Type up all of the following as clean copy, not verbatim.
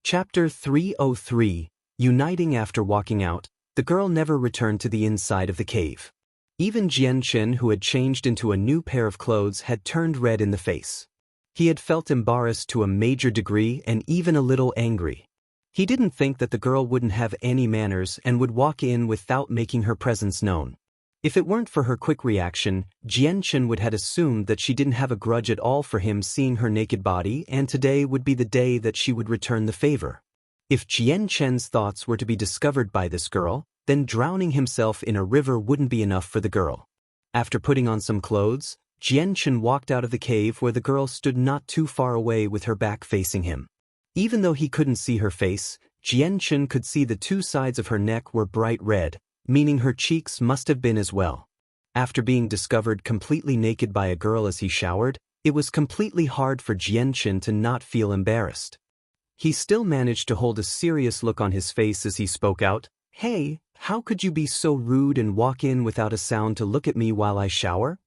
Chapter 303. Uniting after walking out, the girl never returned to the inside of the cave. Even Jian-Chen, who had changed into a new pair of clothes, had turned red in the face. He had felt embarrassed to a major degree and even a little angry. He didn't think that the girl wouldn't have any manners and would walk in without making her presence known. If it weren't for her quick reaction, Jian-Chen would have assumed that she didn't have a grudge at all for him seeing her naked body, and today would be the day that she would return the favor. If Jian-Chen's thoughts were to be discovered by this girl, then drowning himself in a river wouldn't be enough for the girl. After putting on some clothes, Jian-Chen walked out of the cave where the girl stood not too far away with her back facing him. Even though he couldn't see her face, Jian-Chen could see the two sides of her neck were bright red, meaning her cheeks must have been as well. After being discovered completely naked by a girl as he showered, it was completely hard for Jian-Chen to not feel embarrassed. He still managed to hold a serious look on his face as he spoke out, "Hey, how could you be so rude and walk in without a sound to look at me while I shower?"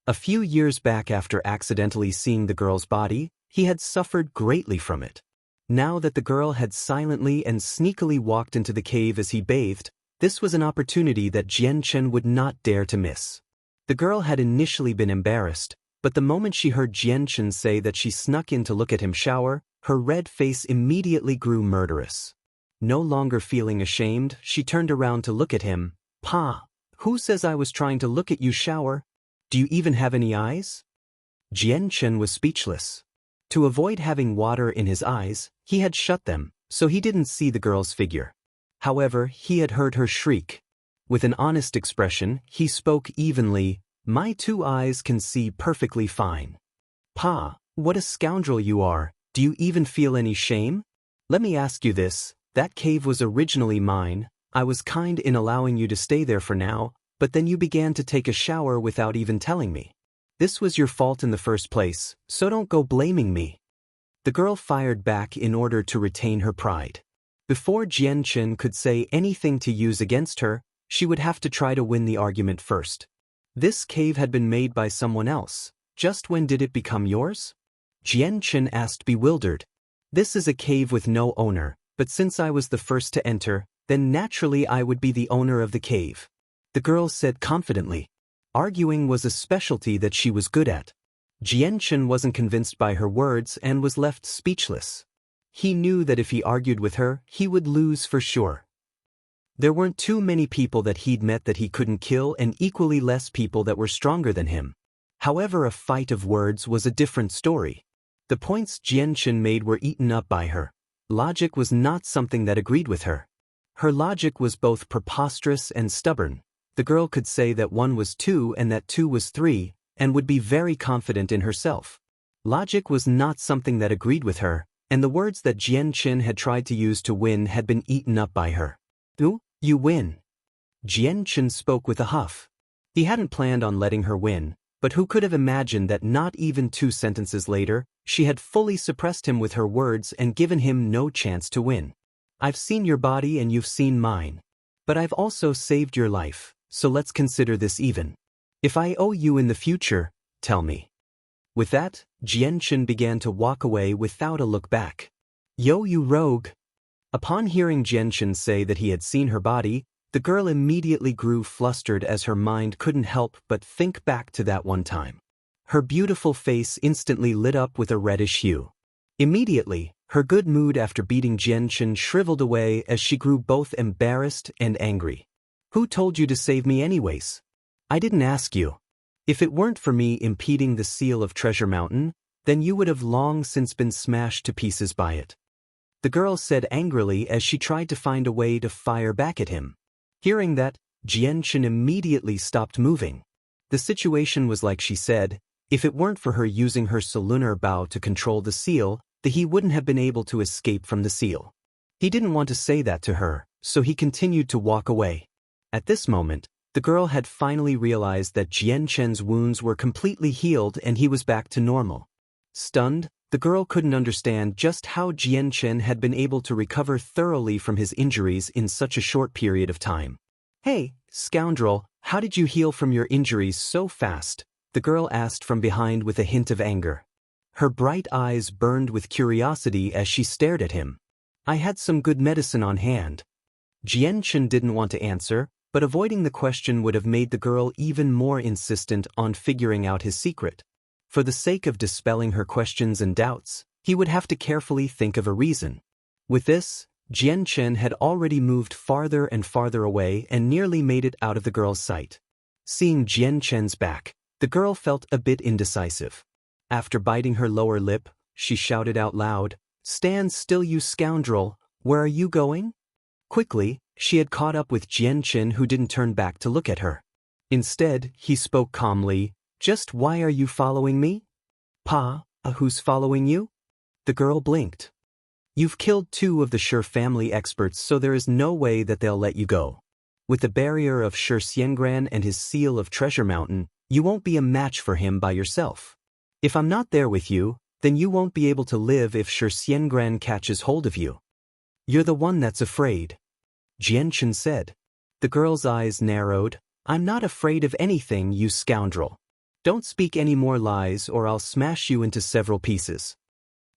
A few years back, after accidentally seeing the girl's body, he had suffered greatly from it. Now that the girl had silently and sneakily walked into the cave as he bathed, this was an opportunity that Jian-Chen would not dare to miss. The girl had initially been embarrassed, but the moment she heard Jian-Chen say that she snuck in to look at him shower, her red face immediately grew murderous. No longer feeling ashamed, she turned around to look at him. "Pa, who says I was trying to look at you shower? Do you even have any eyes?" Jian-Chen was speechless. To avoid having water in his eyes, he had shut them, so he didn't see the girl's figure. However, he had heard her shriek. With an honest expression, he spoke evenly, "My two eyes can see perfectly fine." "Pa, what a scoundrel you are. Do you even feel any shame? Let me ask you this, that cave was originally mine. I was kind in allowing you to stay there for now, but then you began to take a shower without even telling me. This was your fault in the first place, so don't go blaming me." The girl fired back in order to retain her pride. Before Jian-Chen could say anything to use against her, she would have to try to win the argument first. "This cave had been made by someone else. Just when did it become yours?" Jian-Chen asked, bewildered. "This is a cave with no owner, but since I was the first to enter, then naturally I would be the owner of the cave," the girl said confidently. Arguing was a specialty that she was good at. Jian-Chen wasn't convinced by her words and was left speechless. He knew that if he argued with her, he would lose for sure. There weren't too many people that he'd met that he couldn't kill, and equally less people that were stronger than him. However, a fight of words was a different story. The points Jian-Chen made were eaten up by her. Logic was not something that agreed with her. Her logic was both preposterous and stubborn. The girl could say that 1 was 2 and that 2 was 3, and would be very confident in herself. Logic was not something that agreed with her, and the words that Jian-Chen had tried to use to win had been eaten up by her. You win." Jian-Chen spoke with a huff. He hadn't planned on letting her win, but who could have imagined that not even 2 sentences later, she had fully suppressed him with her words and given him no chance to win. "I've seen your body and you've seen mine. But I've also saved your life, so let's consider this even. If I owe you in the future, tell me." With that, Jian-Chen began to walk away without a look back. "Yo, you rogue." Upon hearing Jian-Chen say that he had seen her body, the girl immediately grew flustered as her mind couldn't help but think back to that one time. Her beautiful face instantly lit up with a reddish hue. Immediately, her good mood after beating Jian-Chen shriveled away as she grew both embarrassed and angry. "Who told you to save me anyways? I didn't ask you. If it weren't for me impeding the seal of Treasure Mountain, then you would have long since been smashed to pieces by it," the girl said angrily as she tried to find a way to fire back at him. Hearing that, Jian-Chen immediately stopped moving. The situation was like she said, if it weren't for her using her lunar bow to control the seal, that he wouldn't have been able to escape from the seal. He didn't want to say that to her, so he continued to walk away. At this moment, the girl had finally realized that Jian-Chen's wounds were completely healed and he was back to normal. Stunned, the girl couldn't understand just how Jian-Chen had been able to recover thoroughly from his injuries in such a short period of time. "Hey, scoundrel, how did you heal from your injuries so fast?" the girl asked from behind with a hint of anger. Her bright eyes burned with curiosity as she stared at him. I had some good medicine on hand. Jian Chen didn't want to answer, but avoiding the question would have made the girl even more insistent on figuring out his secret. For the sake of dispelling her questions and doubts, he would have to carefully think of a reason. With this, Jian Chen had already moved farther and farther away and nearly made it out of the girl's sight. Seeing Jian Chen's back, the girl felt a bit indecisive. After biting her lower lip, she shouted out loud, "Stand still, you scoundrel! Where are you going?" Quickly, she had caught up with Jian Chen, who didn't turn back to look at her. Instead, he spoke calmly, "Just why are you following me?" "Pa, who's following you?" The girl blinked. "You've killed 2 of the Shi family experts, so there is no way that they'll let you go. With the barrier of Shi Xiangran and his seal of Treasure Mountain, you won't be a match for him by yourself. If I'm not there with you, then you won't be able to live if Shi Xiangran catches hold of you. You're the one that's afraid," Jian Chen said. The girl's eyes narrowed. "I'm not afraid of anything, you scoundrel. Don't speak any more lies or I'll smash you into several pieces.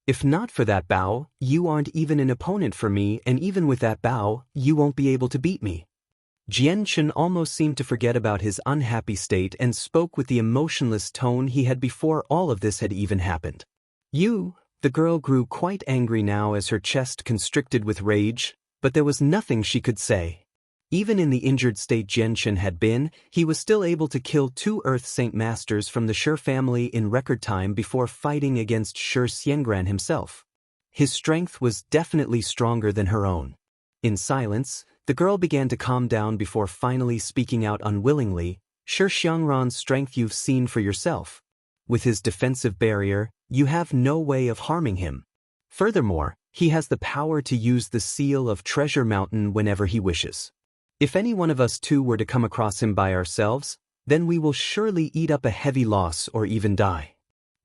If not for that bow, you aren't even an opponent for me, and even with that bow, you won't be able to beat me." Jian Chen almost seemed to forget about his unhappy state and spoke with the emotionless tone he had before all of this had even happened. "You?" The girl grew quite angry now as her chest constricted with rage, but there was nothing she could say. Even in the injured state Jian Chen had been, he was still able to kill 2 Earth Saint Masters from the Shi family in record time before fighting against Shi Xiangran himself. His strength was definitely stronger than her own. In silence, the girl began to calm down before finally speaking out unwillingly, "Shi Xiangran's strength you've seen for yourself. With his defensive barrier, you have no way of harming him. Furthermore, he has the power to use the seal of Treasure Mountain whenever he wishes. If any one of us 2 were to come across him by ourselves, then we will surely eat up a heavy loss or even die.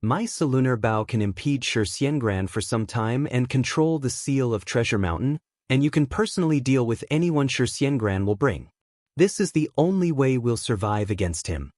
My Solunar Bow can impede Shi Xiangran for some time and control the seal of Treasure Mountain, and you can personally deal with anyone Shi Xiangran will bring. This is the only way we'll survive against him."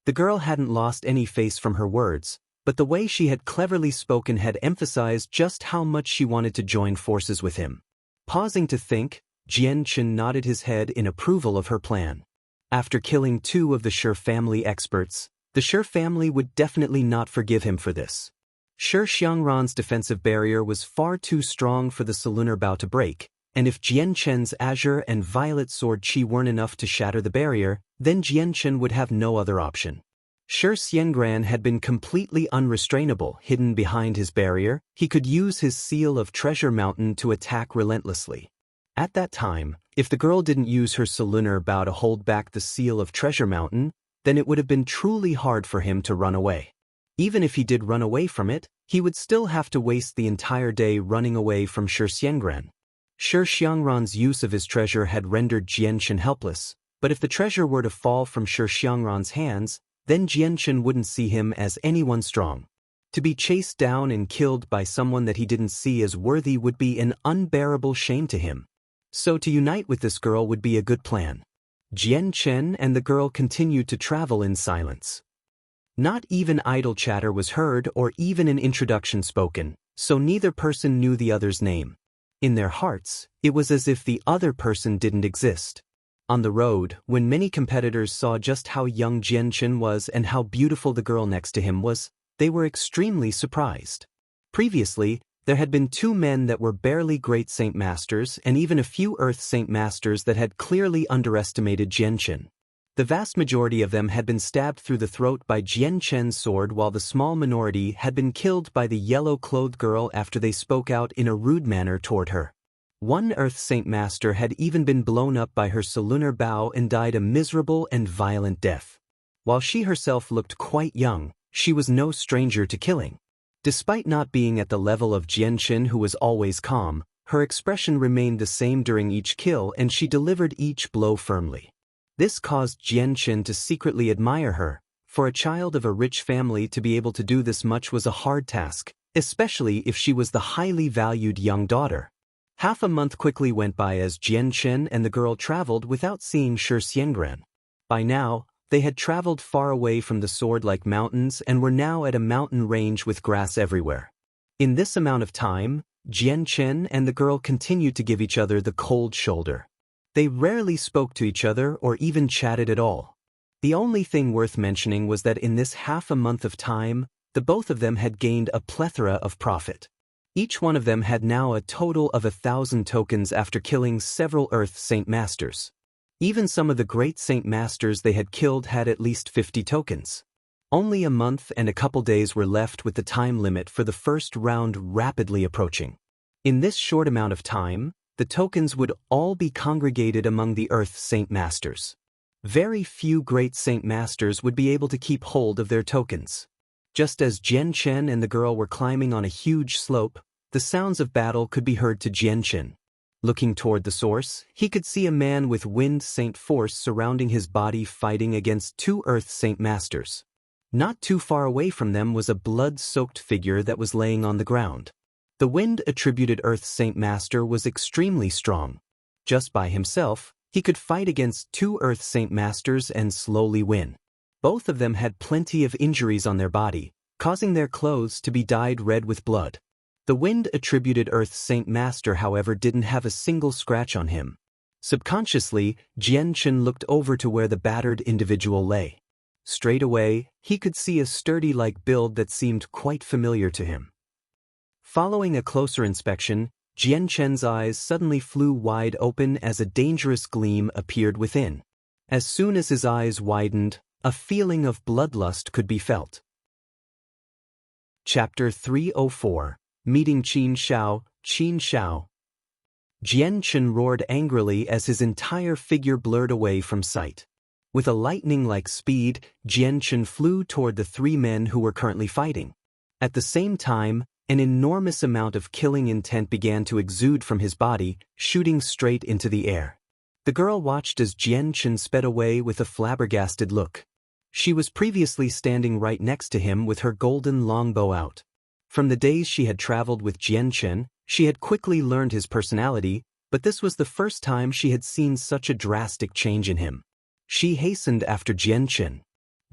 The girl hadn't lost any face from her words, but the way she had cleverly spoken had emphasized just how much she wanted to join forces with him. Pausing to think, Jian Chen nodded his head in approval of her plan. After killing 2 of the Shi family experts, the Shi family would definitely not forgive him for this. Shi Xiangran's defensive barrier was far too strong for the Solunar Bow to break, and if Jian Chen's azure and violet sword chi weren't enough to shatter the barrier, then Jian Chen would have no other option. Shi Xiangran had been completely unrestrainable. Hidden behind his barrier, he could use his seal of Treasure Mountain to attack relentlessly. At that time, if the girl didn't use her Solunar Bow to hold back the seal of Treasure Mountain, then it would have been truly hard for him to run away. Even if he did run away from it, he would still have to waste the entire day running away from Shi Xiangran. Shi Xiangran's use of his treasure had rendered Jian Chen helpless, but if the treasure were to fall from Shi Xiangran's hands, then Jian Chen wouldn't see him as anyone strong. To be chased down and killed by someone that he didn't see as worthy would be an unbearable shame to him. So to unite with this girl would be a good plan. Jian Chen and the girl continued to travel in silence. Not even idle chatter was heard or even an introduction spoken, so neither person knew the other's name. In their hearts, it was as if the other person didn't exist. On the road, when many competitors saw just how young Jian Chen was and how beautiful the girl next to him was, they were extremely surprised. Previously, there had been 2 men that were barely great Saint Masters and even a few Earth Saint Masters that had clearly underestimated Jian Chen. The vast majority of them had been stabbed through the throat by Jian Chen's sword, while the small minority had been killed by the yellow-clothed girl after they spoke out in a rude manner toward her. One Earth Saint Master had even been blown up by her Solunar Bow and died a miserable and violent death. While she herself looked quite young, she was no stranger to killing. Despite not being at the level of Jian Chen, who was always calm, her expression remained the same during each kill and she delivered each blow firmly. This caused Jian Chen to secretly admire her. For a child of a rich family to be able to do this much was a hard task, especially if she was the highly valued young daughter. Half a month quickly went by as Jian Chen and the girl traveled without seeing Shi Xiangran. By now, they had traveled far away from the sword-like mountains and were now at a mountain range with grass everywhere. In this amount of time, Jian Chen and the girl continued to give each other the cold shoulder. They rarely spoke to each other or even chatted at all. The only thing worth mentioning was that in this half a month of time, the both of them had gained a plethora of profit. Each one of them had now a total of 1,000 tokens after killing several Earth Saint Masters. Even some of the great Saint Masters they had killed had at least 50 tokens. Only a month and a couple days were left with the time limit for the first round rapidly approaching. In this short amount of time, the tokens would all be congregated among the Earth Saint Masters. Very few great Saint Masters would be able to keep hold of their tokens. Just as Jian Chen and the girl were climbing on a huge slope, the sounds of battle could be heard to Jian Chen. Looking toward the source, he could see a man with Wind Saint force surrounding his body fighting against two Earth Saint Masters. Not too far away from them was a blood-soaked figure that was laying on the ground. The Wind-attributed Earth Saint Master was extremely strong. Just by himself, he could fight against two Earth Saint Masters and slowly win. Both of them had plenty of injuries on their body, causing their clothes to be dyed red with blood. The Wind-attributed Earth Saint Master, however, didn't have a single scratch on him. Subconsciously, Jian Chen looked over to where the battered individual lay. Straight away, he could see a sturdy-like build that seemed quite familiar to him. Following a closer inspection, Jian Chen's eyes suddenly flew wide open as a dangerous gleam appeared within. As soon as his eyes widened, a feeling of bloodlust could be felt. Chapter 304. Meeting Qin Shao. Qin Shao. Jian Chen roared angrily as his entire figure blurred away from sight. With a lightning-like speed, Jian Chen flew toward the three men who were currently fighting. At the same time, an enormous amount of killing intent began to exude from his body, shooting straight into the air. The girl watched as Jian Chen sped away with a flabbergasted look. She was previously standing right next to him with her golden longbow out. From the days she had traveled with Jian Chen, she had quickly learned his personality, but this was the first time she had seen such a drastic change in him. She hastened after Jian Chen.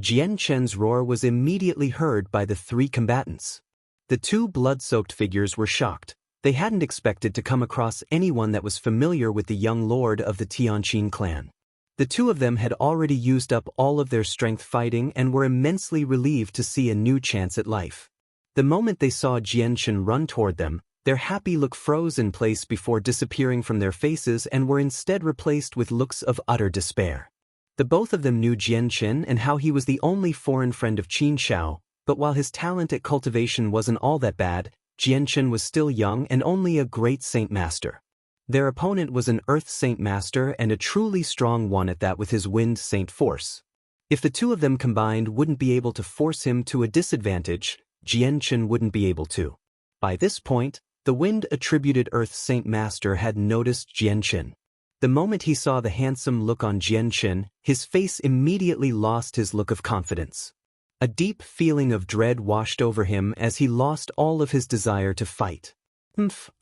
Jian Chen's roar was immediately heard by the three combatants. The two blood-soaked figures were shocked. They hadn't expected to come across anyone that was familiar with the young lord of the Tianqin clan. The two of them had already used up all of their strength fighting and were immensely relieved to see a new chance at life. The moment they saw Jian Chen run toward them, their happy look froze in place before disappearing from their faces and were instead replaced with looks of utter despair. The both of them knew Jian Chen and how he was the only foreign friend of Qin Shao, but while his talent at cultivation wasn't all that bad, Jian Chen was still young and only a great Saint Master. Their opponent was an Earth Saint Master and a truly strong one at that with his Wind Saint force. If the two of them combined wouldn't be able to force him to a disadvantage, Jian Chen wouldn't be able to. By this point, the Wind-attributed Earth Saint Master had noticed Jian Chen. The moment he saw the handsome look on Jian Chen, his face immediately lost his look of confidence. A deep feeling of dread washed over him as he lost all of his desire to fight.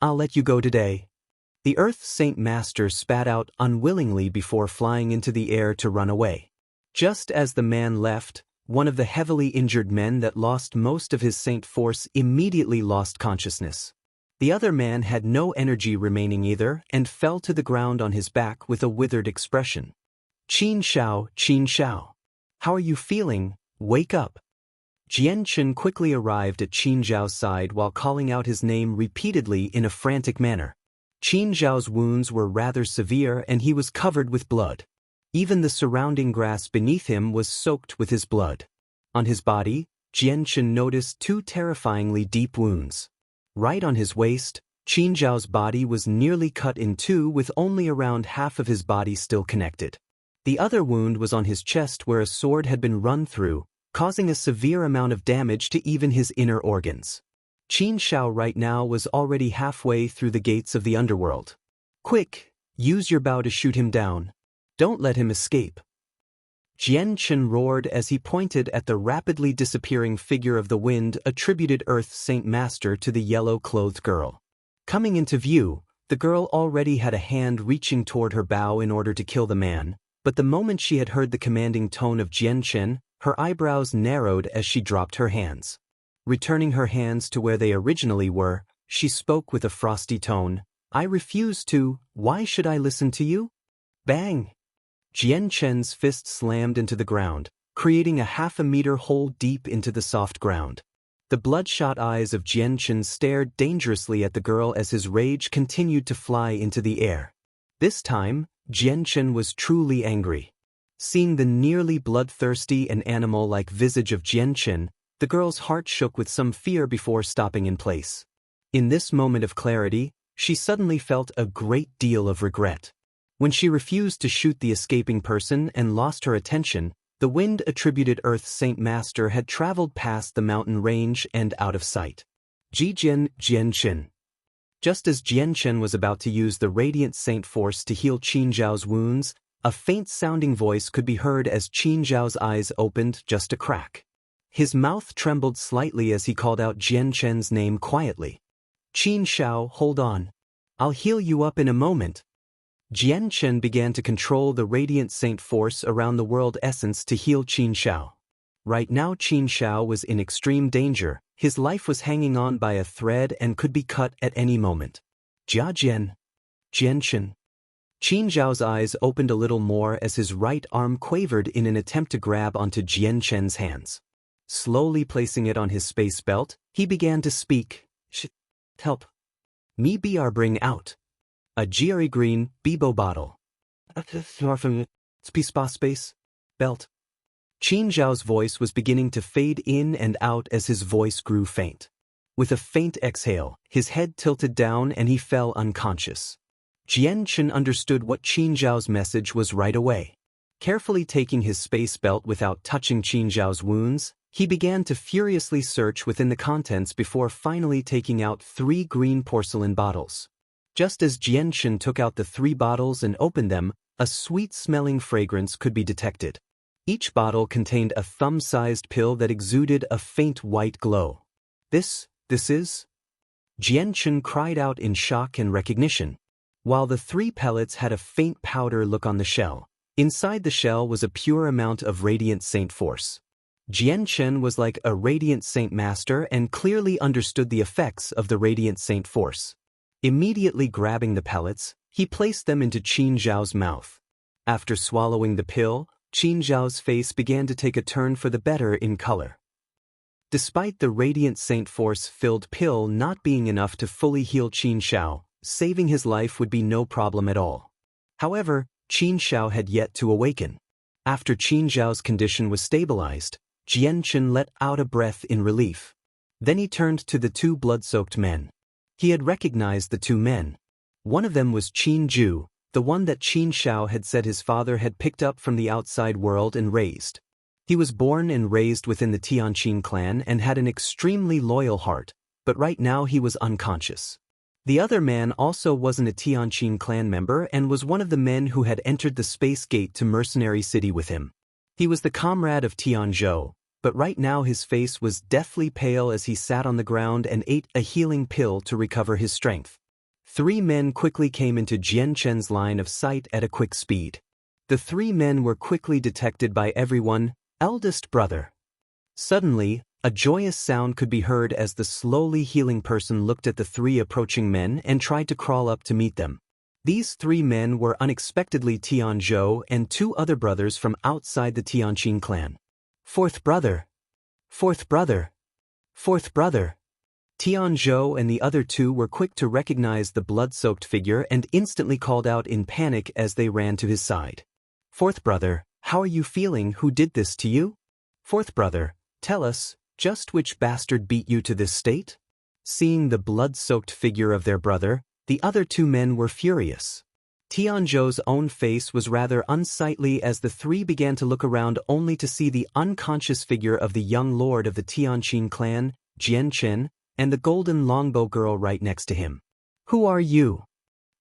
I'll let you go today." The Earth Saint Master spat out unwillingly before flying into the air to run away. Just as the man left, one of the heavily injured men that lost most of his saint force immediately lost consciousness. The other man had no energy remaining either and fell to the ground on his back with a withered expression. Qin Shao, how are you feeling? Wake up." Jian Chen quickly arrived at Qin Zhao's side while calling out his name repeatedly in a frantic manner. Qin Zhao's wounds were rather severe and he was covered with blood. Even the surrounding grass beneath him was soaked with his blood. On his body, Jian Chen noticed two terrifyingly deep wounds. Right on his waist, Qin Zhao's body was nearly cut in two with only around half of his body still connected. The other wound was on his chest where a sword had been run through, causing a severe amount of damage to even his inner organs. Qin Shao right now was already halfway through the gates of the underworld. "Quick, use your bow to shoot him down. Don't let him escape." Jian Chen roared as he pointed at the rapidly disappearing figure of the Wind-attributed Earth Saint Master to the yellow-clothed girl. Coming into view, the girl already had a hand reaching toward her bow in order to kill the man, but the moment she had heard the commanding tone of Jian Chen, her eyebrows narrowed as she dropped her hands. Returning her hands to where they originally were, She spoke with a frosty tone. I refuse to. Why should I listen to you? Bang! Jian Chen's fist slammed into the ground, creating a half-a-meter hole deep into the soft ground. The bloodshot eyes of Jian Chen stared dangerously at the girl as his rage continued to fly into the air. This time, Jian Chen was truly angry. Seeing the nearly bloodthirsty and animal-like visage of Jian Chen, the girl's heart shook with some fear before stopping in place. In this moment of clarity, she suddenly felt a great deal of regret. When she refused to shoot the escaping person and lost her attention, the wind-attributed Earth's Saint Master had traveled past the mountain range and out of sight. Jian Chen. Just as Jian Chen was about to use the Radiant Saint Force to heal Qin Zhao's wounds, a faint-sounding voice could be heard as Qin Zhao's eyes opened just a crack. His mouth trembled slightly as he called out Jian Chen's name quietly. Qin Zhao, hold on. I'll heal you up in a moment. Jian Chen began to control the Radiant Saint Force around the world essence to heal Qin Zhao. Right now Qin Zhao was in extreme danger, his life was hanging on by a thread and could be cut at any moment. Jian Chen. Qin Zhao's eyes opened a little more as his right arm quavered in an attempt to grab onto Jian Chen's hands. Slowly placing it on his space belt, he began to speak. Help. Me bring out. A GRE green Bibo bottle. Space. Belt. Qin Zhao's voice was beginning to fade in and out as his voice grew faint. With a faint exhale, his head tilted down and he fell unconscious. Jian Chen understood what Qin Zhao's message was right away. Carefully taking his space belt without touching Qin Zhao's wounds, he began to furiously search within the contents before finally taking out 3 green porcelain bottles. Just as Jian Chen took out the 3 bottles and opened them, a sweet-smelling fragrance could be detected. Each bottle contained a thumb-sized pill that exuded a faint white glow. This is? Jian Chen cried out in shock and recognition. While the 3 pellets had a faint powder look on the shell, inside the shell was a pure amount of Radiant Saint Force. Jian Chen was like a Radiant Saint Master and clearly understood the effects of the Radiant Saint Force. Immediately grabbing the pellets, he placed them into Qin Zhao's mouth. After swallowing the pill, Qin Zhao's face began to take a turn for the better in color. Despite the Radiant Saint Force-filled pill not being enough to fully heal Qin Zhao, saving his life would be no problem at all. However, Qin Zhao had yet to awaken. After Qin Zhao's condition was stabilized, Jian Chen let out a breath in relief. Then he turned to the 2 blood-soaked men. He had recognized the 2 men. One of them was Qin Zhu, the one that Qin Zhao had said his father had picked up from the outside world and raised. He was born and raised within the Tianqin clan and had an extremely loyal heart, but right now he was unconscious. The other man also wasn't a Tianqin clan member and was one of the men who had entered the space gate to Mercenary City with him. He was the comrade of Tianzhou, but right now his face was deathly pale as he sat on the ground and ate a healing pill to recover his strength. 3 men quickly came into Jian Chen's line of sight at a quick speed. The 3 men were quickly detected by everyone. Eldest brother. Suddenly, a joyous sound could be heard as the slowly healing person looked at the 3 approaching men and tried to crawl up to meet them. These 3 men were unexpectedly Tianzhou and 2 other brothers from outside the Tianqin clan. Fourth brother. Tianzhou and the other 2 were quick to recognize the blood-soaked figure and instantly called out in panic as they ran to his side. Fourth brother, how are you feeling? Who did this to you? Fourth brother, tell us, just which bastard beat you to this state? Seeing the blood-soaked figure of their brother, the other 2 men were furious. Tianzhou's own face was rather unsightly as the 3 began to look around only to see the unconscious figure of the young lord of the Tianqin clan, Jian Chen, and the golden longbow girl right next to him. Who are you?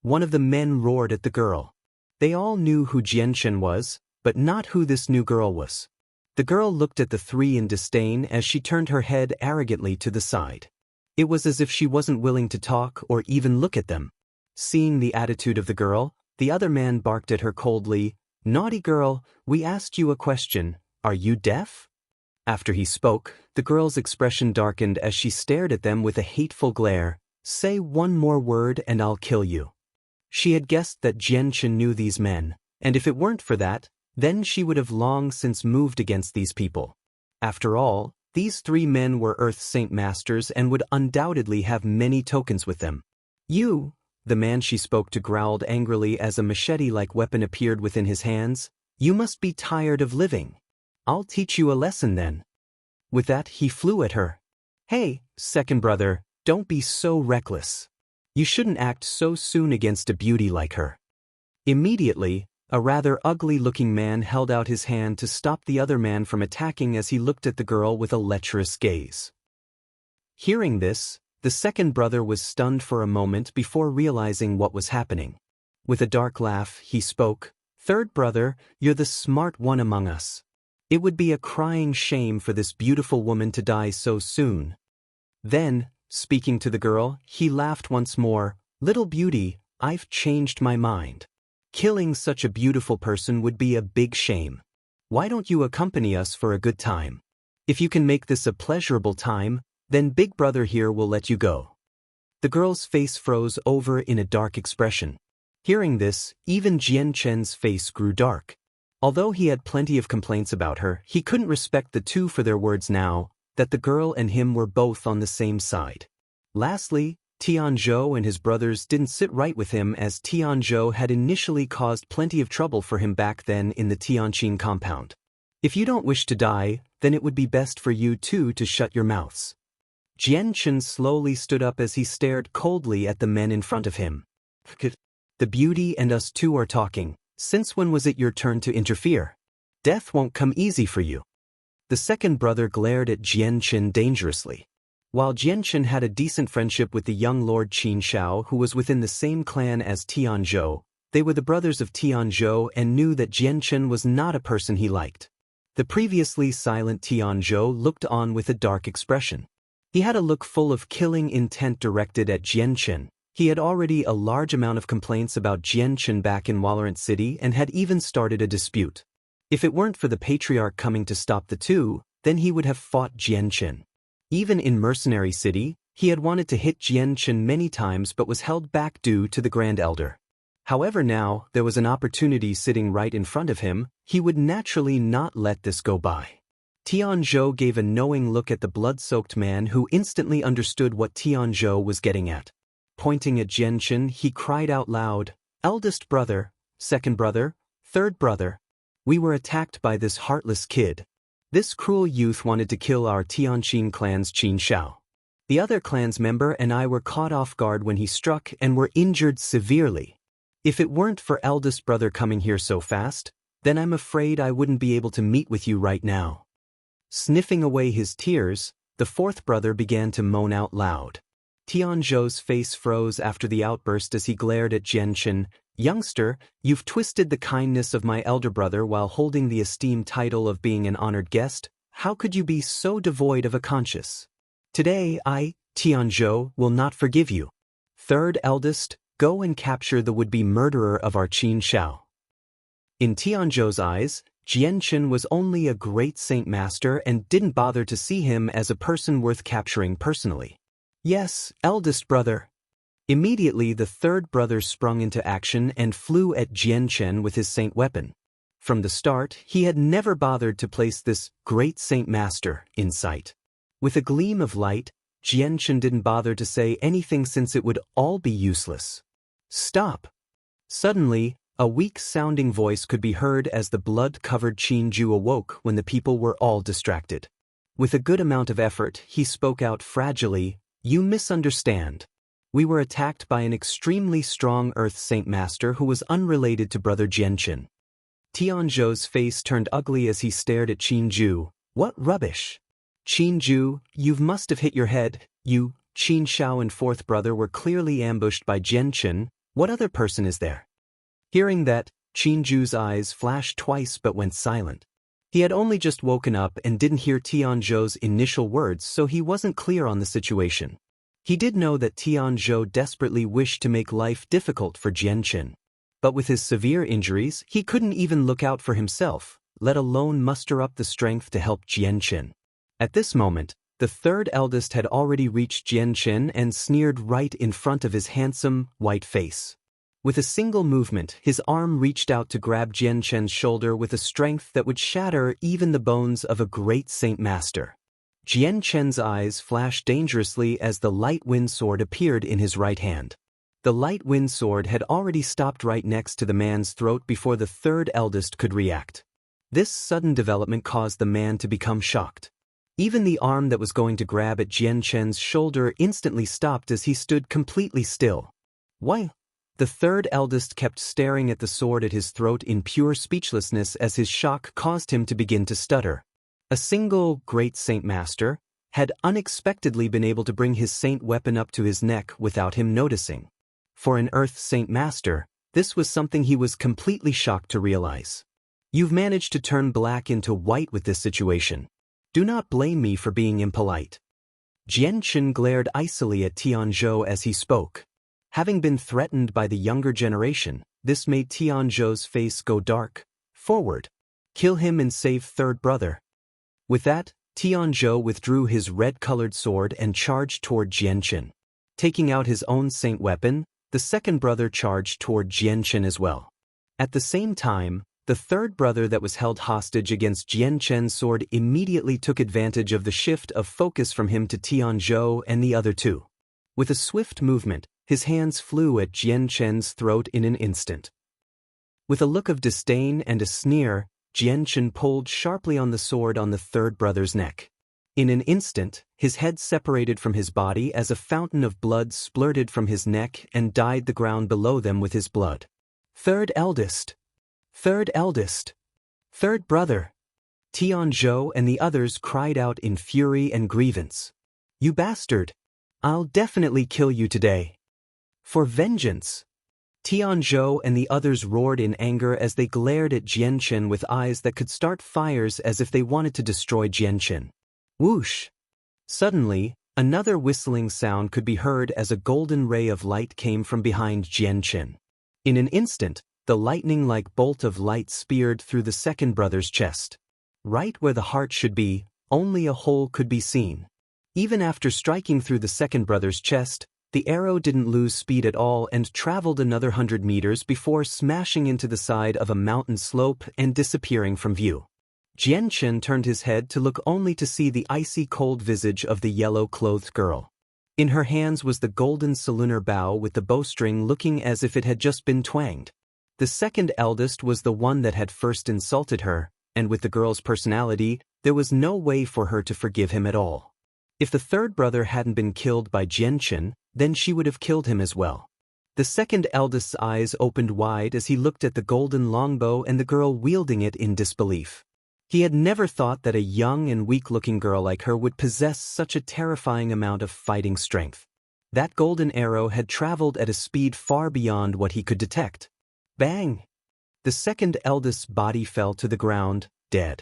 One of the men roared at the girl. They all knew who Jian Chen was, but not who this new girl was. The girl looked at the 3 in disdain as she turned her head arrogantly to the side. It was as if she wasn't willing to talk or even look at them. Seeing the attitude of the girl, the other man barked at her coldly, "Naughty girl, we asked you a question. Are you deaf?" After he spoke, the girl's expression darkened as she stared at them with a hateful glare. Say one more word and I'll kill you. She had guessed that Jianchen knew these men, and if it weren't for that, then she would have long since moved against these people. After all, these 3 men were Earth Saint Masters and would undoubtedly have many tokens with them. You, the man she spoke to growled angrily as a machete-like weapon appeared within his hands, you must be tired of living. I'll teach you a lesson then. With that, he flew at her. Hey, second brother, don't be so reckless. You shouldn't act so soon against a beauty like her. Immediately, a rather ugly-looking man held out his hand to stop the other man from attacking as he looked at the girl with a lecherous gaze. Hearing this, the second brother was stunned for a moment before realizing what was happening. With a dark laugh, he spoke, "Third brother, you're the smart one among us. It would be a crying shame for this beautiful woman to die so soon." Then, speaking to the girl, he laughed once more, "Little beauty, I've changed my mind. Killing such a beautiful person would be a big shame. Why don't you accompany us for a good time? If you can make this a pleasurable time, then Big Brother here will let you go." The girl's face froze over in a dark expression. Hearing this, even Jianchen's face grew dark. Although he had plenty of complaints about her, he couldn't respect the two for their words now, that the girl and him were both on the same side. Lastly, Tianzhou and his brothers didn't sit right with him as Tianzhou had initially caused plenty of trouble for him back then in the Tianqin compound. If you don't wish to die, then it would be best for you two to shut your mouths. Jianchen slowly stood up as he stared coldly at the men in front of him. The beauty and us two are talking. Since when was it your turn to interfere? Death won't come easy for you. The second brother glared at Jianchen dangerously. While Jianchen had a decent friendship with the young Lord Qin Shao who was within the same clan as Tianzhou, they were the brothers of Tianzhou and knew that Jianchen was not a person he liked. The previously silent Tianzhou looked on with a dark expression. He had a look full of killing intent directed at Jianchen. He had already a large amount of complaints about Jianchen back in Walorant City and had even started a dispute. If it weren't for the Patriarch coming to stop the two, then he would have fought Jianchen. Even in Mercenary City, he had wanted to hit Jianchen many times but was held back due to the Grand Elder. However, now there was an opportunity sitting right in front of him, he would naturally not let this go by. Tianzhou gave a knowing look at the blood-soaked man who instantly understood what Tianzhou was getting at. Pointing at Jianchen, he cried out loud, "Eldest brother, second brother, third brother. We were attacked by this heartless kid. This cruel youth wanted to kill our Tianqin clan's Qin Shao. The other clan's member and I were caught off guard when he struck and were injured severely. If it weren't for eldest brother coming here so fast, then I'm afraid I wouldn't be able to meet with you right now." Sniffing away his tears, the fourth brother began to moan out loud. Tianzhou's face froze after the outburst as he glared at Jianchen. "Youngster, you've twisted the kindness of my elder brother while holding the esteemed title of being an honored guest. How could you be so devoid of a conscience? Today I, Tianzhou, will not forgive you. Third eldest, go and capture the would-be murderer of our Qin Shao." In Tianzhou's eyes, Jianchen was only a great saint master and didn't bother to see him as a person worth capturing personally. "Yes, eldest brother." Immediately the third brother sprung into action and flew at Jianchen with his saint weapon. From the start, he had never bothered to place this great saint master in sight. With a gleam of light, Jianchen didn't bother to say anything since it would all be useless. "Stop!" Suddenly, a weak-sounding voice could be heard as the blood-covered Qinju awoke when the people were all distracted. With a good amount of effort, he spoke out fragilely, "You misunderstand. We were attacked by an extremely strong Earth Saint Master who was unrelated to Brother Jianchen." Tianzhou's face turned ugly as he stared at Qinju. "What rubbish! Qinju, you must have hit your head. You, Qin Shao and fourth brother were clearly ambushed by Jianchen. What other person is there?" Hearing that, Qinju's eyes flashed twice but went silent. He had only just woken up and didn't hear Tianzhou's initial words, so he wasn't clear on the situation. He did know that Tianzhou desperately wished to make life difficult for Jianchen. But with his severe injuries, he couldn't even look out for himself, let alone muster up the strength to help Jianchen. At this moment, The third eldest had already reached Jianchen and sneered right in front of his handsome, white face. With a single movement, his arm reached out to grab Jianchen's shoulder with a strength that would shatter even the bones of a great Saint Master. Jianchen's eyes flashed dangerously as the light wind sword appeared in his right hand. The light wind sword had already stopped right next to the man's throat before the third eldest could react. This sudden development caused the man to become shocked. Even the arm that was going to grab at Jianchen's shoulder instantly stopped as he stood completely still. Why? The third eldest kept staring at the sword at his throat in pure speechlessness as his shock caused him to begin to stutter. A single great Saint Master had unexpectedly been able to bring his saint weapon up to his neck without him noticing. For an Earth Saint Master, this was something he was completely shocked to realize. You've managed to turn black into white with this situation. Do not blame me for being impolite. Jianchen glared icily at Tianzhou as he spoke. Having been threatened by the younger generation, this made Tianzhou's face go dark. Forward. Kill him and save third brother. With that, Tianzhou withdrew his red-colored sword and charged toward Jianchen. Taking out his own saint weapon, the second brother charged toward Jianchen as well. At the same time, the third brother that was held hostage against Jianchen's sword immediately took advantage of the shift of focus from him to Tianzhou and the other two. With a swift movement, his hands flew at Jianchen's throat in an instant. With a look of disdain and a sneer, Jianchen pulled sharply on the sword on the third brother's neck. In an instant, his head separated from his body as a fountain of blood splurted from his neck and dyed the ground below them with his blood. Third eldest! Third eldest! Third brother! Tianzhou and the others cried out in fury and grievance. You bastard! I'll definitely kill you today. For vengeance! Tianzhou and the others roared in anger as they glared at Jianchen with eyes that could start fires as if they wanted to destroy Jianchen. Whoosh! Suddenly, another whistling sound could be heard as a golden ray of light came from behind Jianchen. In an instant, the lightning-like bolt of light speared through the second brother's chest. Right where the heart should be, only a hole could be seen. Even after striking through the second brother's chest, the arrow didn't lose speed at all and traveled another 100 meters before smashing into the side of a mountain slope and disappearing from view. Jianchen turned his head to look only to see the icy cold visage of the yellow-clothed girl. In her hands was the golden solunar bow with the bowstring looking as if it had just been twanged. The second eldest was the one that had first insulted her, and with the girl's personality, there was no way for her to forgive him at all. If the third brother hadn't been killed by Jianchen, then she would have killed him as well. The second eldest's eyes opened wide as he looked at the golden longbow and the girl wielding it in disbelief. He had never thought that a young and weak-looking girl like her would possess such a terrifying amount of fighting strength. That golden arrow had traveled at a speed far beyond what he could detect. Bang! The second eldest's body fell to the ground, dead.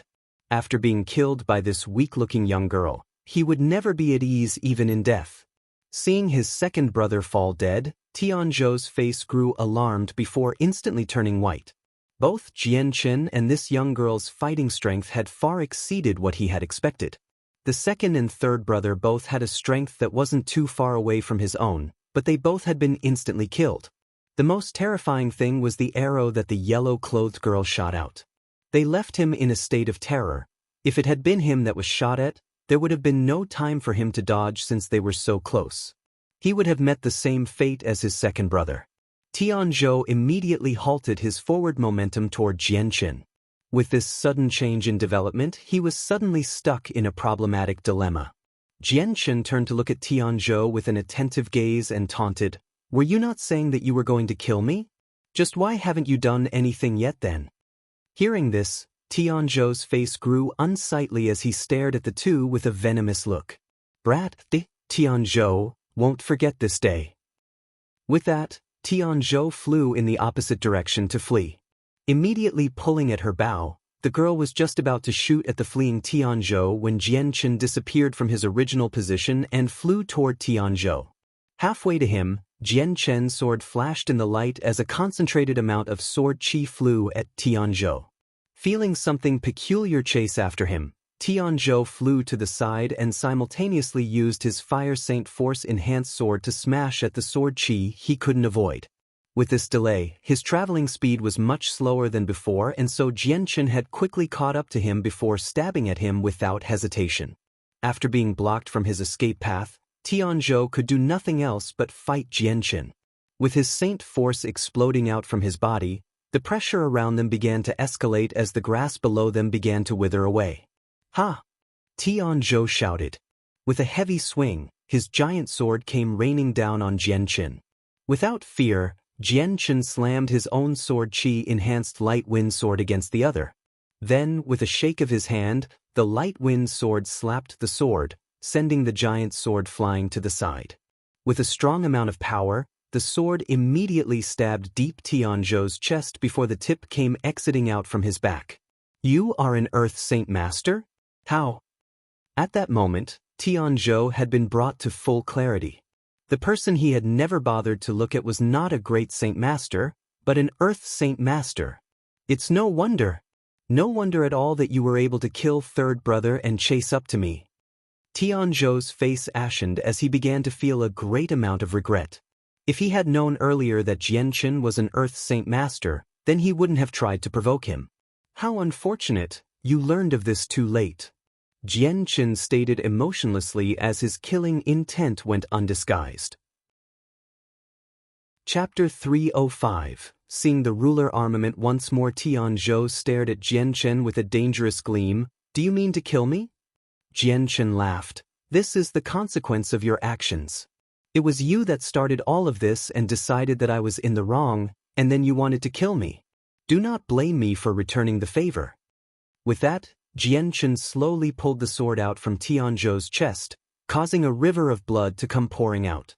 After being killed by this weak-looking young girl, he would never be at ease even in death. Seeing his second brother fall dead, Tianzhou's face grew alarmed before instantly turning white. Both Jianchen and this young girl's fighting strength had far exceeded what he had expected. The second and third brother both had a strength that wasn't too far away from his own, but they both had been instantly killed. The most terrifying thing was the arrow that the yellow-clothed girl shot out. They left him in a state of terror. If it had been him that was shot at, there would have been no time for him to dodge since they were so close. He would have met the same fate as his second brother. Tianzhou immediately halted his forward momentum toward Jianchen. With this sudden change in development, he was suddenly stuck in a problematic dilemma. Jianchen turned to look at Tianzhou with an attentive gaze and taunted, "Were you not saying that you were going to kill me? Just why haven't you done anything yet then?" Hearing this, Tianzhou's face grew unsightly as he stared at the two with a venomous look. "Brat, Tianzhou won't forget this day." With that, Tianzhou flew in the opposite direction to flee. Immediately pulling at her bow, the girl was just about to shoot at the fleeing Tianzhou when Jianchen disappeared from his original position and flew toward Tianzhou. Halfway to him, Jianchen's sword flashed in the light as a concentrated amount of sword chi flew at Tianzhou. Feeling something peculiar chase after him, Tianzhou flew to the side and simultaneously used his Fire Saint Force-enhanced sword to smash at the sword chi he couldn't avoid. With this delay, his traveling speed was much slower than before, and so Jianchen had quickly caught up to him before stabbing at him without hesitation. After being blocked from his escape path, Tianzhou could do nothing else but fight Jianchen. With his Saint Force exploding out from his body, the pressure around them began to escalate as the grass below them began to wither away. "Ha!" Tianzhou shouted. With a heavy swing, his giant sword came raining down on Jianchen. Without fear, Jianchen slammed his own sword chi-enhanced light wind sword against the other. Then, with a shake of his hand, the light wind sword slapped the sword, sending the giant sword flying to the side. With a strong amount of power, the sword immediately stabbed deep Tianzhou's chest before the tip came exiting out from his back. "You are an Earth Saint Master? How?" At that moment, Tianzhou had been brought to full clarity. The person he had never bothered to look at was not a great Saint Master, but an Earth Saint Master. "It's no wonder at all that you were able to kill third brother and chase up to me." Tianzhou's face ashened as he began to feel a great amount of regret. If he had known earlier that Jianchen was an Earth Saint Master, then he wouldn't have tried to provoke him. "How unfortunate, you learned of this too late," Jianchen stated emotionlessly as his killing intent went undisguised. Chapter 305. Seeing the ruler armament once more, Tianzhou stared at Jianchen with a dangerous gleam. "Do you mean to kill me?" Jianchen laughed. "This is the consequence of your actions. It was you that started all of this and decided that I was in the wrong, and then you wanted to kill me. Do not blame me for returning the favor." With that, Jianchen slowly pulled the sword out from Tianzhou's chest, causing a river of blood to come pouring out.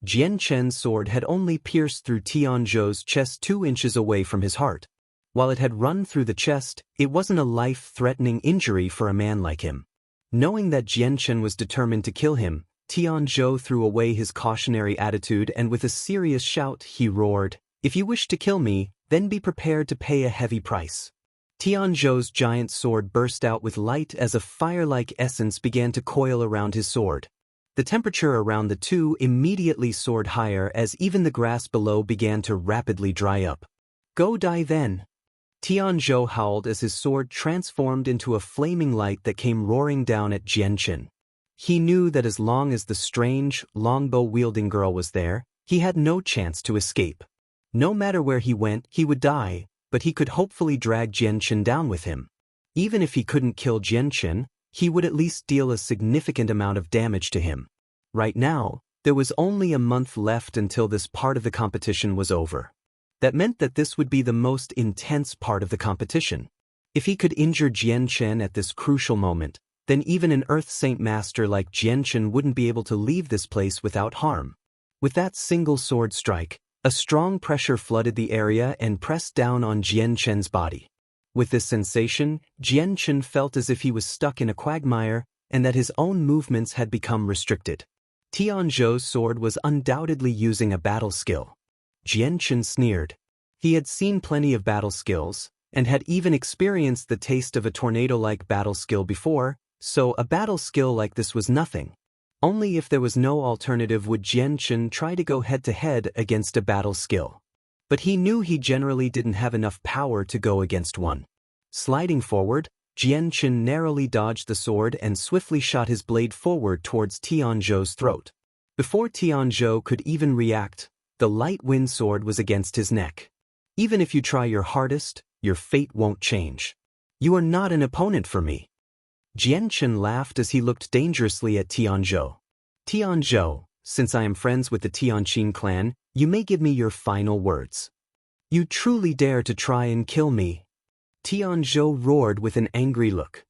Jianchen's sword had only pierced through Tianzhou's chest 2 inches away from his heart. While it had run through the chest, it wasn't a life-threatening injury for a man like him. Knowing that Jianchen was determined to kill him, Tianzhou threw away his cautionary attitude and with a serious shout he roared, "If you wish to kill me, then be prepared to pay a heavy price." Tianzhou's giant sword burst out with light as a fire-like essence began to coil around his sword. The temperature around the two immediately soared higher as even the grass below began to rapidly dry up. "Go die then!" Tianzhou howled as his sword transformed into a flaming light that came roaring down at Jianchen. He knew that as long as the strange, longbow-wielding girl was there, he had no chance to escape. No matter where he went, he would die, but he could hopefully drag Jianchen down with him. Even if he couldn't kill Jianchen, he would at least deal a significant amount of damage to him. Right now, there was only a month left until this part of the competition was over. That meant that this would be the most intense part of the competition. If he could injure Jianchen at this crucial moment, then even an Earth Saint Master like Jianchen wouldn't be able to leave this place without harm. With that single sword strike, a strong pressure flooded the area and pressed down on Jianchen's body. With this sensation, Jianchen felt as if he was stuck in a quagmire and that his own movements had become restricted. Tianzhou's sword was undoubtedly using a battle skill. Jianchen sneered. He had seen plenty of battle skills, and had even experienced the taste of a tornado-like battle skill before, so a battle skill like this was nothing. Only if there was no alternative would Jianchen try to go head-to-head against a battle skill. But he knew he generally didn't have enough power to go against one. Sliding forward, Jianchen narrowly dodged the sword and swiftly shot his blade forward towards Tianzhou's throat. Before Tianzhou could even react, the light wind sword was against his neck. "Even if you try your hardest, your fate won't change. You are not an opponent for me." Jianchen laughed as he looked dangerously at Tianzhou. "Tianzhou, since I am friends with the Tianqin clan, you may give me your final words." "You truly dare to try and kill me?" Tianzhou roared with an angry look.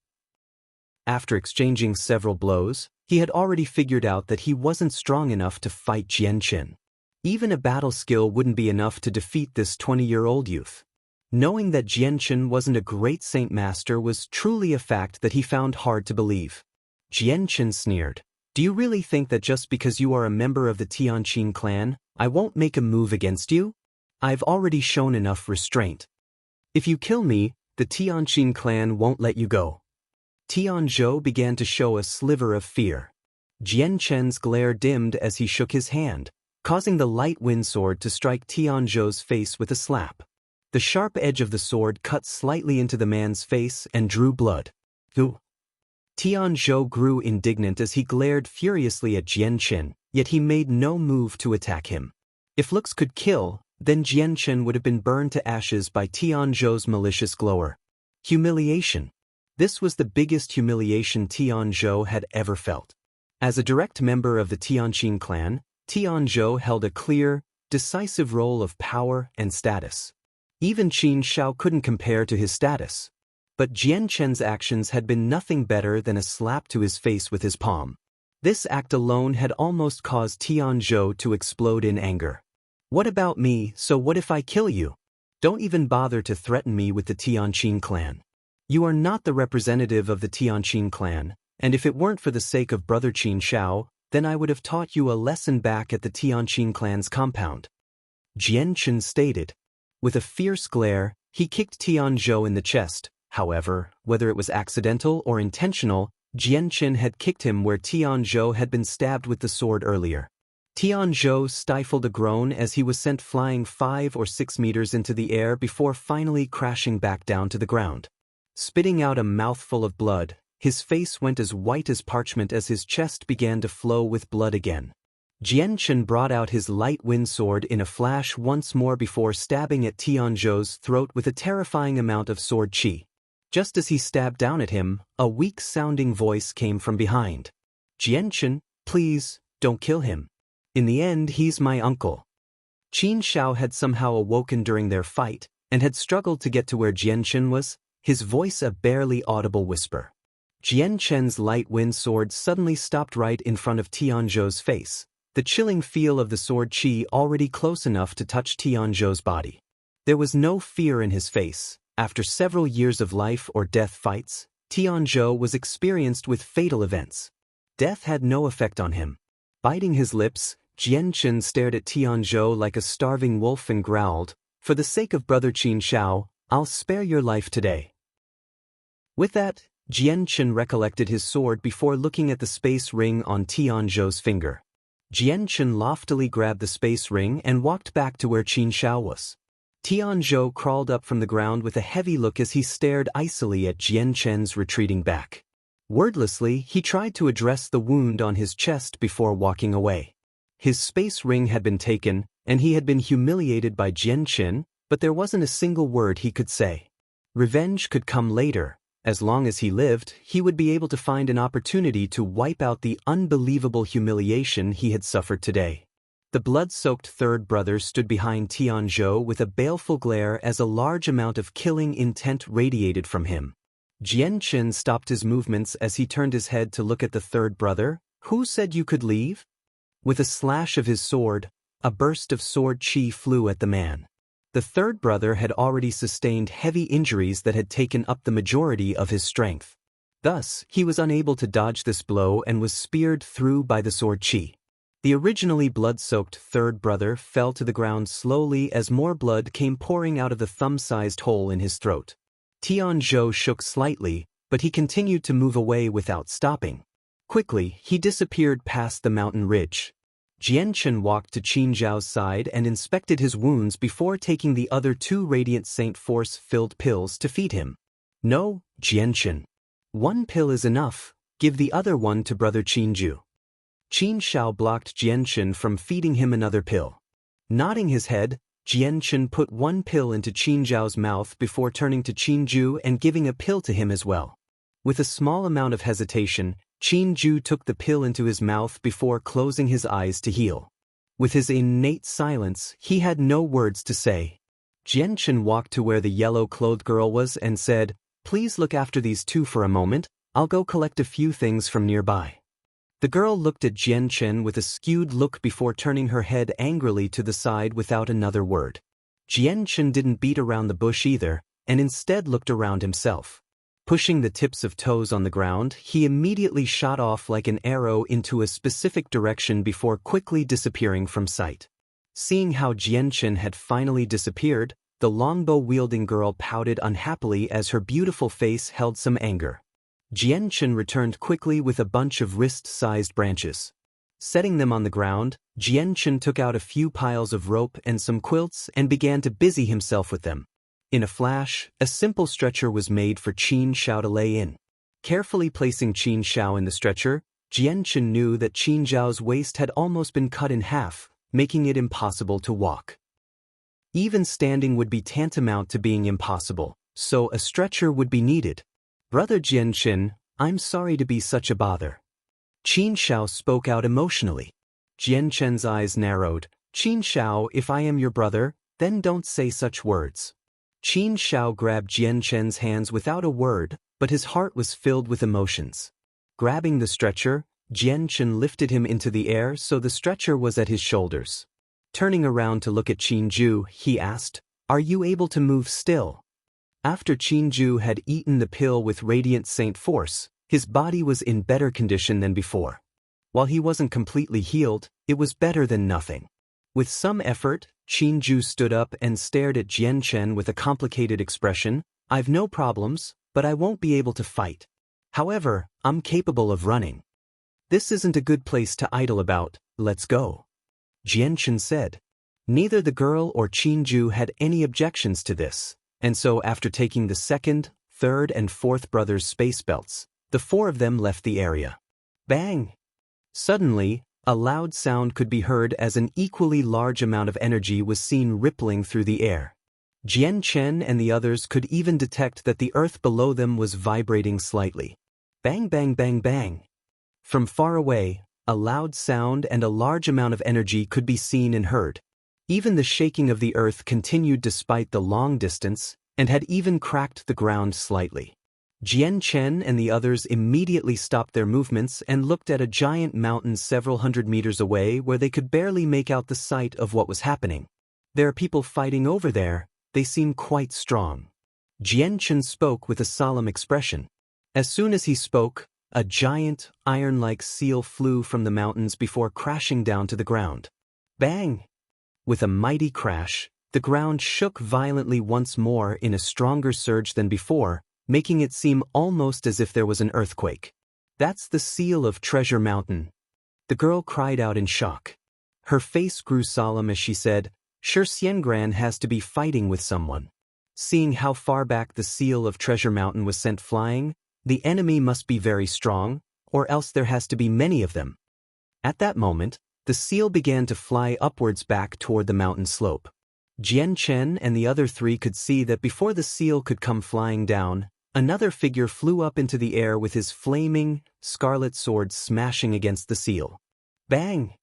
After exchanging several blows, he had already figured out that he wasn't strong enough to fight Jianchen. Even a battle skill wouldn't be enough to defeat this 20-year-old youth. Knowing that Jianchen wasn't a great Saint Master was truly a fact that he found hard to believe. Jianchen sneered. "Do you really think that just because you are a member of the Tianqin clan, I won't make a move against you? I've already shown enough restraint. If you kill me, the Tianqin clan won't let you go." Tianzhou began to show a sliver of fear. Jian Chen's glare dimmed as he shook his hand, causing the light wind sword to strike Tianzhou's face with a slap. The sharp edge of the sword cut slightly into the man's face and drew blood. Ooh! Tianzhou grew indignant as he glared furiously at Jian Chen, yet he made no move to attack him. If looks could kill, then Jian Chen would have been burned to ashes by Tianzhou's malicious glower. Humiliation. This was the biggest humiliation Tianzhou had ever felt. As a direct member of the Tianqin clan, Tianzhou held a clear, decisive role of power and status. Even Qin Shao couldn't compare to his status. But Jian Chen's actions had been nothing better than a slap to his face with his palm. This act alone had almost caused Tianzhou to explode in anger. What about me? So what if I kill you? Don't even bother to threaten me with the Tianqin clan. You are not the representative of the Tianqin clan, and if it weren't for the sake of brother Qin Shao, then I would have taught you a lesson back at the Tianqin clan's compound. Jian Chen stated. With a fierce glare, he kicked Tianzhou in the chest. However, whether it was accidental or intentional, Jian Chen had kicked him where Tianzhou had been stabbed with the sword earlier. Tianzhou stifled a groan as he was sent flying 5 or 6 meters into the air before finally crashing back down to the ground. Spitting out a mouthful of blood, his face went as white as parchment as his chest began to flow with blood again. Jian Chen brought out his light wind sword in a flash once more before stabbing at Tianzhou's throat with a terrifying amount of sword qi. Just as he stabbed down at him, a weak-sounding voice came from behind. Jian Chen, please, don't kill him. In the end, he's my uncle. Qin Shao had somehow awoken during their fight, and had struggled to get to where Jian Chen was, his voice a barely audible whisper. Jian Chen's light wind sword suddenly stopped right in front of Tianzhou's face, the chilling feel of the sword qi already close enough to touch Tianzhou's body. There was no fear in his face. After several years of life or death fights, Tianzhou was experienced with fatal events. Death had no effect on him. Biting his lips, Jian Chen stared at Tianzhou like a starving wolf and growled, "For the sake of brother Qin Shao, I'll spare your life today." With that, Jian Chen recollected his sword before looking at the space ring on Tianzhou's finger. Jian Chen loftily grabbed the space ring and walked back to where Qin Shao was. Tianzhou crawled up from the ground with a heavy look as he stared icily at Jian Chen's retreating back. Wordlessly, he tried to address the wound on his chest before walking away. His space ring had been taken, and he had been humiliated by Jian Chen, but there wasn't a single word he could say. Revenge could come later. As long as he lived, he would be able to find an opportunity to wipe out the unbelievable humiliation he had suffered today. The blood-soaked third brother stood behind Tianzhou with a baleful glare as a large amount of killing intent radiated from him. Jian Chen stopped his movements as he turned his head to look at the third brother. "Who said you could leave?" With a slash of his sword, a burst of sword qi flew at the man. The third brother had already sustained heavy injuries that had taken up the majority of his strength. Thus, he was unable to dodge this blow and was speared through by the sword qi. The originally blood-soaked third brother fell to the ground slowly as more blood came pouring out of the thumb-sized hole in his throat. Tianzhou shook slightly, but he continued to move away without stopping. Quickly, he disappeared past the mountain ridge. Jian Chen walked to Qin Zhao's side and inspected his wounds before taking the other 2 Radiant Saint Force-filled pills to feed him. "No, Jian Chen. 1 pill is enough. Give the other one to brother Qinju." Qin Shao blocked Jian Chen from feeding him another pill. Nodding his head, Jian Chen put 1 pill into Qin Zhao's mouth before turning to Qinju and giving a pill to him as well. With a small amount of hesitation, Qinju took the pill into his mouth before closing his eyes to heal. With his innate silence, he had no words to say. Jian Chen walked to where the yellow-clothed girl was and said, "Please look after these 2 for a moment. I'll go collect a few things from nearby." The girl looked at Jian Chen with a skewed look before turning her head angrily to the side without another word. Jian Chen didn't beat around the bush either, and instead looked around himself. Pushing the tips of toes on the ground, he immediately shot off like an arrow into a specific direction before quickly disappearing from sight. Seeing how Jian Chen had finally disappeared, the longbow-wielding girl pouted unhappily as her beautiful face held some anger. Jian-Chen returned quickly with a bunch of wrist-sized branches. Setting them on the ground, Jian-Chen took out a few piles of rope and some quilts and began to busy himself with them. In a flash, a simple stretcher was made for Qin Xiao to lay in. Carefully placing Qin Xiao in the stretcher, Jian-Chen knew that Qin Xiao's waist had almost been cut in half, making it impossible to walk. Even standing would be tantamount to being impossible, so a stretcher would be needed. "Brother Jian-Chen, I'm sorry to be such a bother." Qin Xiao spoke out emotionally. Jian-Chen's eyes narrowed. "Qin Xiao, if I am your brother, then don't say such words." Qin Xiao grabbed Jian-Chen's hands without a word, but his heart was filled with emotions. Grabbing the stretcher, Jian-Chen lifted him into the air so the stretcher was at his shoulders. Turning around to look at Qin-Ju, he asked, "Are you able to move still?" After Qin-Ju had eaten the pill with Radiant Saint Force, his body was in better condition than before. While he wasn't completely healed, it was better than nothing. With some effort, Qin-Ju stood up and stared at Jian-Chen with a complicated expression. "I've no problems, but I won't be able to fight. However, I'm capable of running." "This isn't a good place to idle about, let's go," Jian-Chen said. Neither the girl or Qin-Ju had any objections to this, and so after taking the second, third and fourth brothers' space belts, the four of them left the area. Bang! Suddenly, a loud sound could be heard as an equally large amount of energy was seen rippling through the air. Jian-Chen and the others could even detect that the earth below them was vibrating slightly. Bang bang bang bang. From far away, a loud sound and a large amount of energy could be seen and heard. Even the shaking of the earth continued despite the long distance, and had even cracked the ground slightly. Jian-Chen and the others immediately stopped their movements and looked at a giant mountain several hundred meters away where they could barely make out the sight of what was happening. "There are people fighting over there, they seem quite strong." Jian-Chen spoke with a solemn expression. As soon as he spoke, a giant, iron-like seal flew from the mountains before crashing down to the ground. Bang! With a mighty crash, the ground shook violently once more in a stronger surge than before, making it seem almost as if there was an earthquake. "That's the seal of Treasure Mountain." The girl cried out in shock. Her face grew solemn as she said, "Sure, Xiangran has to be fighting with someone. Seeing how far back the seal of Treasure Mountain was sent flying, the enemy must be very strong, or else there has to be many of them." At that moment, the seal began to fly upwards back toward the mountain slope. Jian-Chen and the other three could see that before the seal could come flying down, another figure flew up into the air with his flaming, scarlet sword smashing against the seal. Bang!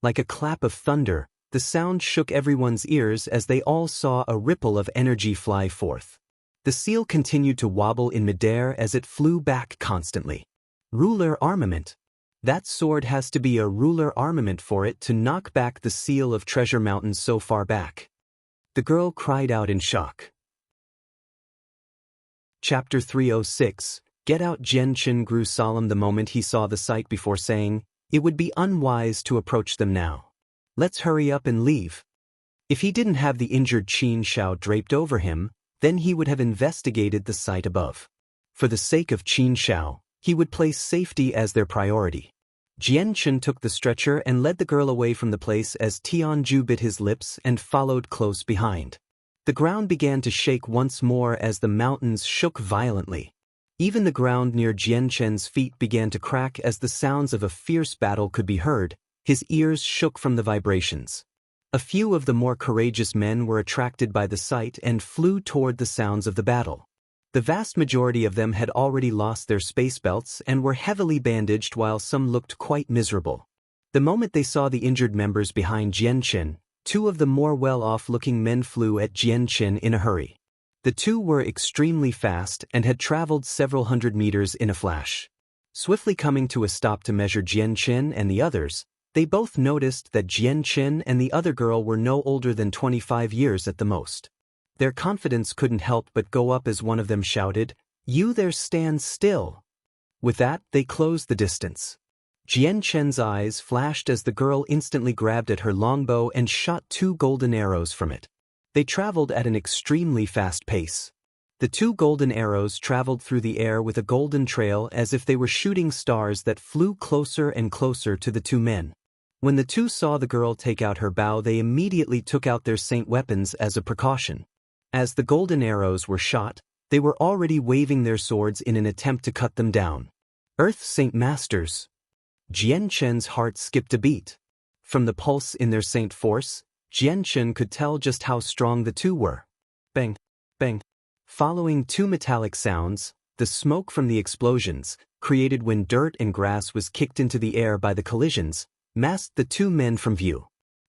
Like a clap of thunder, the sound shook everyone's ears as they all saw a ripple of energy fly forth. The seal continued to wobble in midair as it flew back constantly. Ruler armament. That sword has to be a ruler armament for it to knock back the seal of Treasure Mountain so far back. The girl cried out in shock. Chapter 306. Get out. Jian-Chen grew solemn the moment he saw the sight before saying, "It would be unwise to approach them now. Let's hurry up and leave." If he didn't have the injured Qin Xiao draped over him, then he would have investigated the sight above. For the sake of Qin Xiao, he would place safety as their priority. Jian-Chen took the stretcher and led the girl away from the place as Tianju bit his lips and followed close behind. The ground began to shake once more as the mountains shook violently. Even the ground near Jian-Chen's feet began to crack as the sounds of a fierce battle could be heard. His ears shook from the vibrations. A few of the more courageous men were attracted by the sight and flew toward the sounds of the battle. The vast majority of them had already lost their space belts and were heavily bandaged while some looked quite miserable. The moment they saw the injured members behind Jian-Chen, two of the more well-off-looking men flew at Jian-Chen in a hurry. The two were extremely fast and had traveled several hundred meters in a flash. Swiftly coming to a stop to measure Jian-Chen and the others, they both noticed that Jian-Chen and the other girl were no older than 25 years at the most. Their confidence couldn't help but go up as one of them shouted, "You there, stand still!" With that, they closed the distance. Jian-Chen's eyes flashed as the girl instantly grabbed at her longbow and shot 2 golden arrows from it. They traveled at an extremely fast pace. The two golden arrows traveled through the air with a golden trail as if they were shooting stars that flew closer and closer to the two men. When the two saw the girl take out her bow, they immediately took out their saint weapons as a precaution. As the golden arrows were shot, they were already waving their swords in an attempt to cut them down. Earth Saint Masters. Jian Chen's heart skipped a beat. From the pulse in their saint force, Jian Chen could tell just how strong the two were. Bang, bang. Following two metallic sounds, the smoke from the explosions, created when dirt and grass was kicked into the air by the collisions, masked the two men from view.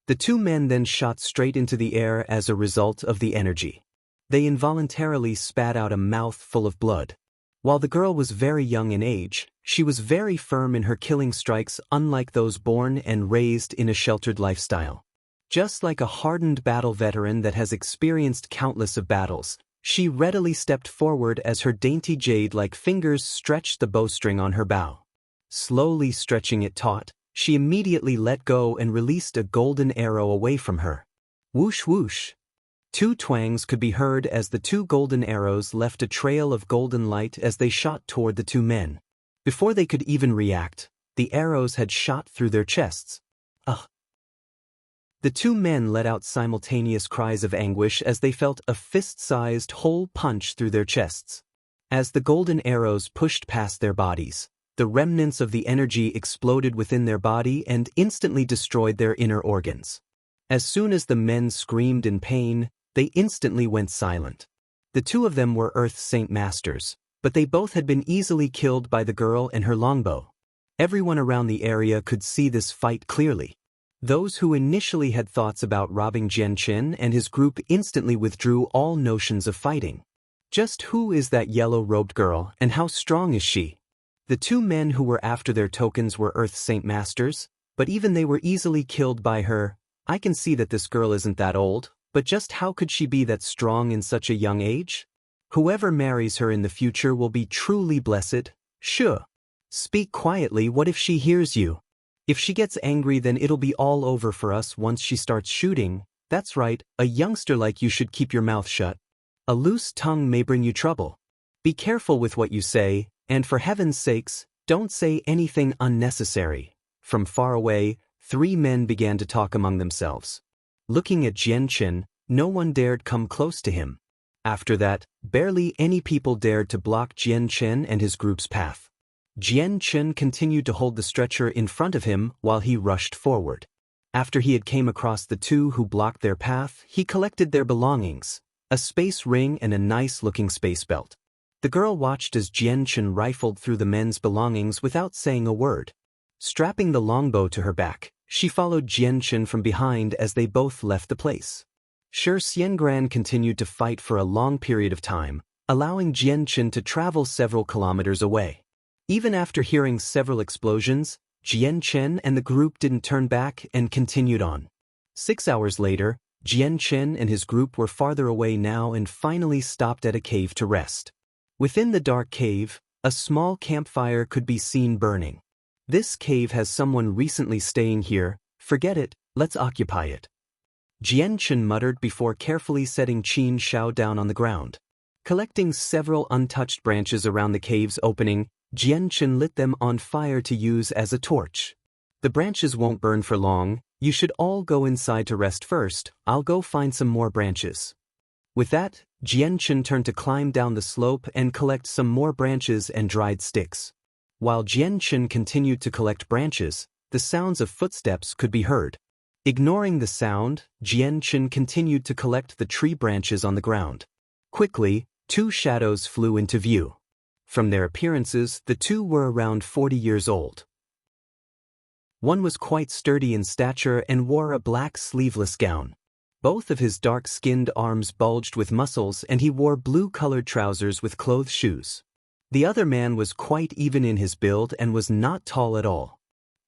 The two men then shot straight into the air as a result of the energy. They involuntarily spat out a mouthful of blood. While the girl was very young in age, she was very firm in her killing strikes, unlike those born and raised in a sheltered lifestyle. Just like a hardened battle veteran that has experienced countless of battles, she readily stepped forward as her dainty jade-like fingers stretched the bowstring on her bow. Slowly stretching it taut, she immediately let go and released a golden arrow away from her. Whoosh whoosh. Two twangs could be heard as the two golden arrows left a trail of golden light as they shot toward the two men. Before they could even react, the arrows had shot through their chests. Ugh! The two men let out simultaneous cries of anguish as they felt a fist-sized hole punch through their chests. As the golden arrows pushed past their bodies, the remnants of the energy exploded within their body and instantly destroyed their inner organs. As soon as the men screamed in pain, they instantly went silent. The two of them were Earth Saint Masters, but they both had been easily killed by the girl and her longbow. Everyone around the area could see this fight clearly. Those who initially had thoughts about robbing Jian Chen and his group instantly withdrew all notions of fighting. Just who is that yellow-robed girl, and how strong is she? The two men who were after their tokens were Earth Saint Masters, but even they were easily killed by her. I can see that this girl isn't that old, but just how could she be that strong in such a young age? Whoever marries her in the future will be truly blessed. Sure. Speak quietly, what if she hears you? If she gets angry, then it'll be all over for us once she starts shooting. That's right, a youngster like you should keep your mouth shut. A loose tongue may bring you trouble. Be careful with what you say, and for heaven's sakes, don't say anything unnecessary. From far away, three men began to talk among themselves. Looking at Jian Chen, no one dared come close to him. After that, barely any people dared to block Jian Chen and his group's path. Jian Chen continued to hold the stretcher in front of him while he rushed forward. After he had came across the two who blocked their path, he collected their belongings, a space ring and a nice-looking space belt. The girl watched as Jian Chen rifled through the men's belongings without saying a word. Strapping the longbow to her back, she followed Jian Chen from behind as they both left the place. Shi Xiangran continued to fight for a long period of time, allowing Jian Chen to travel several kilometers away. Even after hearing several explosions, Jian Chen and the group didn't turn back and continued on. 6 hours later, Jian Chen and his group were farther away now and finally stopped at a cave to rest. Within the dark cave, a small campfire could be seen burning. This cave has someone recently staying here. Forget it, let's occupy it. Jian Chen muttered before carefully setting Qin Shao down on the ground. Collecting several untouched branches around the cave's opening, Jian Chen lit them on fire to use as a torch. The branches won't burn for long. You should all go inside to rest first. I'll go find some more branches. With that, Jian Chen turned to climb down the slope and collect some more branches and dried sticks. While Jian Chen continued to collect branches, the sounds of footsteps could be heard. Ignoring the sound, Jian Chen continued to collect the tree branches on the ground. Quickly, two shadows flew into view. From their appearances, the two were around 40 years old. One was quite sturdy in stature and wore a black sleeveless gown. Both of his dark-skinned arms bulged with muscles and he wore blue-colored trousers with clothes shoes. The other man was quite even in his build and was not tall at all.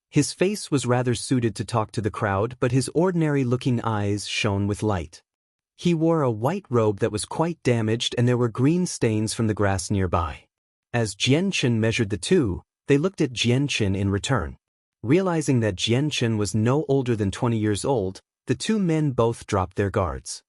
His face was rather suited to talk to the crowd, but his ordinary-looking eyes shone with light. He wore a white robe that was quite damaged and there were green stains from the grass nearby. As Jian Chen measured the two, they looked at Jian Chen in return. Realizing that Jian Chen was no older than 20 years old, the two men both dropped their guards.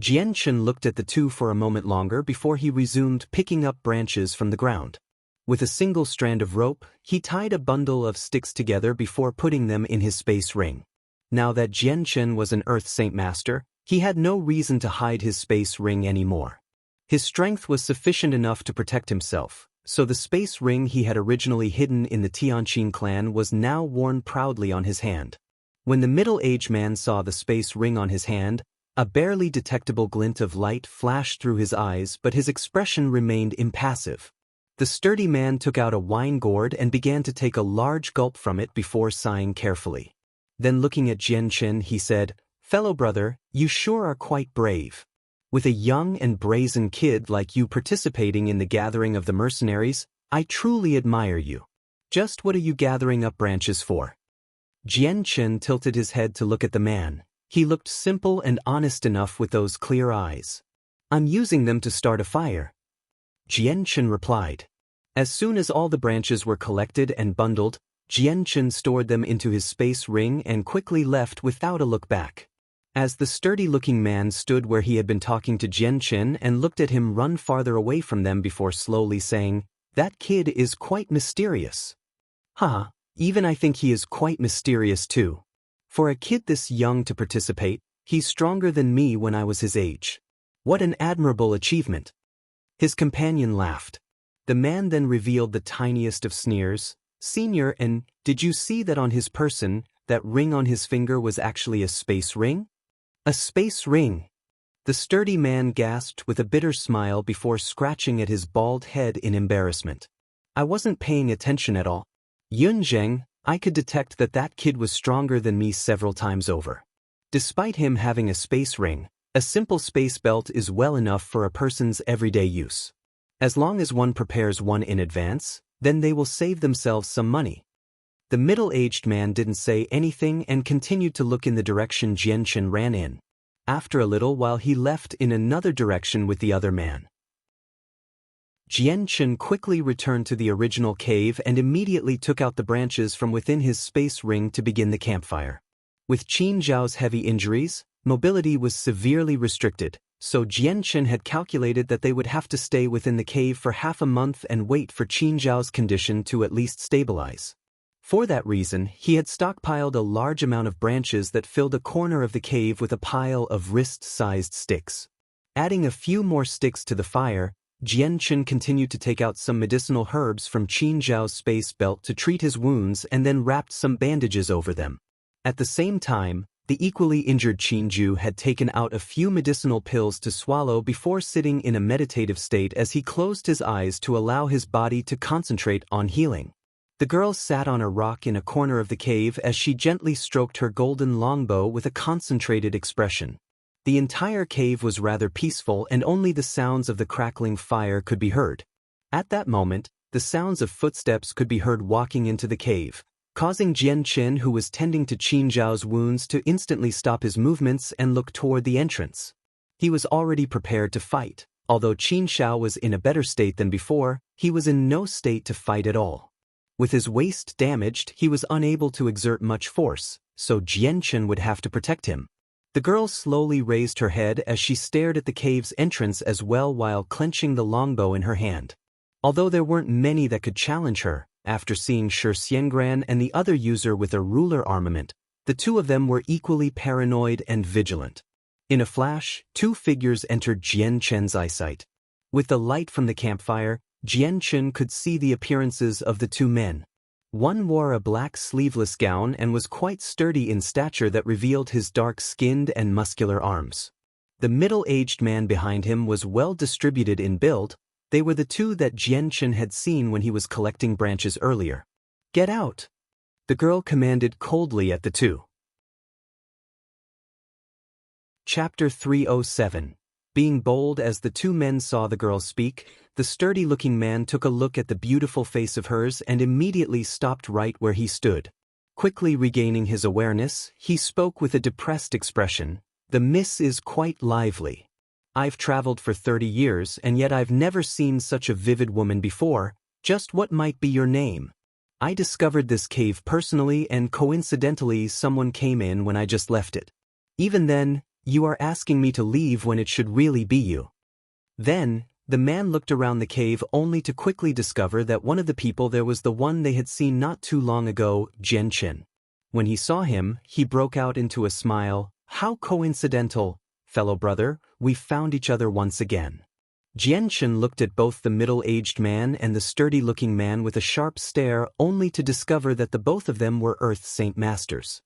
Jian looked at the two for a moment longer before he resumed picking up branches from the ground. With a single strand of rope, he tied a bundle of sticks together before putting them in his space ring. Now that Jian was an Earth Saint Master, he had no reason to hide his space ring anymore. His strength was sufficient enough to protect himself, so the space ring he had originally hidden in the Tianqin clan was now worn proudly on his hand. When the middle-aged man saw the space ring on his hand, a barely detectable glint of light flashed through his eyes, but his expression remained impassive. The sturdy man took out a wine gourd and began to take a large gulp from it before sighing carefully. Then looking at Jian, he said, "Fellow brother, you sure are quite brave. With a young and brazen kid like you participating in the gathering of the mercenaries, I truly admire you. Just what are you gathering up branches for?" Jian tilted his head to look at the man. He looked simple and honest enough with those clear eyes. "I'm using them to start a fire," Jian replied. As soon as all the branches were collected and bundled, Jian stored them into his space ring and quickly left without a look back. As the sturdy-looking man stood where he had been talking to Jian and looked at him run farther away from them before slowly saying, "That kid is quite mysterious." "Huh, even I think he is quite mysterious too. For a kid this young to participate, he's stronger than me when I was his age. What an admirable achievement." His companion laughed. The man then revealed the tiniest of sneers. "Senior, and did you see that on his person, that ring on his finger was actually a space ring?" "A space ring?" The sturdy man gasped with a bitter smile before scratching at his bald head in embarrassment. "I wasn't paying attention at all. Yunzheng, I could detect that kid was stronger than me several times over. Despite him having a space ring, a simple space belt is well enough for a person's everyday use. As long as one prepares one in advance, then they will save themselves some money." The middle-aged man didn't say anything and continued to look in the direction Jian ran in. After a little while he left in another direction with the other man. Jian quickly returned to the original cave and immediately took out the branches from within his space ring to begin the campfire. With Qin Zhao's heavy injuries, mobility was severely restricted, so Jian had calculated that they would have to stay within the cave for half a month and wait for Qin Zhao's condition to at least stabilize. For that reason, he had stockpiled a large amount of branches that filled a corner of the cave with a pile of wrist-sized sticks. Adding a few more sticks to the fire, Jian continued to take out some medicinal herbs from Qin Zhao's space belt to treat his wounds and then wrapped some bandages over them. At the same time, the equally injured Qin had taken out a few medicinal pills to swallow before sitting in a meditative state as he closed his eyes to allow his body to concentrate on healing. The girl sat on a rock in a corner of the cave as she gently stroked her golden longbow with a concentrated expression. The entire cave was rather peaceful and only the sounds of the crackling fire could be heard. At that moment, the sounds of footsteps could be heard walking into the cave, causing Jian, who was tending to Qin Zhao's wounds, to instantly stop his movements and look toward the entrance. He was already prepared to fight. Although Qin Zhao was in a better state than before, he was in no state to fight at all. With his waist damaged, he was unable to exert much force, so Jian would have to protect him. The girl slowly raised her head as she stared at the cave's entrance as well while clenching the longbow in her hand. Although there weren't many that could challenge her, after seeing Shi Xiangran and the other user with a ruler armament, the two of them were equally paranoid and vigilant. In a flash, two figures entered Jian's eyesight. With the light from the campfire, Jian could see the appearances of the two men. One wore a black sleeveless gown and was quite sturdy in stature that revealed his dark-skinned and muscular arms. The middle-aged man behind him was well distributed in build. They were the two that Jian had seen when he was collecting branches earlier. "Get out!" the girl commanded coldly at the two. Chapter 307. Being bold. As the two men saw the girl speak, the sturdy-looking man took a look at the beautiful face of hers and immediately stopped right where he stood. Quickly regaining his awareness, he spoke with a depressed expression. "The miss is quite lively. I've traveled for 30 years and yet I've never seen such a vivid woman before. Just what might be your name? I discovered this cave personally and coincidentally someone came in when I just left it. Even then, You are asking me to leave when it should really be you. Then, the man looked around the cave only to quickly discover that one of the people there was the one they had seen not too long ago, Jianchen. When he saw him, he broke out into a smile. How coincidental, fellow brother, we found each other once again. Jianchen looked at both the middle-aged man and the sturdy-looking man with a sharp stare only to discover that the both of them were Earth Saint Masters.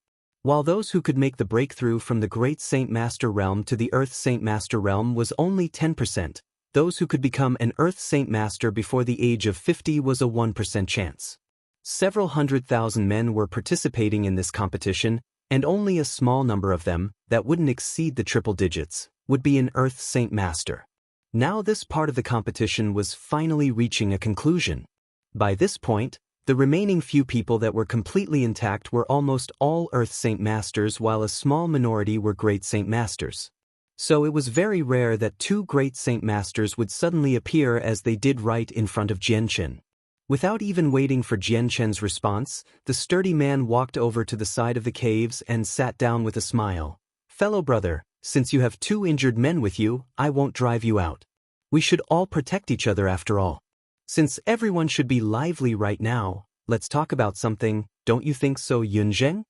While those who could make the breakthrough from the Great Saint Master realm to the Earth Saint Master realm was only 10%, those who could become an Earth Saint Master before the age of 50 was a 1% chance. Several 100,000 men were participating in this competition, and only a small number of them, that wouldn't exceed the triple digits, would be an Earth Saint Master. Now this part of the competition was finally reaching a conclusion. By this point, the remaining few people that were completely intact were almost all Earth Saint Masters, while a small minority were Great Saint Masters. So it was very rare that two Great Saint Masters would suddenly appear as they did right in front of Jianchen. Without even waiting for Jianchen's response, the sturdy man walked over to the side of the caves and sat down with a smile. Fellow brother, since you have two injured men with you, I won't drive you out. We should all protect each other after all. Since everyone should be lively right now, let's talk about something, don't you think so, Yunzheng?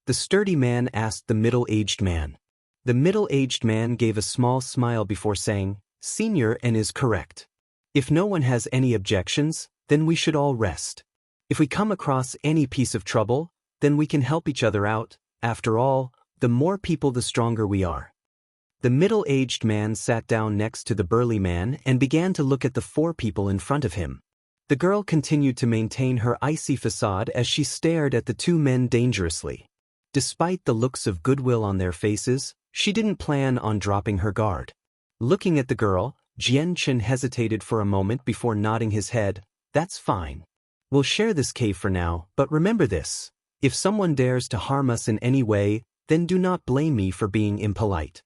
The sturdy man asked the middle-aged man. The middle-aged man gave a small smile before saying, Senior, and is correct. If no one has any objections, then we should all rest. If we come across any piece of trouble, then we can help each other out. After all, the more people the stronger we are. The middle-aged man sat down next to the burly man and began to look at the four people in front of him. The girl continued to maintain her icy facade as she stared at the two men dangerously. Despite the looks of goodwill on their faces, she didn't plan on dropping her guard. Looking at the girl, Jianchen hesitated for a moment before nodding his head. That's fine. We'll share this cave for now, but remember this. If someone dares to harm us in any way, then do not blame me for being impolite.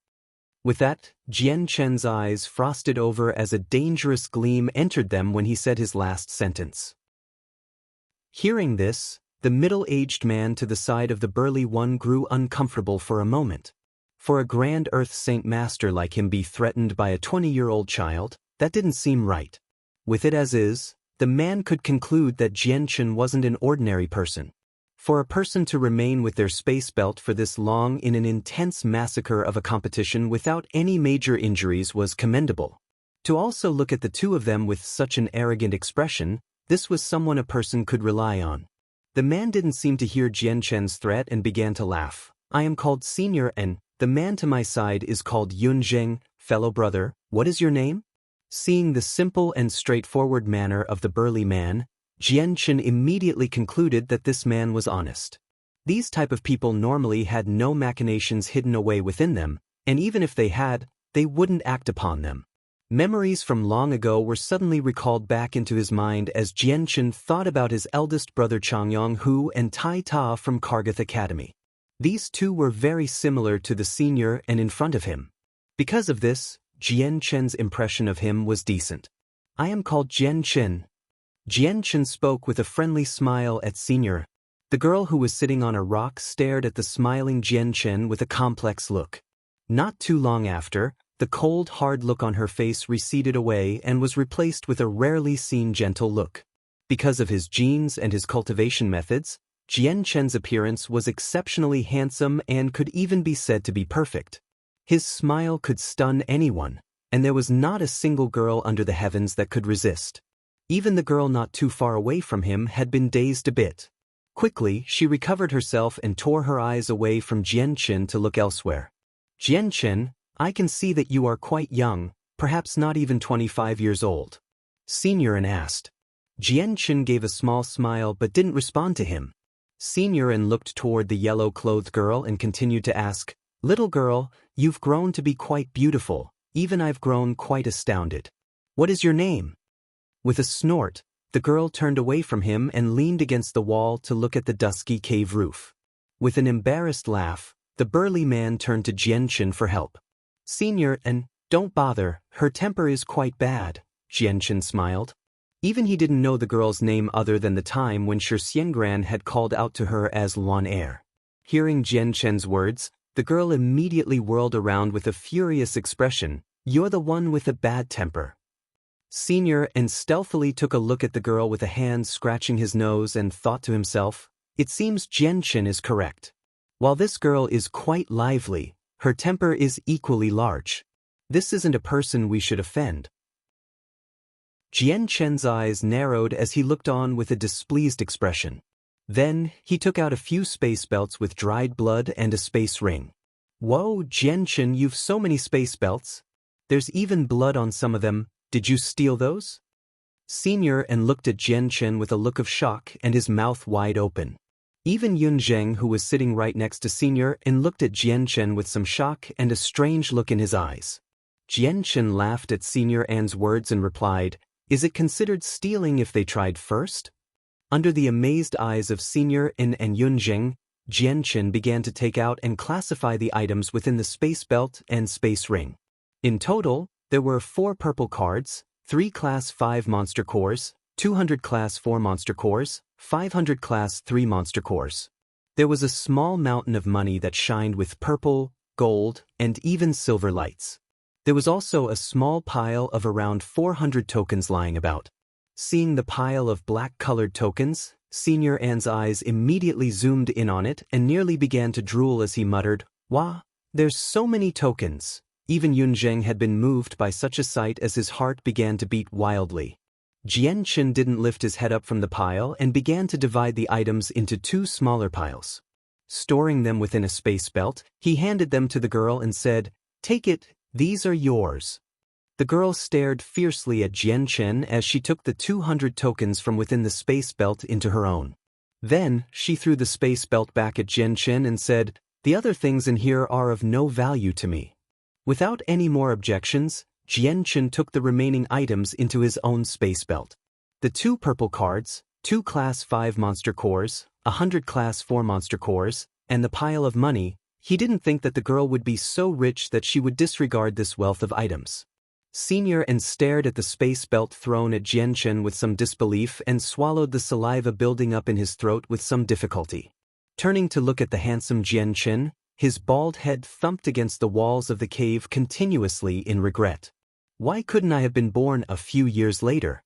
With that, Jianchen's eyes frosted over as a dangerous gleam entered them when he said his last sentence. Hearing this, the middle-aged man to the side of the burly one grew uncomfortable for a moment. For a Grand Earth Saint Master like him be threatened by a 20-year-old child, that didn't seem right. With it as is, the man could conclude that Jianchen wasn't an ordinary person. For a person to remain with their space belt for this long in an intense massacre of a competition without any major injuries was commendable. To also look at the two of them with such an arrogant expression, this was someone a person could rely on. The man didn't seem to hear Jianchen's threat and began to laugh. I am called Senior, and the man to my side is called Yunzheng. Fellow brother, what is your name? Seeing the simple and straightforward manner of the burly man, Jianchen immediately concluded that this man was honest. These type of people normally had no machinations hidden away within them, and even if they had, they wouldn't act upon them. Memories from long ago were suddenly recalled back into his mind as Jianchen thought about his eldest brother Changyong Hu and Tai Ta from Kargath Academy. These two were very similar to the senior and in front of him. Because of this, Jianchen's impression of him was decent. I am called Jianchen. Jianchen spoke with a friendly smile at Senior. The girl who was sitting on a rock stared at the smiling Jianchen with a complex look. Not too long after, the cold, hard look on her face receded away and was replaced with a rarely seen gentle look. Because of his genes and his cultivation methods, Jianchen's appearance was exceptionally handsome and could even be said to be perfect. His smile could stun anyone, and there was not a single girl under the heavens that could resist. Even the girl not too far away from him had been dazed a bit. Quickly, she recovered herself and tore her eyes away from Jianchen to look elsewhere. Jianchen, I can see that you are quite young, perhaps not even 25 years old. Senior asked. Jianchen gave a small smile but didn't respond to him. Senior looked toward the yellow-clothed girl and continued to ask, Little girl, you've grown to be quite beautiful, even I've grown quite astounded. What is your name? With a snort, the girl turned away from him and leaned against the wall to look at the dusky cave roof. With an embarrassed laugh, the burly man turned to Jianchen for help. Senior, don't bother, her temper is quite bad, Jianchen smiled. Even he didn't know the girl's name other than the time when Shi Xiangran had called out to her as Luan Air. Hearing Jianchen's words, The girl immediately whirled around with a furious expression. "You're the one with a bad temper." Senior and stealthily took a look at the girl with a hand scratching his nose and thought to himself, "It seems Jianchen is correct. While this girl is quite lively, her temper is equally large. This isn't a person we should offend." Jianchen's eyes narrowed as he looked on with a displeased expression. Then, he took out a few space belts with dried blood and a space ring. "Whoa, Jianchen, you've so many space belts. There's even blood on some of them. Did you steal those?" Senior and looked at Jianchen with a look of shock and his mouth wide open. Even Yun Zheng, who was sitting right next to Senior, and looked at Jianchen with some shock and a strange look in his eyes. Jianchen laughed at Senior An's words and replied, "Is it considered stealing if they tried first?" Under the amazed eyes of Senior An and Yun Zheng, Jianchen began to take out and classify the items within the space belt and space ring. In total, there were 4 purple cards, 3 Class 5 monster cores, 200 Class 4 monster cores, 500 Class 3 monster cores. There was a small mountain of money that shined with purple, gold, and even silver lights. There was also a small pile of around 400 tokens lying about. Seeing the pile of black-colored tokens, Senior An's eyes immediately zoomed in on it and nearly began to drool as he muttered, "Wah, there's so many tokens." Even Yun Zheng had been moved by such a sight as his heart began to beat wildly. Jianchen didn't lift his head up from the pile and began to divide the items into 2 smaller piles. Storing them within a space belt, he handed them to the girl and said, "Take it, these are yours." The girl stared fiercely at Jianchen as she took the 200 tokens from within the space belt into her own. Then, she threw the space belt back at Jianchen and said, "The other things in here are of no value to me." Without any more objections, Jianchen took the remaining items into his own space belt. The 2 purple cards, 2 Class 5 monster cores, 100 Class 4 monster cores, and the pile of money, he didn't think that the girl would be so rich that she would disregard this wealth of items. Senior and stared at the space belt thrown at Jianchen with some disbelief and swallowed the saliva building up in his throat with some difficulty. Turning to look at the handsome Jianchen, his bald head thumped against the walls of the cave continuously in regret. "Why couldn't I have been born a few years later?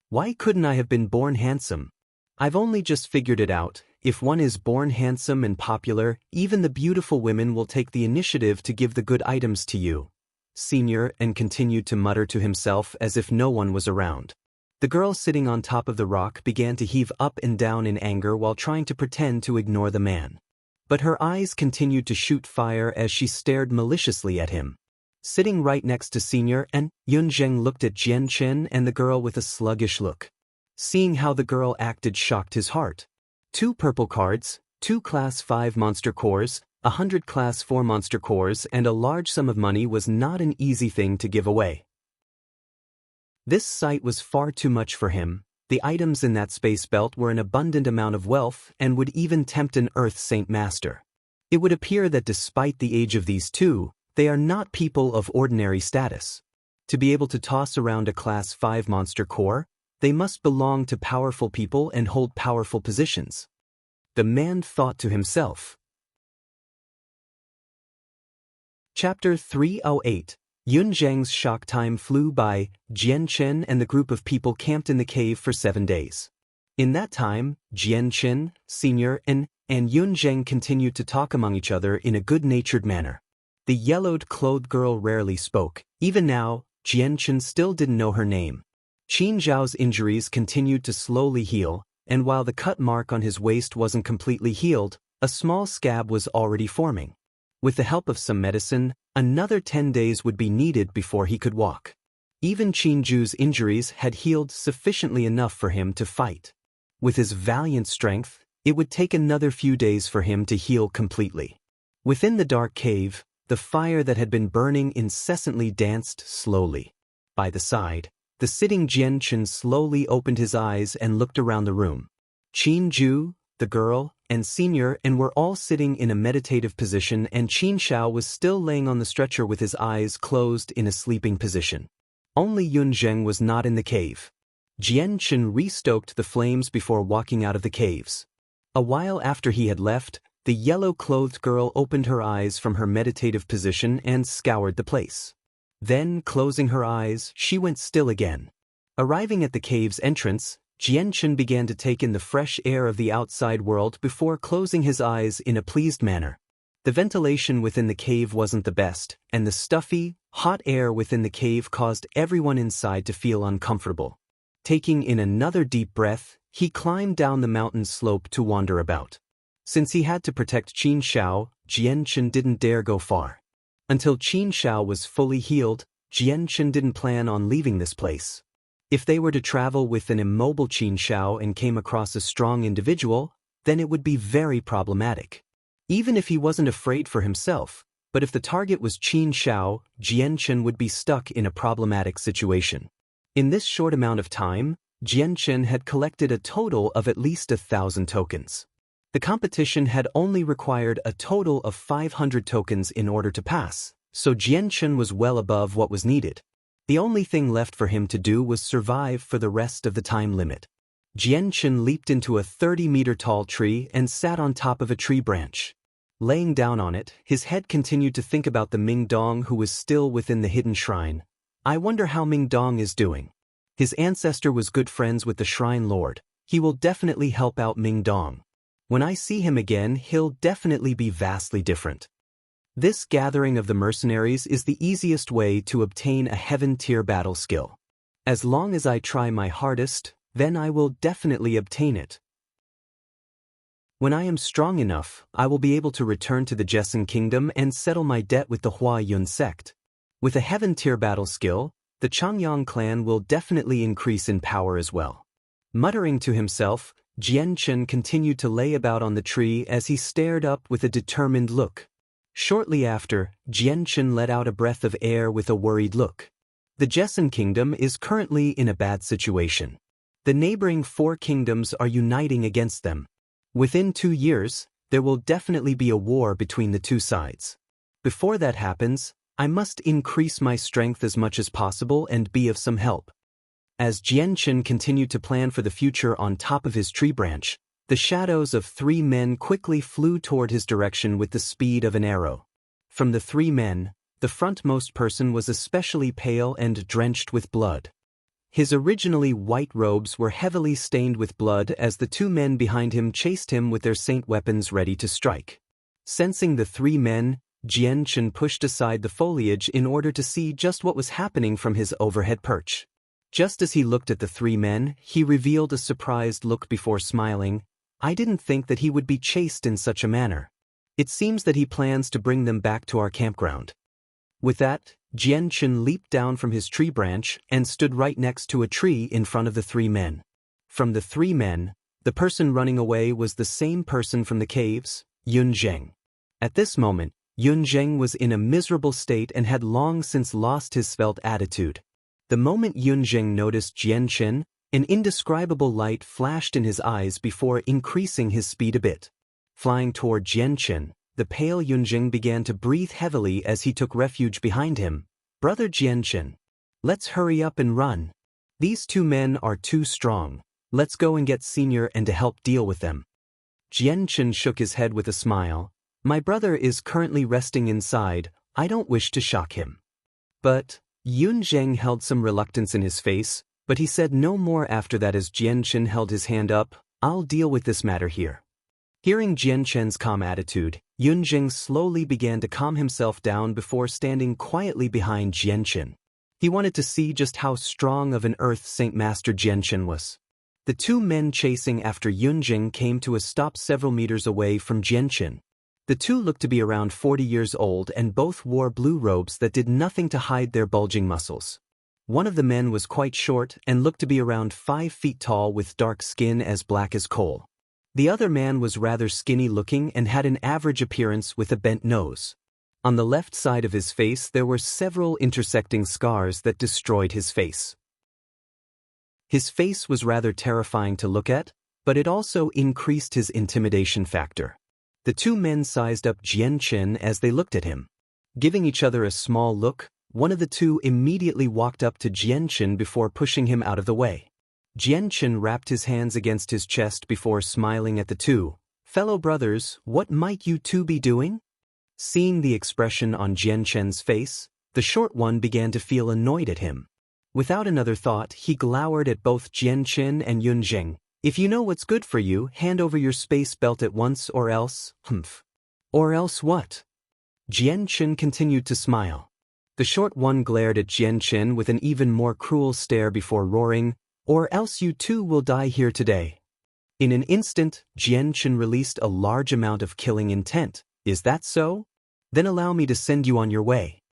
Why couldn't I have been born handsome? I've only just figured it out. If one is born handsome and popular, even the beautiful women will take the initiative to give the good items to you." Senior and continued to mutter to himself as if no one was around. The girl sitting on top of the rock began to heave up and down in anger while trying to pretend to ignore the man. But her eyes continued to shoot fire as she stared maliciously at him. Sitting right next to Senior and Yun Zheng looked at Jianchen and the girl with a sluggish look. Seeing how the girl acted shocked his heart. 2 purple cards, 2 Class 5 monster cores, 100 Class 4 monster cores, and a large sum of money was not an easy thing to give away. This sight was far too much for him. The items in that space belt were an abundant amount of wealth and would even tempt an Earth Saint Master. It would appear that despite the age of these two, they are not people of ordinary status. To be able to toss around a Class 5 monster core, they must belong to powerful people and hold powerful positions. The man thought to himself. Chapter 308. Yun Zheng's shock time flew by. Jianchen and the group of people camped in the cave for 7 days. In that time, Jianchen, Senior, and Yun Zheng continued to talk among each other in a good-natured manner. The yellowed-clothed girl rarely spoke. Even now, Jianchen still didn't know her name. Qin Zhao's injuries continued to slowly heal, and while the cut mark on his waist wasn't completely healed, a small scab was already forming. With the help of some medicine, another 10 days would be needed before he could walk. Even Qin Zhu's injuries had healed sufficiently enough for him to fight. With his valiant strength, it would take another few days for him to heal completely. Within the dark cave, the fire that had been burning incessantly danced slowly. By the side, the sitting Jianchen slowly opened his eyes and looked around the room. Qin Zhu, the girl, and Senior were all sitting in a meditative position, and Qin Zhao was still laying on the stretcher with his eyes closed in a sleeping position. Only Yun Zheng was not in the cave. Jianchen restoked the flames before walking out of the caves. A while after he had left, The yellow-clothed girl opened her eyes from her meditative position and scoured the place. Then, closing her eyes, she went still again. Arriving at the cave's entrance, Jianchen began to take in the fresh air of the outside world before closing his eyes in a pleased manner. The ventilation within the cave wasn't the best, and the stuffy, hot air within the cave caused everyone inside to feel uncomfortable. Taking in another deep breath, he climbed down the mountain slope to wander about. Since he had to protect Qin Shao, Jianchen didn't dare go far. Until Qin Shao was fully healed, Jianchen didn't plan on leaving this place. If they were to travel with an immobile Qin Shao and came across a strong individual, then it would be very problematic. Even if he wasn't afraid for himself, but if the target was Qin Shao, Jianchen would be stuck in a problematic situation. In this short amount of time, Jianchen had collected a total of at least 1,000 tokens. The competition had only required a total of 500 tokens in order to pass, so Jianchen was well above what was needed. The only thing left for him to do was survive for the rest of the time limit. Jianchen leaped into a 30-meter-tall tree and sat on top of a tree branch. Laying down on it, his head continued to think about the Ming Dong who was still within the hidden shrine. I wonder how Ming Dong is doing. His ancestor was good friends with the Shrine Lord. He will definitely help out Ming Dong. When I see him again, he'll definitely be vastly different. This gathering of the mercenaries is the easiest way to obtain a heaven-tier battle skill. As long as I try my hardest, then I will definitely obtain it. When I am strong enough, I will be able to return to the Jesson Kingdom and settle my debt with the Hua Yun sect. With a heaven-tier battle skill, the Changyang clan will definitely increase in power as well. Muttering to himself, Jianchen continued to lay about on the tree as he stared up with a determined look. Shortly after, Jianchen let out a breath of air with a worried look. The Jesson Kingdom is currently in a bad situation. The neighboring 4 kingdoms are uniting against them. Within 2 years, there will definitely be a war between the two sides. Before that happens, I must increase my strength as much as possible and be of some help. As Jianchen continued to plan for the future on top of his tree branch, the shadows of 3 men quickly flew toward his direction with the speed of an arrow. From the 3 men, the frontmost person was especially pale and drenched with blood. His originally white robes were heavily stained with blood as the 2 men behind him chased him with their saint weapons ready to strike. Sensing the 3 men, Jianchen pushed aside the foliage in order to see just what was happening from his overhead perch. Just as he looked at the 3 men, he revealed a surprised look before smiling. I didn't think that he would be chased in such a manner. It seems that he plans to bring them back to our campground. With that, Jianchen leaped down from his tree branch and stood right next to a tree in front of the 3 men. From the 3 men, the person running away was the same person from the caves, Yun Zheng. At this moment, Yun Zheng was in a miserable state and had long since lost his svelte attitude. The moment Yun Zheng noticed Jianchen, an indescribable light flashed in his eyes before increasing his speed a bit. Flying toward Jianchen, the pale Yun Zheng began to breathe heavily as he took refuge behind him. Brother Jianchen, let's hurry up and run. These 2 men are too strong. Let's go and get Senior and to help deal with them. Jianchen shook his head with a smile. My brother is currently resting inside. I don't wish to shock him. But Yun Zheng held some reluctance in his face, but he said no more after that as Jianchen held his hand up. I'll deal with this matter here. Hearing Jianchen's calm attitude, Yun Zheng slowly began to calm himself down before standing quietly behind Jianchen. He wanted to see just how strong of an Earth Saint Master Jianchen was. The 2 men chasing after Yun Zheng came to a stop several meters away from Jianchen. The 2 looked to be around 40 years old and both wore blue robes that did nothing to hide their bulging muscles. One of the men was quite short and looked to be around 5 feet tall with dark skin as black as coal. The other man was rather skinny-looking and had an average appearance with a bent nose. On the left side of his face there were several intersecting scars that destroyed his face. His face was rather terrifying to look at, but it also increased his intimidation factor. The 2 men sized up Jianchen as they looked at him. Giving each other a small look, one of the 2 immediately walked up to Jianchen before pushing him out of the way. Jianchen wrapped his hands against his chest before smiling at the 2. Fellow brothers, what might you two be doing? Seeing the expression on Jian Chen's face, the short one began to feel annoyed at him. Without another thought, he glowered at both Jian Chen and Yun Zheng. If you know what's good for you, hand over your space belt at once or else, humph. Or else what? Jian Chen continued to smile. The short one glared at Jian Chen with an even more cruel stare before roaring, or else you too will die here today. In an instant, Jian Chen released a large amount of killing intent. Is that so? Then allow me to send you on your way.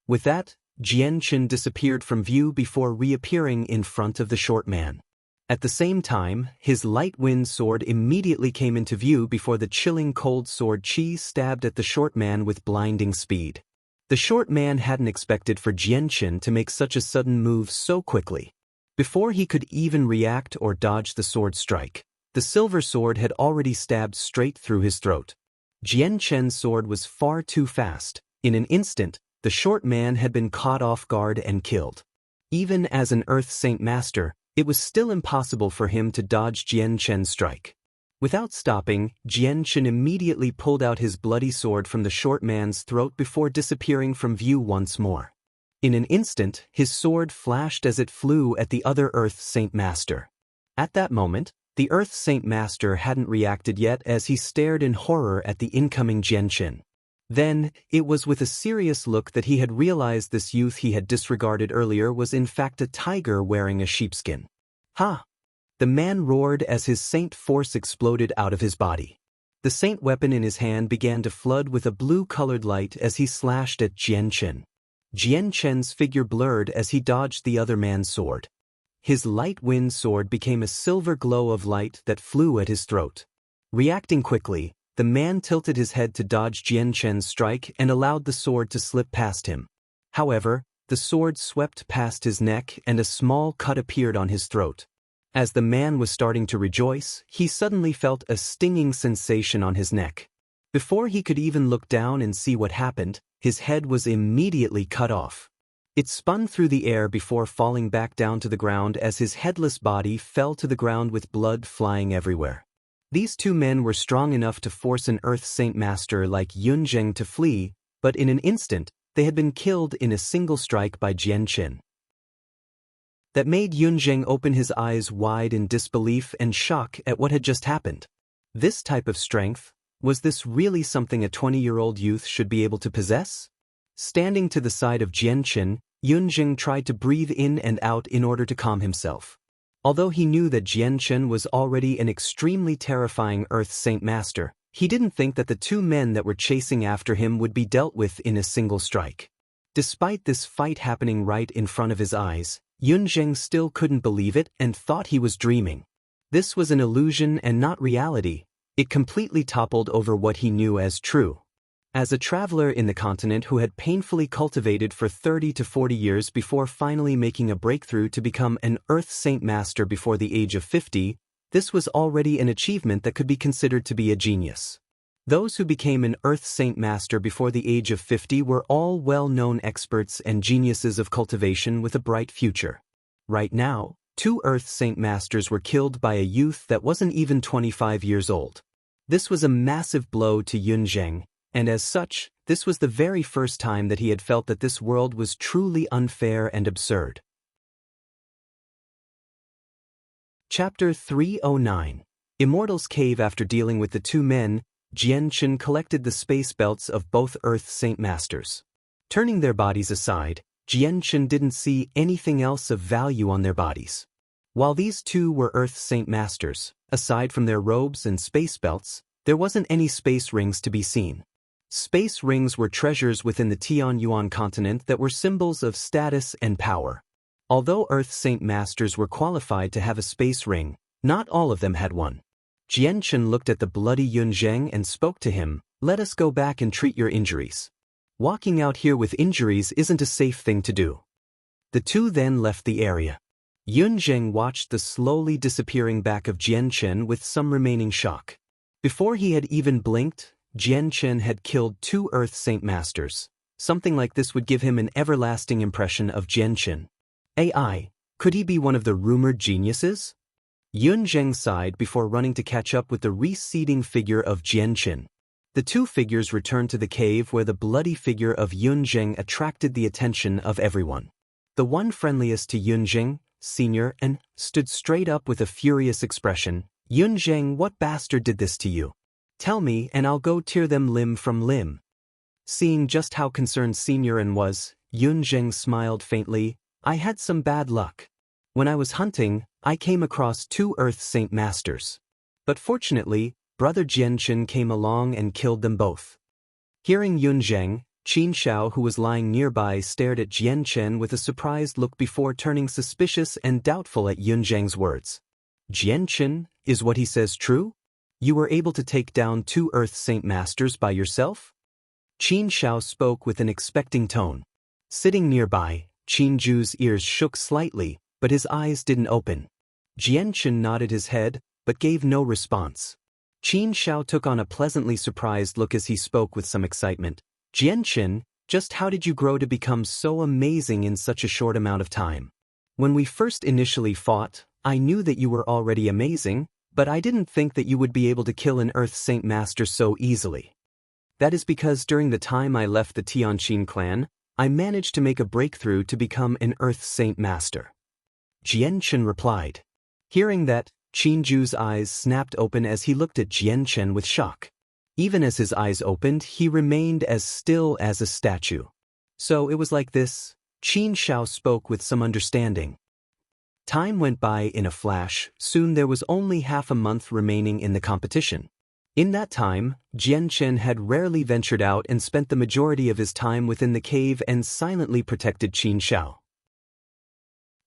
With that, Jian Chen disappeared from view before reappearing in front of the short man. At the same time, his light wind sword immediately came into view before the chilling cold sword Qi stabbed at the short man with blinding speed. The short man hadn't expected for Jian Chen to make such a sudden move so quickly. Before he could even react or dodge the sword strike, the silver sword had already stabbed straight through his throat. Jian Chen's sword was far too fast. In an instant, the short man had been caught off guard and killed. Even as an Earth Saint Master, it was still impossible for him to dodge Jian Chen's strike. Without stopping, Jian Chen immediately pulled out his bloody sword from the short man's throat before disappearing from view once more. In an instant, his sword flashed as it flew at the other Earth Saint Master. At that moment, the Earth Saint Master hadn't reacted yet as he stared in horror at the incoming Jian Chen. Then, it was with a serious look that he had realized this youth he had disregarded earlier was in fact a tiger wearing a sheepskin. Ha! The man roared as his saint force exploded out of his body. The saint weapon in his hand began to flood with a blue-colored light as he slashed at Jian Chen. Jian Chen's figure blurred as he dodged the other man's sword. His light wind sword became a silver glow of light that flew at his throat. Reacting quickly, the man tilted his head to dodge Jian Chen's strike and allowed the sword to slip past him. However, the sword swept past his neck and a small cut appeared on his throat. As the man was starting to rejoice, he suddenly felt a stinging sensation on his neck. Before he could even look down and see what happened, his head was immediately cut off. It spun through the air before falling back down to the ground as his headless body fell to the ground with blood flying everywhere. These two men were strong enough to force an Earth Saint Master like Yun Zheng to flee, but in an instant, they had been killed in a single strike by Jian Chen. That made Yun Zheng open his eyes wide in disbelief and shock at what had just happened. This type of strength, was this really something a 20-year-old youth should be able to possess? Standing to the side of Jian Chen, Yun Zheng tried to breathe in and out in order to calm himself. Although he knew that Jian Chen was already an extremely terrifying Earth Saint Master, he didn't think that the two men that were chasing after him would be dealt with in a single strike. Despite this fight happening right in front of his eyes, Yun Zheng still couldn't believe it and thought he was dreaming. This was an illusion and not reality. It completely toppled over what he knew as true. As a traveler in the continent who had painfully cultivated for 30 to 40 years before finally making a breakthrough to become an Earth Saint Master before the age of 50, this was already an achievement that could be considered to be a genius. Those who became an Earth Saint Master before the age of 50 were all well-known experts and geniuses of cultivation with a bright future. Right now, 2 Earth Saint Masters were killed by a youth that wasn't even 25 years old. This was a massive blow to Yun Zheng, and as such, this was the very first time that he had felt that this world was truly unfair and absurd. Chapter 309. Immortal's Cave. After dealing with the two men, Jian Chen collected the space belts of both Earth Saint Masters. Turning their bodies aside, Jian Chen didn't see anything else of value on their bodies. While these two were Earth Saint Masters, aside from their robes and space belts, there wasn't any space rings to be seen. Space rings were treasures within the Tianyuan continent that were symbols of status and power. Although Earth Saint Masters were qualified to have a space ring, not all of them had one. Jian Chen looked at the bloody Yun Zheng and spoke to him, "Let us go back and treat your injuries. Walking out here with injuries isn't a safe thing to do." The two then left the area. Yun Zheng watched the slowly disappearing back of Jian Chen with some remaining shock. Before he had even blinked, Jian Chen had killed 2 Earth Saint Masters. Something like this would give him an everlasting impression of Jian Chen. AI, could he be one of the rumored geniuses? Yun Zheng sighed before running to catch up with the receding figure of Jianqin. The two figures returned to the cave where the bloody figure of Yun Zheng attracted the attention of everyone. The one friendliest to Yun Zheng, Senior, and stood straight up with a furious expression. Yun Zheng, what bastard did this to you? Tell me and I'll go tear them limb from limb. Seeing just how concerned Senior and was, Yun Zheng smiled faintly. I had some bad luck. When I was hunting, I came across two Earth Saint Masters. But fortunately, Brother Jianqin came along and killed them both. Hearing Yun Zheng, Qin Xiao, who was lying nearby, stared at Jianqin with a surprised look before turning suspicious and doubtful at Yun Zheng's words. Jianqin, is what he says true? You were able to take down two Earth Saint Masters by yourself? Qin Xiao spoke with an expecting tone. Sitting nearby, Qin Zhu's ears shook slightly, but his eyes didn't open. Jianqin nodded his head, but gave no response. Qin Xiao took on a pleasantly surprised look as he spoke with some excitement. Jianqin, just how did you grow to become so amazing in such a short amount of time? When we first initially fought, I knew that you were already amazing, but I didn't think that you would be able to kill an Earth Saint Master so easily. That is because during the time I left the Tianqin clan, I managed to make a breakthrough to become an Earth Saint Master. Jianqin replied. Hearing that, Qin Zhu's eyes snapped open as he looked at Jianqin with shock. Even as his eyes opened, he remained as still as a statue. So it was like this, Qin Xiao spoke with some understanding. Time went by in a flash. Soon there was only half a month remaining in the competition. In that time, Jianqin had rarely ventured out and spent the majority of his time within the cave and silently protected Qin Xiao.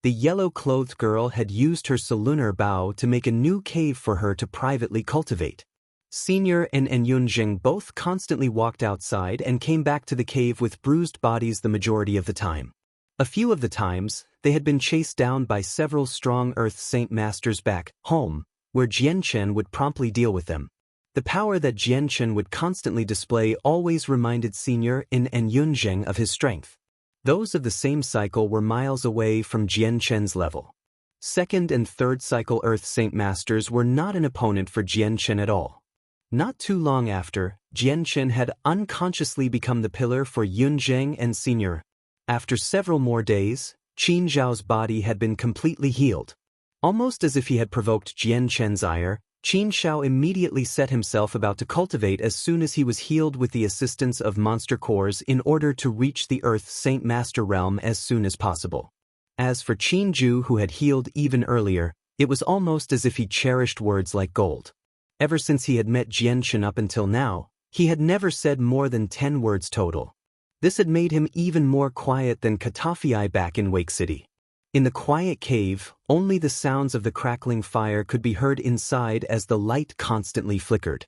The yellow-clothed girl had used her Solunar Bao to make a new cave for her to privately cultivate. Senior and Yun Zheng both constantly walked outside and came back to the cave with bruised bodies the majority of the time. A few of the times, they had been chased down by several strong Earth Saint Masters back home, where Jianqin would promptly deal with them. The power that Jianqin would constantly display always reminded Senior and Yun Zheng of his strength. Those of the same cycle were miles away from Jianqin's level. Second and third cycle Earth Saint Masters were not an opponent for Jianqin at all. Not too long after, Jianqin had unconsciously become the pillar for Yun Zheng and Senior. After several more days, Qin Zhao's body had been completely healed. Almost as if he had provoked Jianqin's ire, Qin Xiao immediately set himself about to cultivate as soon as he was healed with the assistance of monster cores in order to reach the Earth Saint Master realm as soon as possible. As for Qin Zhu, who had healed even earlier, it was almost as if he cherished words like gold. Ever since he had met Jianqin up until now, he had never said more than 10 words total. This had made him even more quiet than Katafii back in Wake City. In the quiet cave, only the sounds of the crackling fire could be heard inside as the light constantly flickered.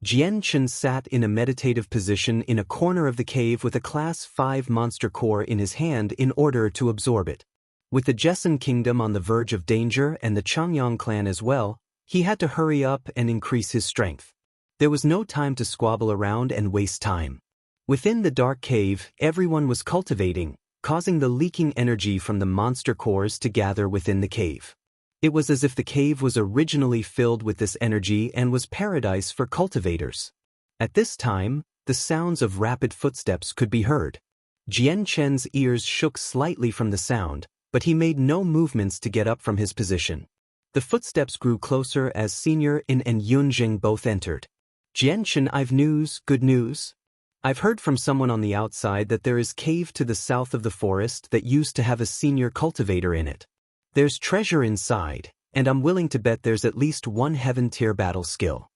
Jianqin sat in a meditative position in a corner of the cave with a Class 5 monster core in his hand in order to absorb it. With the Jessen kingdom on the verge of danger and the Changyang clan as well, he had to hurry up and increase his strength. There was no time to squabble around and waste time. Within the dark cave, everyone was cultivating, causing the leaking energy from the monster cores to gather within the cave. It was as if the cave was originally filled with this energy and was paradise for cultivators. At this time, the sounds of rapid footsteps could be heard. Jianqin's ears shook slightly from the sound, but he made no movements to get up from his position. The footsteps grew closer as Senior and Yun Zheng both entered. Jianqin, I've news, good news. I've heard from someone on the outside that there is cave to the south of the forest that used to have a senior cultivator in it. There's treasure inside, and I'm willing to bet there's at least one heaven-tier battle skill.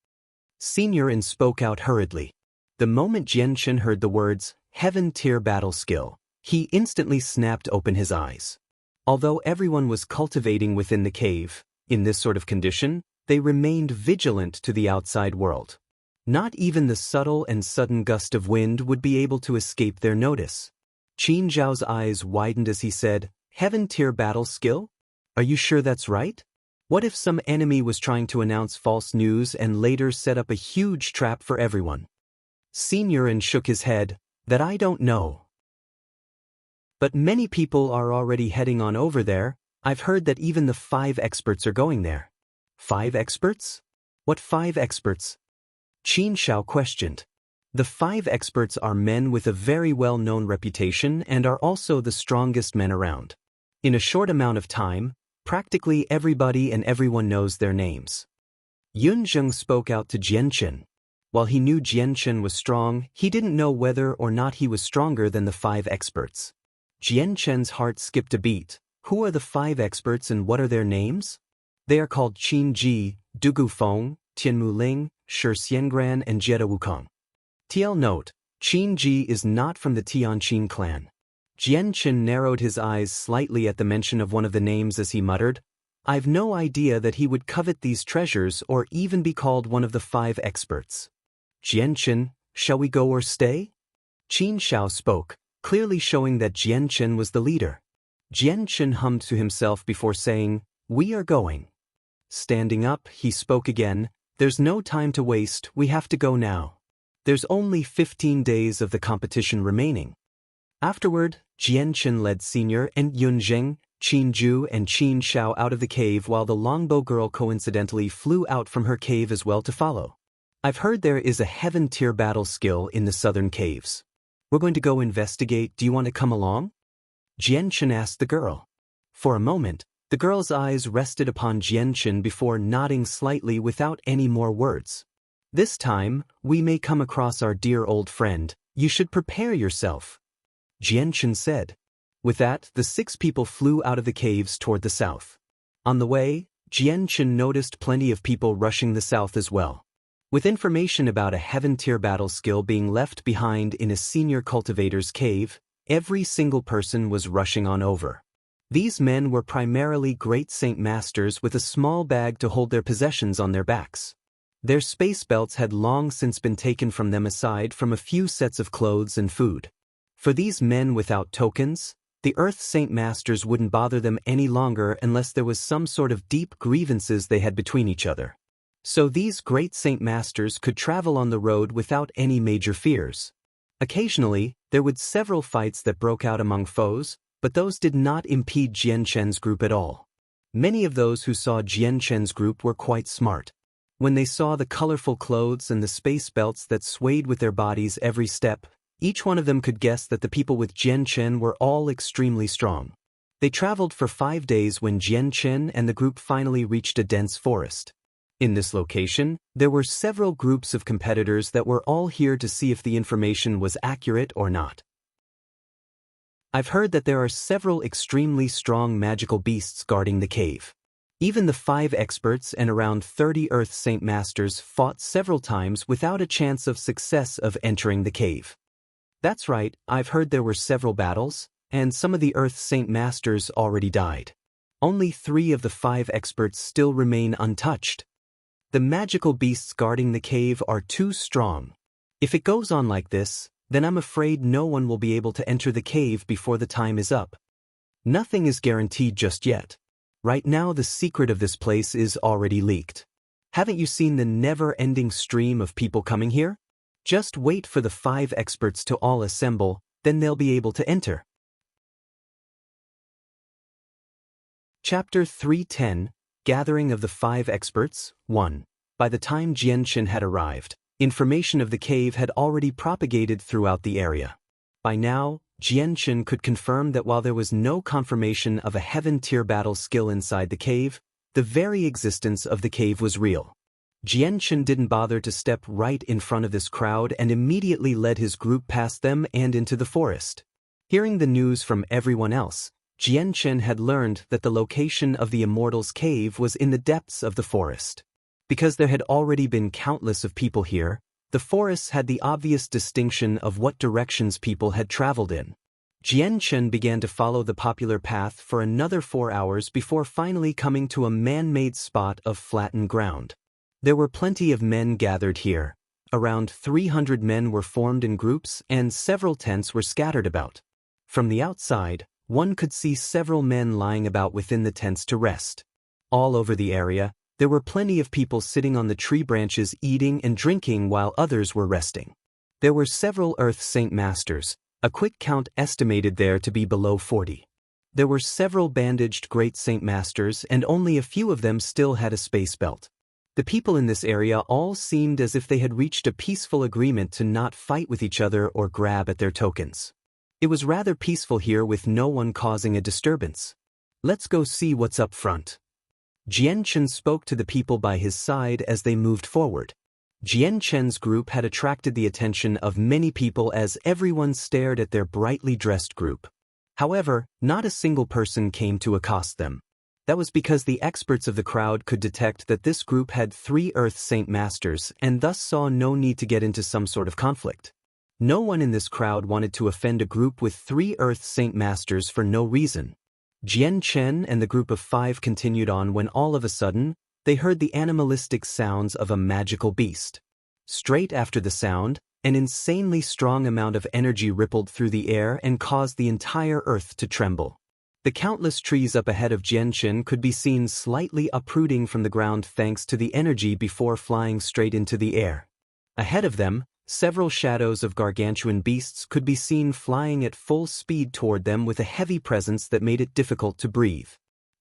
Senior and spoke out hurriedly. The moment Jianqin heard the words, heaven-tier battle skill, he instantly snapped open his eyes. Although everyone was cultivating within the cave, in this sort of condition, they remained vigilant to the outside world. Not even the subtle and sudden gust of wind would be able to escape their notice. Qin Zhao's eyes widened as he said, heaven-tier battle skill? Are you sure that's right? What if some enemy was trying to announce false news and later set up a huge trap for everyone? Senior and shook his head, that I don't know. But many people are already heading on over there. I've heard that even the 5 experts are going there. 5 experts? What 5 experts? Qin Shao questioned. The 5 experts are men with a very well-known reputation and are also the strongest men around. In a short amount of time, practically everybody and everyone knows their names. Yun Zheng spoke out to Jianchen. While he knew Jianchen was strong, he didn't know whether or not he was stronger than the 5 experts. Jianchen's heart skipped a beat. Who are the 5 experts and what are their names? They are called Qin Ji, Dugu Feng, Tianmu Ling, Shi Xiangran and Jie Wukong. TL note, Qin Ji is not from the Tianqin clan. Jianchen narrowed his eyes slightly at the mention of one of the names as he muttered, I've no idea that he would covet these treasures or even be called one of the 5 experts. Jianchen, shall we go or stay? Qin Shao spoke, clearly showing that Jianchen was the leader. Jianchen hummed to himself before saying, we are going. Standing up, he spoke again, there's no time to waste, we have to go now. There's only 15 days of the competition remaining. Afterward, Jianchen led Senior and Yun Zheng, Qin Ju and Qin Shao out of the cave while the longbow girl coincidentally flew out from her cave as well to follow. I've heard there is a heaven-tier battle skill in the southern caves. We're going to go investigate, do you want to come along? Jianchen asked the girl. For a moment, the girl's eyes rested upon Jianchen before nodding slightly without any more words. This time, we may come across our dear old friend, you should prepare yourself. Jianchen said. With that, the 6 people flew out of the caves toward the south. On the way, Jianchen noticed plenty of people rushing the south as well. With information about a heaven-tier battle skill being left behind in a senior cultivator's cave, every single person was rushing on over. These men were primarily great Saint Masters with a small bag to hold their possessions on their backs. Their space belts had long since been taken from them aside from a few sets of clothes and food. For these men without tokens, the Earth Saint Masters wouldn't bother them any longer unless there was some sort of deep grievances they had between each other. So these great Saint Masters could travel on the road without any major fears. Occasionally, there would several fights that broke out among foes, but those did not impede Jianchen's group at all. Many of those who saw Jianchen's group were quite smart. When they saw the colorful clothes and the space belts that swayed with their bodies every step, each one of them could guess that the people with Jianchen were all extremely strong. They traveled for 5 days when Jianchen and the group finally reached a dense forest. In this location, there were several groups of competitors that were all here to see if the information was accurate or not. I've heard that there are several extremely strong magical beasts guarding the cave. Even the 5 experts and around 30 Earth Saint Masters fought several times without a chance of success of entering the cave. That's right, I've heard there were several battles, and some of the Earth Saint Masters already died. Only 3 of the 5 experts still remain untouched. The magical beasts guarding the cave are too strong. If it goes on like this, then I'm afraid no one will be able to enter the cave before the time is up. Nothing is guaranteed just yet. Right now the secret of this place is already leaked. Haven't you seen the never-ending stream of people coming here? Just wait for the 5 experts to all assemble, then they'll be able to enter. Chapter 310, Gathering of the 5 Experts, 1. By the time Jianchen had arrived, information of the cave had already propagated throughout the area. By now, Jianchen could confirm that while there was no confirmation of a heaven-tier battle skill inside the cave, the very existence of the cave was real. Jianchen didn't bother to step right in front of this crowd and immediately led his group past them and into the forest. Hearing the news from everyone else, Jianchen had learned that the location of the Immortal's cave was in the depths of the forest. Because there had already been countless of people here, the forests had the obvious distinction of what directions people had traveled in. Jianchen began to follow the popular path for another 4 hours before finally coming to a man-made spot of flattened ground. There were plenty of men gathered here. Around 300 men were formed in groups and several tents were scattered about. From the outside, one could see several men lying about within the tents to rest. All over the area, there were plenty of people sitting on the tree branches eating and drinking while others were resting. There were several Earth Saint Masters, a quick count estimated there to be below 40. There were several bandaged Great Saint Masters and only a few of them still had a space belt. The people in this area all seemed as if they had reached a peaceful agreement to not fight with each other or grab at their tokens. It was rather peaceful here with no one causing a disturbance. Let's go see what's up front. Jian Chen spoke to the people by his side as they moved forward. Jian Chen's group had attracted the attention of many people as everyone stared at their brightly dressed group. However, not a single person came to accost them. That was because the experts of the crowd could detect that this group had 3 Earth Saint Masters and thus saw no need to get into some sort of conflict. No one in this crowd wanted to offend a group with 3 Earth Saint Masters for no reason. Jian Chen and the group of 5 continued on when all of a sudden, they heard the animalistic sounds of a magical beast. Straight after the sound, an insanely strong amount of energy rippled through the air and caused the entire earth to tremble. The countless trees up ahead of Jian Chen could be seen slightly uprooting from the ground thanks to the energy before flying straight into the air. Ahead of them, several shadows of gargantuan beasts could be seen flying at full speed toward them with a heavy presence that made it difficult to breathe.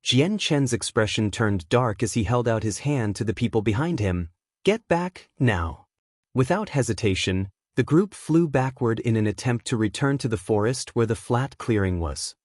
Jian Chen's expression turned dark as he held out his hand to the people behind him. "Get back, now." Without hesitation, the group flew backward in an attempt to return to the forest where the flat clearing was.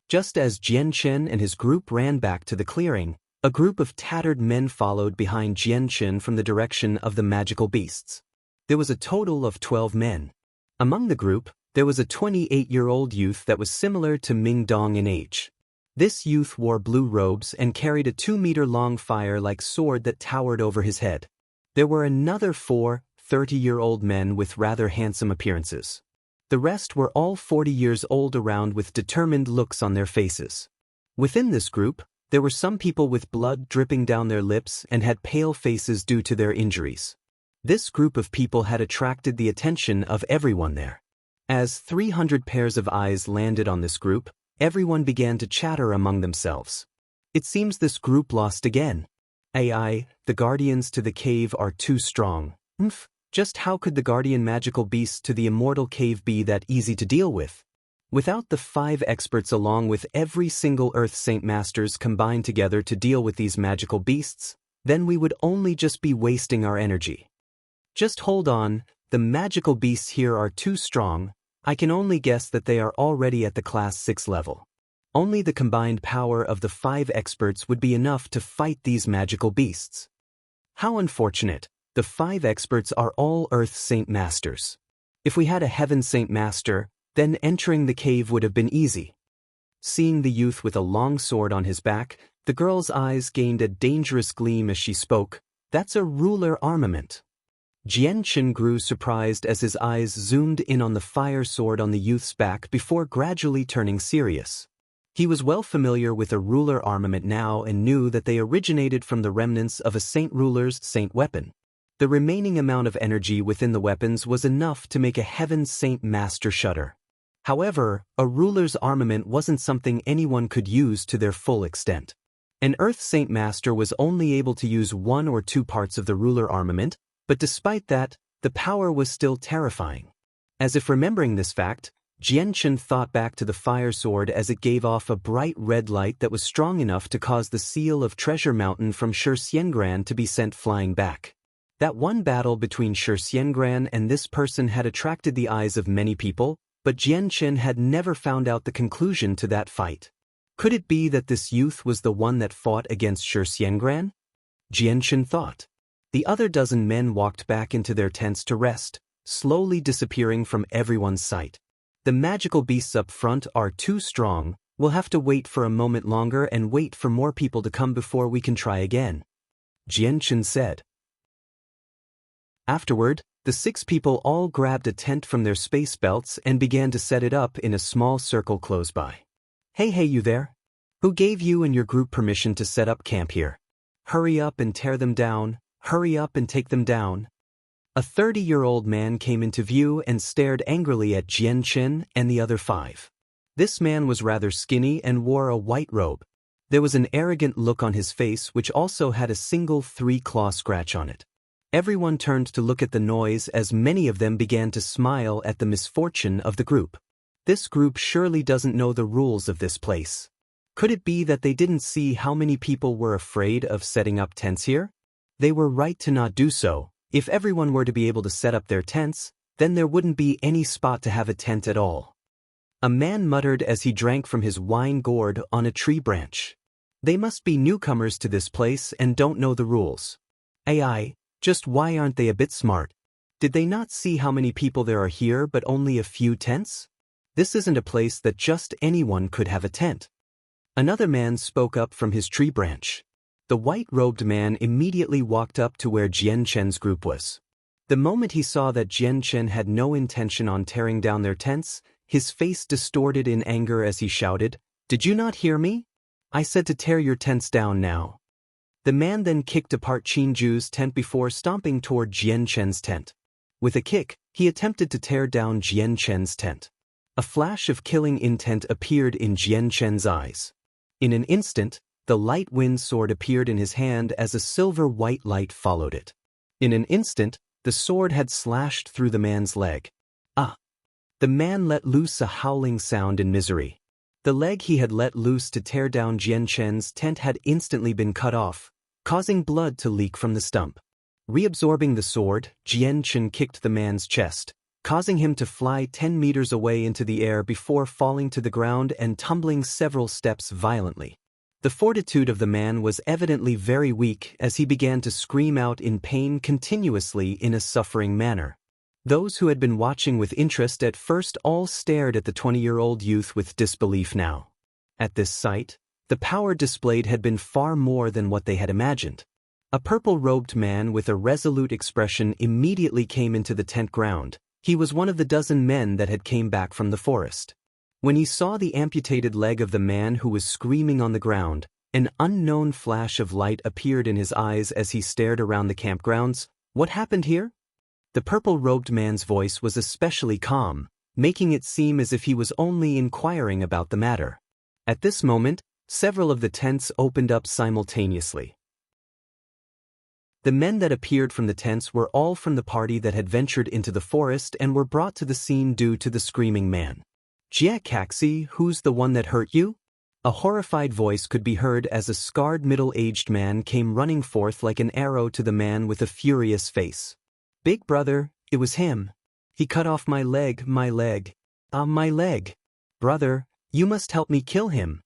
Just as Jian Chen and his group ran back to the clearing, a group of tattered men followed behind Jian Chen from the direction of the magical beasts. There was a total of 12 men. Among the group, there was a 28-year-old youth that was similar to Ming Dong in age. This youth wore blue robes and carried a 2-meter-long fire-like sword that towered over his head. There were another 4 30-year-old men with rather handsome appearances. The rest were all 40 years old around with determined looks on their faces. Within this group, there were some people with blood dripping down their lips and had pale faces due to their injuries. This group of people had attracted the attention of everyone there. As 300 pairs of eyes landed on this group, everyone began to chatter among themselves. It seems this group lost again. AI, the guardians to the cave are too strong. Just how could the guardian magical beasts to the immortal cave be that easy to deal with? Without the 5 experts along with every single Earth Saint Masters combined together to deal with these magical beasts, then we would only just be wasting our energy. Just hold on, the magical beasts here are too strong. I can only guess that they are already at the Class 6 level. Only the combined power of the 5 experts would be enough to fight these magical beasts. How unfortunate. The 5 experts are all Earth Saint Masters. If we had a Heaven Saint Master, then entering the cave would have been easy. Seeing the youth with a long sword on his back, the girl's eyes gained a dangerous gleam as she spoke. "That's a ruler armament." Jian Chen grew surprised as his eyes zoomed in on the fire sword on the youth's back before gradually turning serious. He was well familiar with a ruler armament now and knew that they originated from the remnants of a saint ruler's saint weapon. The remaining amount of energy within the weapons was enough to make a Heaven Saint Master shudder. However, a ruler's armament wasn't something anyone could use to their full extent. An Earth Saint Master was only able to use 1 or 2 parts of the ruler armament, but despite that, the power was still terrifying. As if remembering this fact, Jian Chen thought back to the fire sword as it gave off a bright red light that was strong enough to cause the seal of Treasure Mountain from Shi Xiangran to be sent flying back. That one battle between Shi Xiangran and this person had attracted the eyes of many people, but Jian Chen had never found out the conclusion to that fight. Could it be that this youth was the one that fought against Shi Xiangran? Jian Chen thought. The other dozen men walked back into their tents to rest, slowly disappearing from everyone's sight. The magical beasts up front are too strong. We'll have to wait for a moment longer and wait for more people to come before we can try again, Jian Chen said. Afterward, the 6 people all grabbed a tent from their space belts and began to set it up in a small circle close by. Hey you there? Who gave you and your group permission to set up camp here? Hurry up and tear them down, hurry up and take them down. A 30-year-old man came into view and stared angrily at Jian Chen and the other 5. This man was rather skinny and wore a white robe. There was an arrogant look on his face which also had a single 3-claw scratch on it. Everyone turned to look at the noise as many of them began to smile at the misfortune of the group. This group surely doesn't know the rules of this place. Could it be that they didn't see how many people were afraid of setting up tents here? They were right to not do so. If everyone were to be able to set up their tents, then there wouldn't be any spot to have a tent at all. A man muttered as he drank from his wine gourd on a tree branch. They must be newcomers to this place and don't know the rules. AI, just why aren't they a bit smart? Did they not see how many people there are here but only a few tents? This isn't a place that just anyone could have a tent. Another man spoke up from his tree branch. The white-robed man immediately walked up to where Jian Chen's group was. The moment he saw that Jian Chen had no intention on tearing down their tents, his face distorted in anger as he shouted, "Did you not hear me? I said to tear your tents down now." The man then kicked apart Qin Ju's tent before stomping toward Jian Chen's tent. With a kick, he attempted to tear down Jian Chen's tent. A flash of killing intent appeared in Jian Chen's eyes. In an instant, the light wind sword appeared in his hand as a silver-white light followed it. In an instant, the sword had slashed through the man's leg. Ah! The man let loose a howling sound in misery. The leg he had let loose to tear down Jian Chen's tent had instantly been cut off, causing blood to leak from the stump. Reabsorbing the sword, Jian Chen kicked the man's chest, causing him to fly 10 meters away into the air before falling to the ground and tumbling several steps violently. The fortitude of the man was evidently very weak as he began to scream out in pain continuously in a suffering manner. Those who had been watching with interest at first all stared at the 20-year-old youth with disbelief now. At this sight, the power displayed had been far more than what they had imagined. A purple-robed man with a resolute expression immediately came into the tent ground. He was one of the dozen men that had come back from the forest. When he saw the amputated leg of the man who was screaming on the ground, an unknown flash of light appeared in his eyes as he stared around the campgrounds. What happened here? The purple-robed man's voice was especially calm, making it seem as if he was only inquiring about the matter. At this moment, several of the tents opened up simultaneously. The men that appeared from the tents were all from the party that had ventured into the forest and were brought to the scene due to the screaming man. "Jia Caxi, who's the one that hurt you?" A horrified voice could be heard as a scarred middle-aged man came running forth like an arrow to the man with a furious face. "Big brother, it was him. He cut off my leg, my leg. My leg. Brother, you must help me kill him."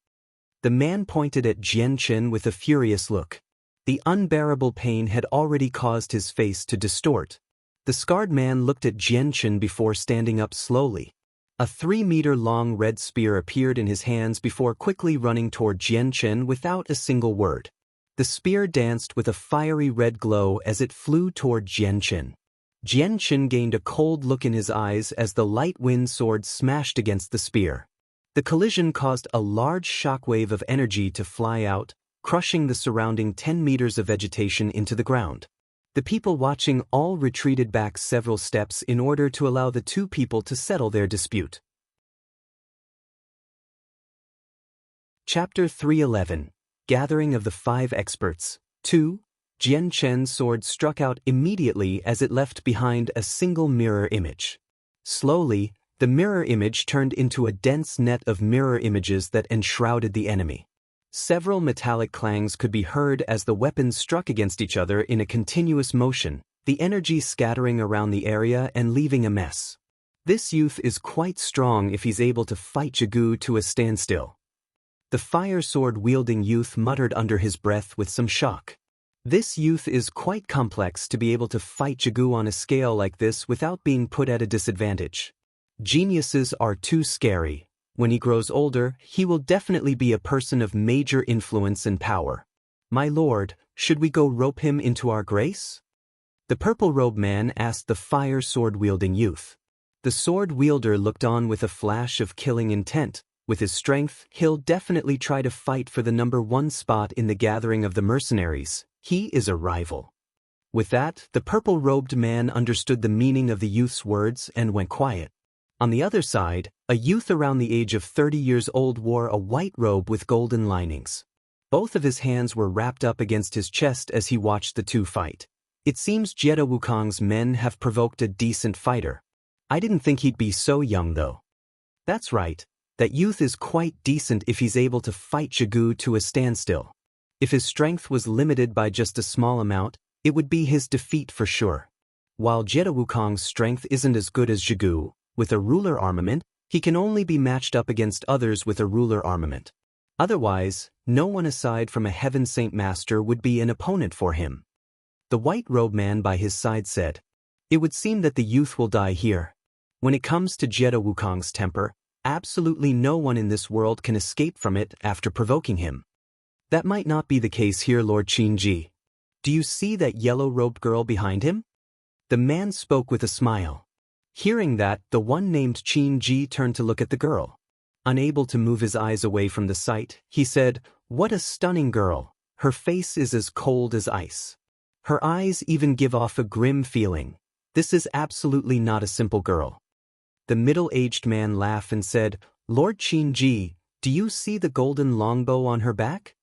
The man pointed at Jian Chen with a furious look. The unbearable pain had already caused his face to distort. The scarred man looked at Jian Chen before standing up slowly. A 3-meter-long red spear appeared in his hands before quickly running toward Jian Chen without a single word. The spear danced with a fiery red glow as it flew toward Jian Chen. Jian Chen gained a cold look in his eyes as the light wind sword smashed against the spear. The collision caused a large shockwave of energy to fly out, crushing the surrounding 10 meters of vegetation into the ground. The people watching all retreated back several steps in order to allow the two people to settle their dispute. Chapter 311. Gathering of the 5 Experts. 2. Jian Chen's sword struck out immediately as it left behind a single mirror image. Slowly, the mirror image turned into a dense net of mirror images that enshrouded the enemy. Several metallic clangs could be heard as the weapons struck against each other in a continuous motion, the energy scattering around the area and leaving a mess. This youth is quite strong if he's able to fight Jigu to a standstill. The fire sword-wielding youth muttered under his breath with some shock. This youth is quite complex to be able to fight Jigu on a scale like this without being put at a disadvantage. Geniuses are too scary. When he grows older, he will definitely be a person of major influence and power. "My lord, should we go rope him into our grace?" The purple-robed man asked the fire sword-wielding youth. The sword-wielder looked on with a flash of killing intent. With his strength, he'll definitely try to fight for the #1 spot in the gathering of the mercenaries. He is a rival. With that, the purple-robed man understood the meaning of the youth's words and went quiet. On the other side, a youth around the age of 30 years old wore a white robe with golden linings. Both of his hands were wrapped up against his chest as he watched the two fight. It seems Jetta Wukong's men have provoked a decent fighter. I didn't think he'd be so young though. That's right. That youth is quite decent if he's able to fight Jigu to a standstill. If his strength was limited by just a small amount, it would be his defeat for sure. While Jetta Wukong's strength isn't as good as Jigu, with a ruler armament, he can only be matched up against others with a ruler armament. Otherwise, no one aside from a Heaven Saint Master would be an opponent for him. The white-robed man by his side said, "It would seem that the youth will die here. When it comes to Jetta Wukong's temper, absolutely no one in this world can escape from it after provoking him." "That might not be the case here, Lord Qinji. Do you see that yellow-robed girl behind him?" The man spoke with a smile. Hearing that, the one named Qinji turned to look at the girl. Unable to move his eyes away from the sight, he said, "What a stunning girl. Her face is as cold as ice. Her eyes even give off a grim feeling. This is absolutely not a simple girl." The middle-aged man laughed and said, "Lord Qinji, do you see the golden longbow on her back?"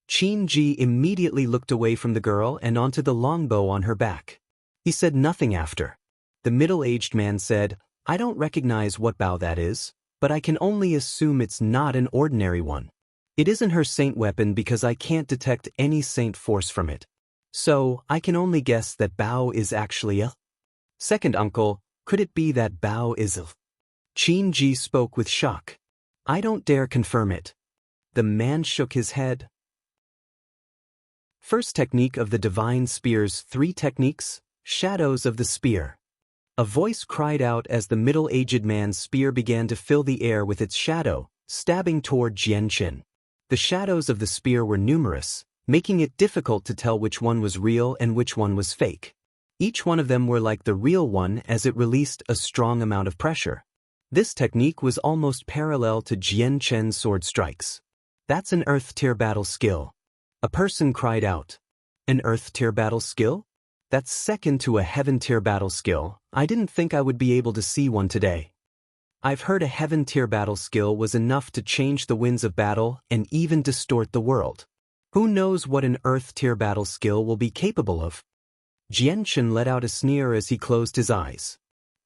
Qinji immediately looked away from the girl and onto the longbow on her back. He said nothing after. The middle-aged man said, "I don't recognize what bow that is, but I can only assume it's not an ordinary one. It isn't her saint weapon because I can't detect any saint force from it. So, I can only guess that Bao is actually a second uncle. Could it be that Bao is a?" Qinji spoke with shock. "I don't dare confirm it." The man shook his head. First technique of the Divine Spear's 3 techniques, Shadows of the Spear. A voice cried out as the middle-aged man's spear began to fill the air with its shadow, stabbing toward Jianqin. The shadows of the spear were numerous, making it difficult to tell which one was real and which one was fake. Each one of them were like the real one as it released a strong amount of pressure. This technique was almost parallel to Jianqin's sword strikes. "That's an Earth-tier battle skill." A person cried out. "An Earth-tier battle skill? That's second to a Heaven-tier battle skill. I didn't think I would be able to see one today." "I've heard a Heaven-tier battle skill was enough to change the winds of battle and even distort the world. Who knows what an Earth-tier battle skill will be capable of?" Jianqin let out a sneer as he closed his eyes.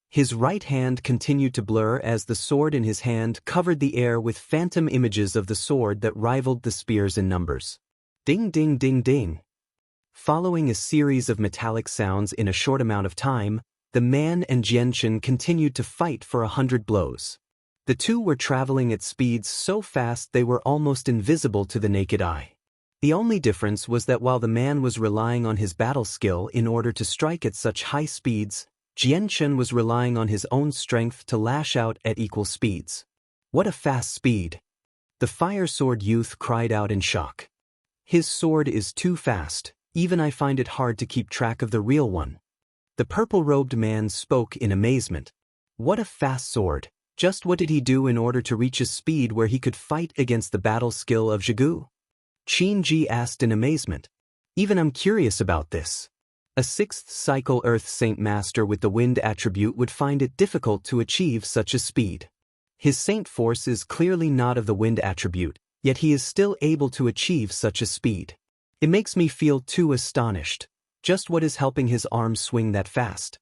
His right hand continued to blur as the sword in his hand covered the air with phantom images of the sword that rivaled the spears in numbers. Ding ding ding ding. Following a series of metallic sounds in a short amount of time, the man and Jianqin continued to fight for 100 blows. The two were traveling at speeds so fast they were almost invisible to the naked eye. The only difference was that while the man was relying on his battle skill in order to strike at such high speeds, Jianqin was relying on his own strength to lash out at equal speeds. "What a fast speed!" The fire sword youth cried out in shock. "His sword is too fast, even I find it hard to keep track of the real one." The purple-robed man spoke in amazement. "What a fast sword! Just what did he do in order to reach a speed where he could fight against the battle skill of Jigu?" Qinji asked in amazement. "Even I'm curious about this. A 6th cycle Earth Saint Master with the wind attribute would find it difficult to achieve such a speed. His saint force is clearly not of the wind attribute, yet he is still able to achieve such a speed. It makes me feel too astonished. Just what is helping his arms swing that fast?"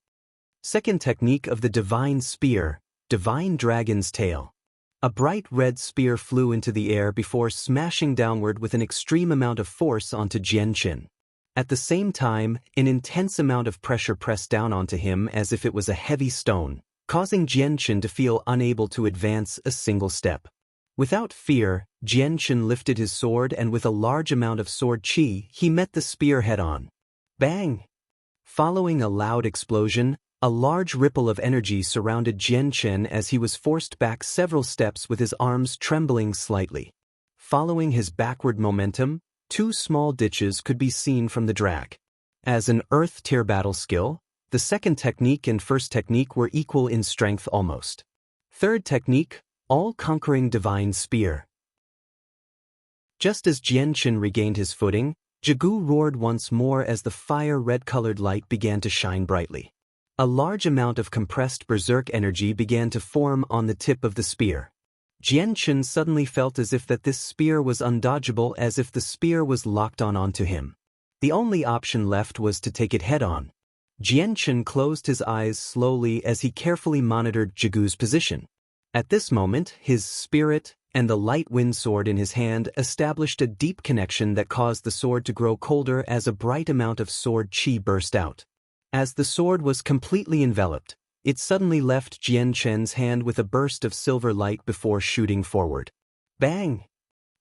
Second technique of the Divine Spear, Divine Dragon's Tail. A bright red spear flew into the air before smashing downward with an extreme amount of force onto Jianqin. At the same time, an intense amount of pressure pressed down onto him as if it was a heavy stone, causing Jianqin to feel unable to advance a single step. Without fear, Jianqin lifted his sword and with a large amount of sword chi, he met the spear head-on. Bang! Following a loud explosion, a large ripple of energy surrounded Jianqin as he was forced back several steps with his arms trembling slightly. Following his backward momentum, 2 small ditches could be seen from the drag. As an Earth-tier battle skill, the second technique and first technique were equal in strength almost. Third technique, All-Conquering Divine Spear. Just as Jianqin regained his footing, Jigu roared once more as the fire-red-colored light began to shine brightly. A large amount of compressed berserk energy began to form on the tip of the spear. Jianqin suddenly felt as if that this spear was undodgeable, as if the spear was locked onto him. The only option left was to take it head-on. Jianqin closed his eyes slowly as he carefully monitored Jigu's position. At this moment, his spirit and the light wind sword in his hand established a deep connection that caused the sword to grow colder as a bright amount of sword chi burst out. As the sword was completely enveloped, it suddenly left Jian Chen's hand with a burst of silver light before shooting forward. Bang!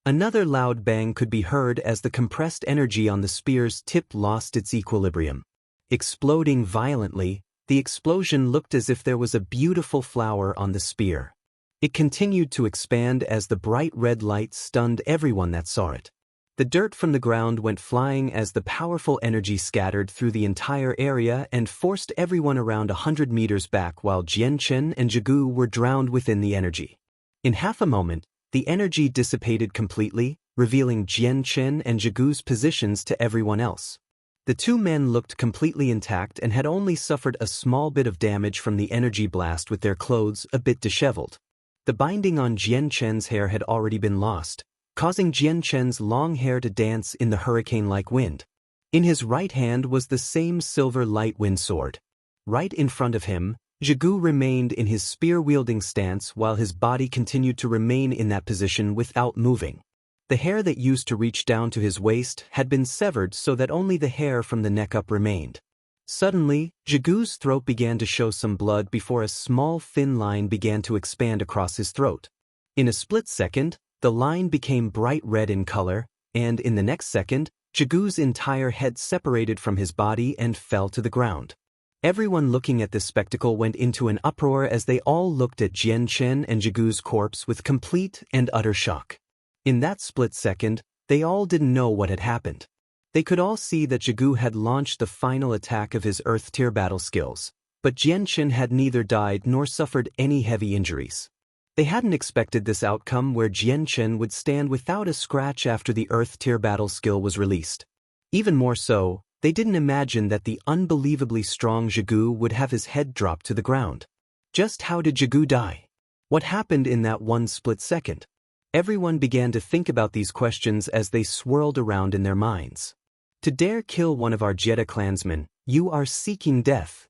Another loud bang could be heard as the compressed energy on the spear's tip lost its equilibrium. Exploding violently, the explosion looked as if there was a beautiful flower on the spear. It continued to expand as the bright red light stunned everyone that saw it. The dirt from the ground went flying as the powerful energy scattered through the entire area and forced everyone around 100 meters back while Jian Chen and Jigu were drowned within the energy. In half a moment, the energy dissipated completely, revealing Jian Chen and Jigu's positions to everyone else. The two men looked completely intact and had only suffered a small bit of damage from the energy blast with their clothes a bit disheveled. The binding on Jian Chen's hair had already been lost, causing Jian Chen's long hair to dance in the hurricane-like wind. In his right hand was the same silver light wind sword. Right in front of him, Jigu remained in his spear-wielding stance while his body continued to remain in that position without moving. The hair that used to reach down to his waist had been severed so that only the hair from the neck up remained. Suddenly, Jigu's throat began to show some blood before a small thin line began to expand across his throat. In a split second, the line became bright red in color, and in the next second, Jigu's entire head separated from his body and fell to the ground. Everyone looking at this spectacle went into an uproar as they all looked at Jian Chen and Jigu's corpse with complete and utter shock. In that split second, they all didn't know what had happened. They could all see that Jigu had launched the final attack of his Earth-tier battle skills, but Jian Chen had neither died nor suffered any heavy injuries. They hadn't expected this outcome where Jian Chen would stand without a scratch after the Earth-tier battle skill was released. Even more so, they didn't imagine that the unbelievably strong Jigu would have his head drop to the ground. Just how did Jigu die? What happened in that one split second? Everyone began to think about these questions as they swirled around in their minds. To dare kill one of our Jedi clansmen, you are seeking death.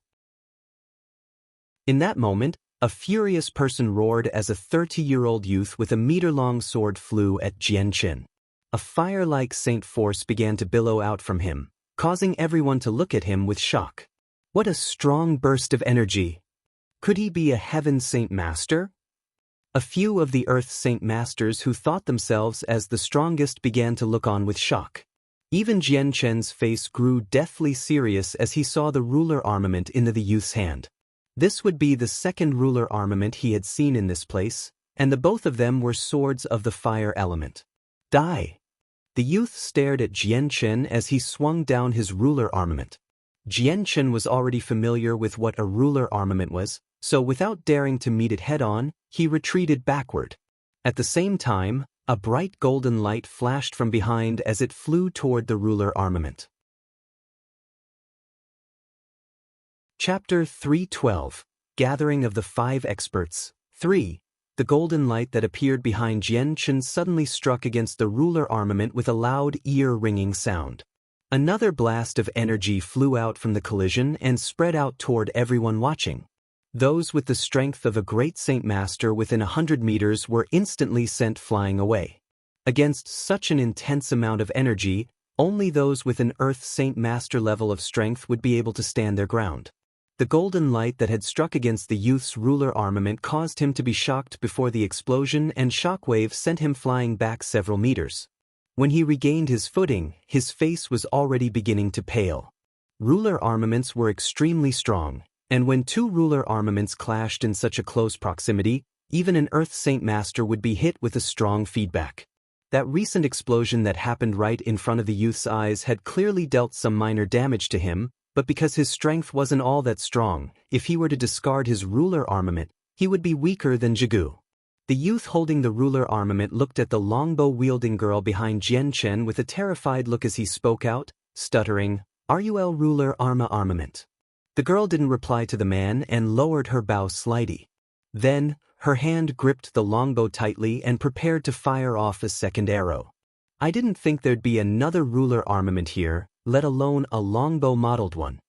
In that moment, a furious person roared as a 30-year-old youth with a meter-long sword flew at Jian Chen. A fire-like saint force began to billow out from him, causing everyone to look at him with shock. What a strong burst of energy! Could he be a heaven saint master? A few of the Earth saint masters who thought themselves as the strongest began to look on with shock. Even Jian Chen's face grew deathly serious as he saw the ruler armament in the youth's hand. This would be the second ruler armament he had seen in this place, and the both of them were swords of the fire element. Die! The youth stared at Jian Chen as he swung down his ruler armament. Jian Chen was already familiar with what a ruler armament was, so without daring to meet it head-on, he retreated backward. At the same time, a bright golden light flashed from behind as it flew toward the ruler armament. Chapter 312 Gathering of the Five Experts 3. The golden light that appeared behind Jian Chen suddenly struck against the ruler armament with a loud, ear-ringing sound. Another blast of energy flew out from the collision and spread out toward everyone watching. Those with the strength of a great Saint Master within 100 meters were instantly sent flying away. Against such an intense amount of energy, only those with an Earth Saint Master level of strength would be able to stand their ground. The golden light that had struck against the youth's ruler armament caused him to be shocked before the explosion, and shockwave sent him flying back several meters. When he regained his footing, his face was already beginning to pale. Ruler armaments were extremely strong, and when two ruler armaments clashed in such a close proximity, even an Earth Saint Master would be hit with a strong feedback. That recent explosion that happened right in front of the youth's eyes had clearly dealt some minor damage to him, but because his strength wasn't all that strong, if he were to discard his ruler armament, he would be weaker than Jigu. The youth holding the ruler armament looked at the longbow-wielding girl behind Jian Chen with a terrified look as he spoke out, stuttering, "RUL ruler armament." The girl didn't reply to the man and lowered her bow slightly. Then, her hand gripped the longbow tightly and prepared to fire off a second arrow. "I didn't think there'd be another ruler armament here, let alone a longbow-modeled one."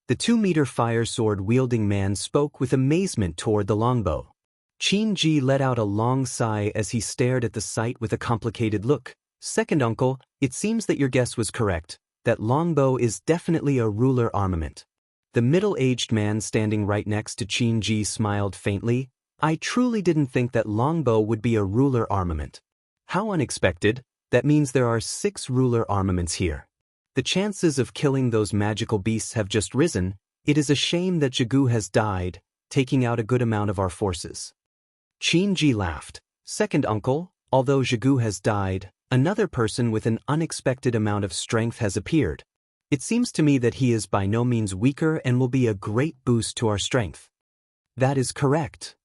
The 2-meter fire sword-wielding man spoke with amazement toward the longbow. Qin-ji let out a long sigh as he stared at the sight with a complicated look. Second uncle, it seems that your guess was correct. That longbow is definitely a ruler armament. The middle-aged man standing right next to Qin-ji smiled faintly. I truly didn't think that longbow would be a ruler armament. How unexpected. That means there are 6 ruler armaments here. The chances of killing those magical beasts have just risen. It is a shame that Jigu has died, taking out a good amount of our forces. Qin-ji laughed. Second uncle, although Jigu has died, another person with an unexpected amount of strength has appeared. It seems to me that he is by no means weaker and will be a great boost to our strength. That is correct.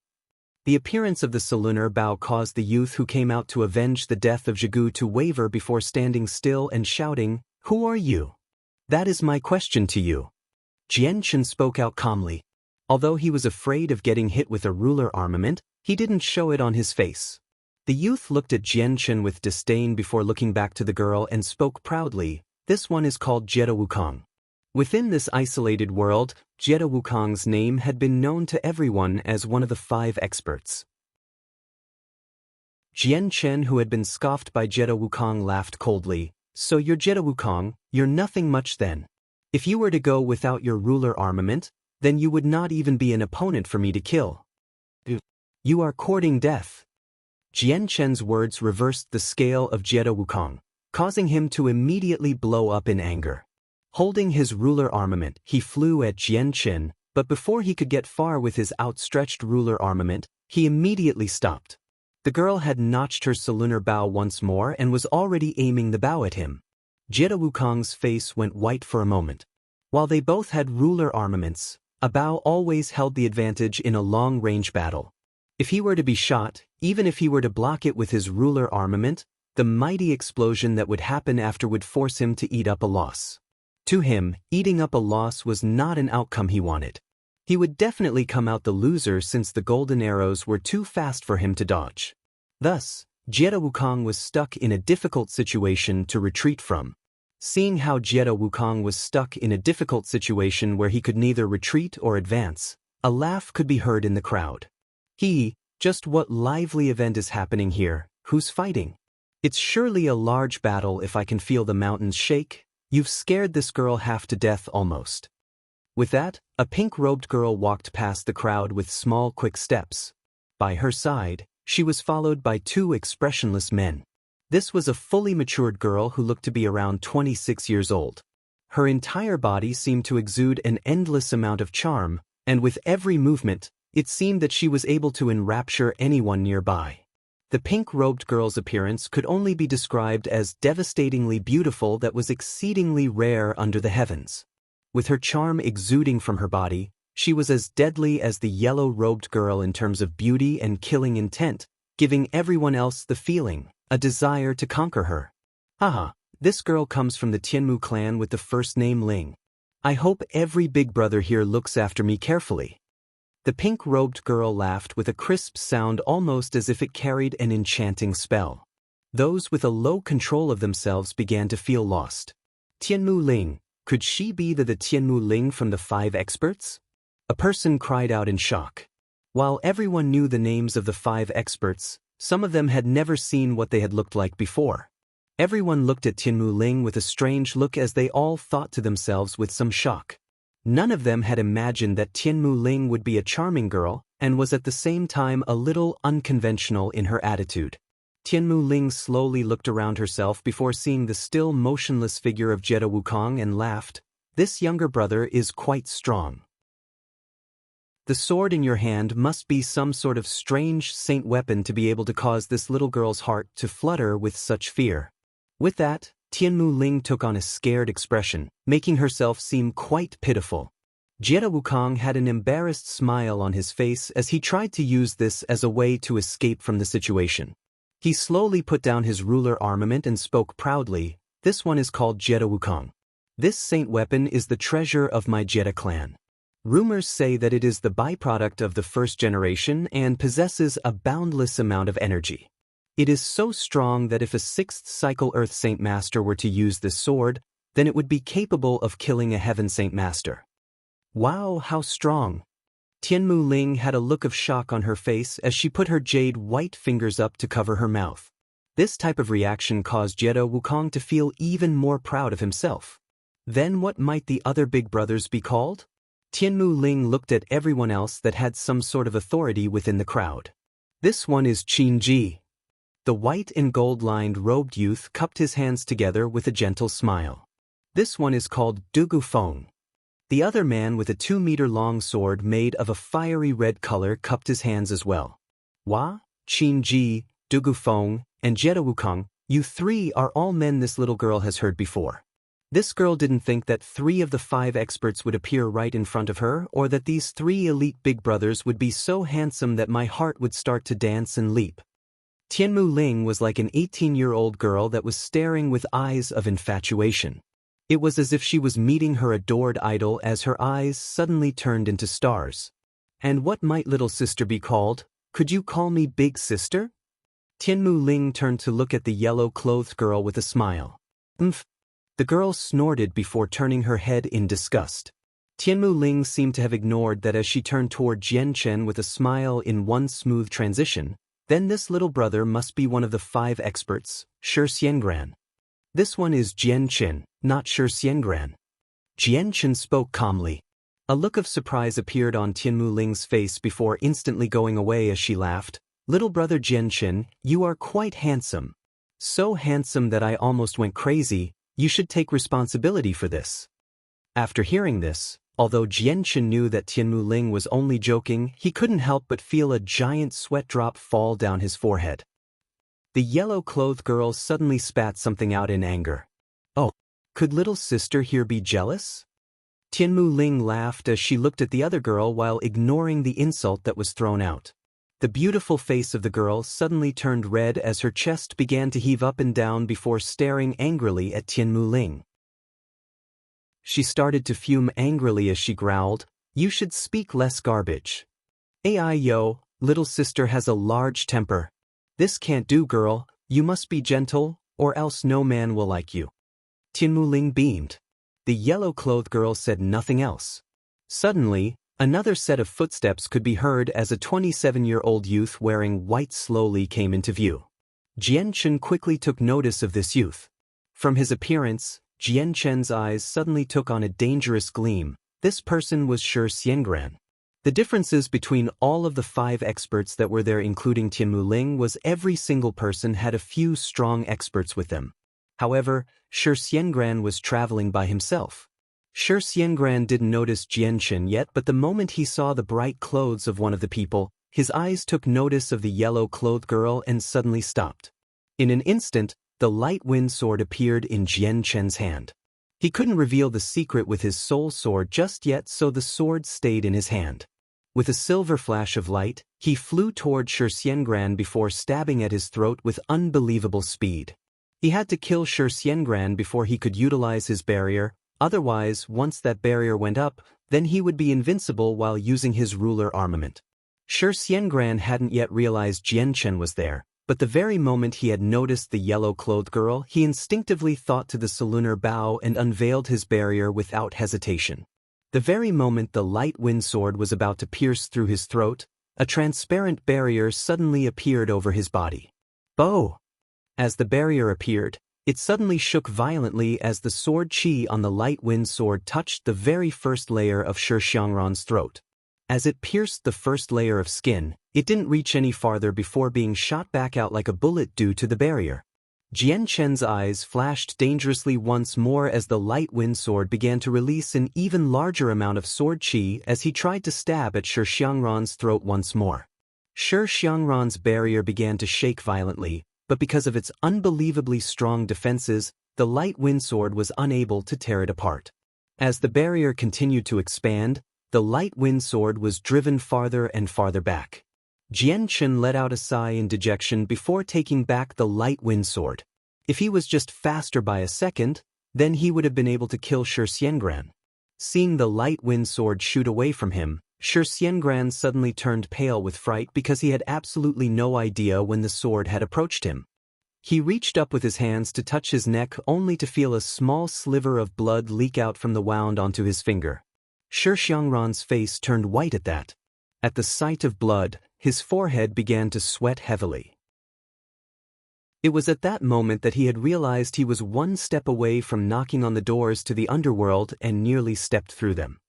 The appearance of the Solunar Bao caused the youth who came out to avenge the death of Jigu to waver before standing still and shouting, "Who are you?" That is my question to you. Jianchen spoke out calmly. Although he was afraid of getting hit with a ruler armament, he didn't show it on his face. The youth looked at Jianchen with disdain before looking back to the girl and spoke proudly, "This one is called Jetta Wukong." Within this isolated world, Jetta Wukong's name had been known to everyone as one of the 5 experts. Jianchen, who had been scoffed by Jetta Wukong, laughed coldly. "So you're Jetta Wukong, you're nothing much then. If you were to go without your ruler armament, then you would not even be an opponent for me to kill. You are courting death." Jianchen's words reversed the scale of Jetta Wukong, causing him to immediately blow up in anger. Holding his ruler armament, he flew at Jianchen, but before he could get far with his outstretched ruler armament, he immediately stopped. The girl had notched her Solunar Bao once more and was already aiming the bow at him. Jetta Wukong's face went white for a moment. While they both had ruler armaments, a bow always held the advantage in a long-range battle. If he were to be shot, even if he were to block it with his ruler armament, the mighty explosion that would happen after would force him to eat up a loss. To him, eating up a loss was not an outcome he wanted. He would definitely come out the loser since the golden arrows were too fast for him to dodge. Thus, Jetta Wukong was stuck in a difficult situation to retreat from. Seeing how Jetta Wukong was stuck in a difficult situation where he could neither retreat or advance, a laugh could be heard in the crowd. Just what lively event is happening here? Who's fighting? It's surely a large battle if I can feel the mountains shake. You've scared this girl half to death almost. With that, a pink-robed girl walked past the crowd with small, quick steps. By her side, she was followed by 2 expressionless men. This was a fully matured girl who looked to be around 26 years old. Her entire body seemed to exude an endless amount of charm, and with every movement, it seemed that she was able to enrapture anyone nearby. The pink-robed girl's appearance could only be described as devastatingly beautiful, that was exceedingly rare under the heavens. With her charm exuding from her body, she was as deadly as the yellow-robed girl in terms of beauty and killing intent, giving everyone else the feeling, a desire to conquer her. Haha, this girl comes from the Tianmu clan with the first name Ling. I hope every big brother here looks after me carefully. The pink-robed girl laughed with a crisp sound, almost as if it carried an enchanting spell. Those with a low control of themselves began to feel lost. Tianmu Ling, could she be the Tianmu Ling from the 5 experts? A person cried out in shock. While everyone knew the names of the 5 experts, some of them had never seen what they had looked like before. Everyone looked at Tianmu Ling with a strange look, as they all thought to themselves with some shock. None of them had imagined that Tianmu Ling would be a charming girl, and was at the same time a little unconventional in her attitude. Tianmu Ling slowly looked around herself before seeing the still motionless figure of Jetta Wukong and laughed. This younger brother is quite strong. The sword in your hand must be some sort of strange saint weapon to be able to cause this little girl's heart to flutter with such fear. With that, Tianmu Ling took on a scared expression, making herself seem quite pitiful. Jetta Wukong had an embarrassed smile on his face as he tried to use this as a way to escape from the situation. He slowly put down his ruler armament and spoke proudly, "This one is called Jetta Wukong. This saint weapon is the treasure of my Jetta clan. Rumors say that it is the byproduct of the 1st generation and possesses a boundless amount of energy. It is so strong that if a 6th cycle Earth Saint Master were to use this sword, then it would be capable of killing a Heaven Saint Master." Wow, how strong! Tianmu Ling had a look of shock on her face as she put her jade white fingers up to cover her mouth. This type of reaction caused Jiedo Wukong to feel even more proud of himself. Then what might the other big brothers be called? Tianmu Ling looked at everyone else that had some sort of authority within the crowd. This one is Qin Ji. The white and gold-lined robed youth cupped his hands together with a gentle smile. This one is called Dugu Feng. The other man with a 2-meter-long sword made of a fiery red color cupped his hands as well. Wa, Qin Ji, Dugu Feng, and Jiedo Wukong, you three are all men this little girl has heard before. This girl didn't think that 3 of the 5 experts would appear right in front of her, or that these 3 elite big brothers would be so handsome that my heart would start to dance and leap. Tianmu Ling was like an 18-year-old girl that was staring with eyes of infatuation. It was as if she was meeting her adored idol as her eyes suddenly turned into stars. And what might little sister be called? Could you call me big sister? Tianmu Ling turned to look at the yellow-clothed girl with a smile. The girl snorted before turning her head in disgust. Tianmu Ling seemed to have ignored that as she turned toward Jian Chen with a smile in one smooth transition. Then this little brother must be one of the 5 experts, Shi Xiangran. This one is Jian Chen, not Shi Xiangran. Jian Chen spoke calmly. A look of surprise appeared on Tianmu Ling's face before instantly going away as she laughed. Little brother Jian Chen, you are quite handsome. So handsome that I almost went crazy. You should take responsibility for this. After hearing this, although Jian Chen knew that Tianmu Ling was only joking, he couldn't help but feel a giant sweat drop fall down his forehead. The yellow-clothed girl suddenly spat something out in anger. Oh, could little sister here be jealous? Tianmu Ling laughed as she looked at the other girl while ignoring the insult that was thrown out. The beautiful face of the girl suddenly turned red as her chest began to heave up and down before staring angrily at Tianmu Ling. She started to fume angrily as she growled, "You should speak less garbage. Ai yo, little sister has a large temper. This can't do, girl, you must be gentle, or else no man will like you." Tianmu Ling beamed. The yellow-clothed girl said nothing else. Suddenly, another set of footsteps could be heard as a 27-year-old youth wearing white slowly came into view. Jian Chen quickly took notice of this youth. From his appearance, Jian Chen's eyes suddenly took on a dangerous gleam. This person was Shi Xiangran. The differences between all of the 5 experts that were there, including Tianmu Ling, was every single person had a few strong experts with them. However, Shi Xiangran was traveling by himself. Shi Xiangran didn't notice Jian Chen yet, but the moment he saw the bright clothes of one of the people, his eyes took notice of the yellow-clothed girl and suddenly stopped. In an instant, the light wind sword appeared in Jian Chen's hand. He couldn't reveal the secret with his soul sword just yet, so the sword stayed in his hand. With a silver flash of light, he flew toward Shi Xiangran before stabbing at his throat with unbelievable speed. He had to kill Shi Xiangran before he could utilize his barrier, otherwise once that barrier went up, then he would be invincible while using his ruler armament. Shi Xiangran hadn't yet realized Jian Chen was there, but the very moment he had noticed the yellow-clothed girl, he instinctively thought to the salooner bow and unveiled his barrier without hesitation. The very moment the light wind sword was about to pierce through his throat, a transparent barrier suddenly appeared over his body. Bo! As the barrier appeared, it suddenly shook violently as the sword qi on the light wind sword touched the very first layer of Shi Xiangran's throat. As it pierced the first layer of skin, it didn't reach any farther before being shot back out like a bullet due to the barrier. Jian Chen's eyes flashed dangerously once more as the light wind sword began to release an even larger amount of sword qi as he tried to stab at Shi Xiangran's throat once more. Shi Xiangran's barrier began to shake violently, but because of its unbelievably strong defenses, the light wind sword was unable to tear it apart. As the barrier continued to expand, the light wind sword was driven farther and farther back. Jian Chen let out a sigh in dejection before taking back the light wind sword. If he was just faster by a second, then he would have been able to kill Shi Xiangran. Seeing the light wind sword shoot away from him, Shi Xiangran suddenly turned pale with fright because he had absolutely no idea when the sword had approached him. He reached up with his hands to touch his neck only to feel a small sliver of blood leak out from the wound onto his finger. Shi Xiangran's face turned white at that. At the sight of blood, his forehead began to sweat heavily. It was at that moment that he had realized he was one step away from knocking on the doors to the underworld and nearly stepped through them.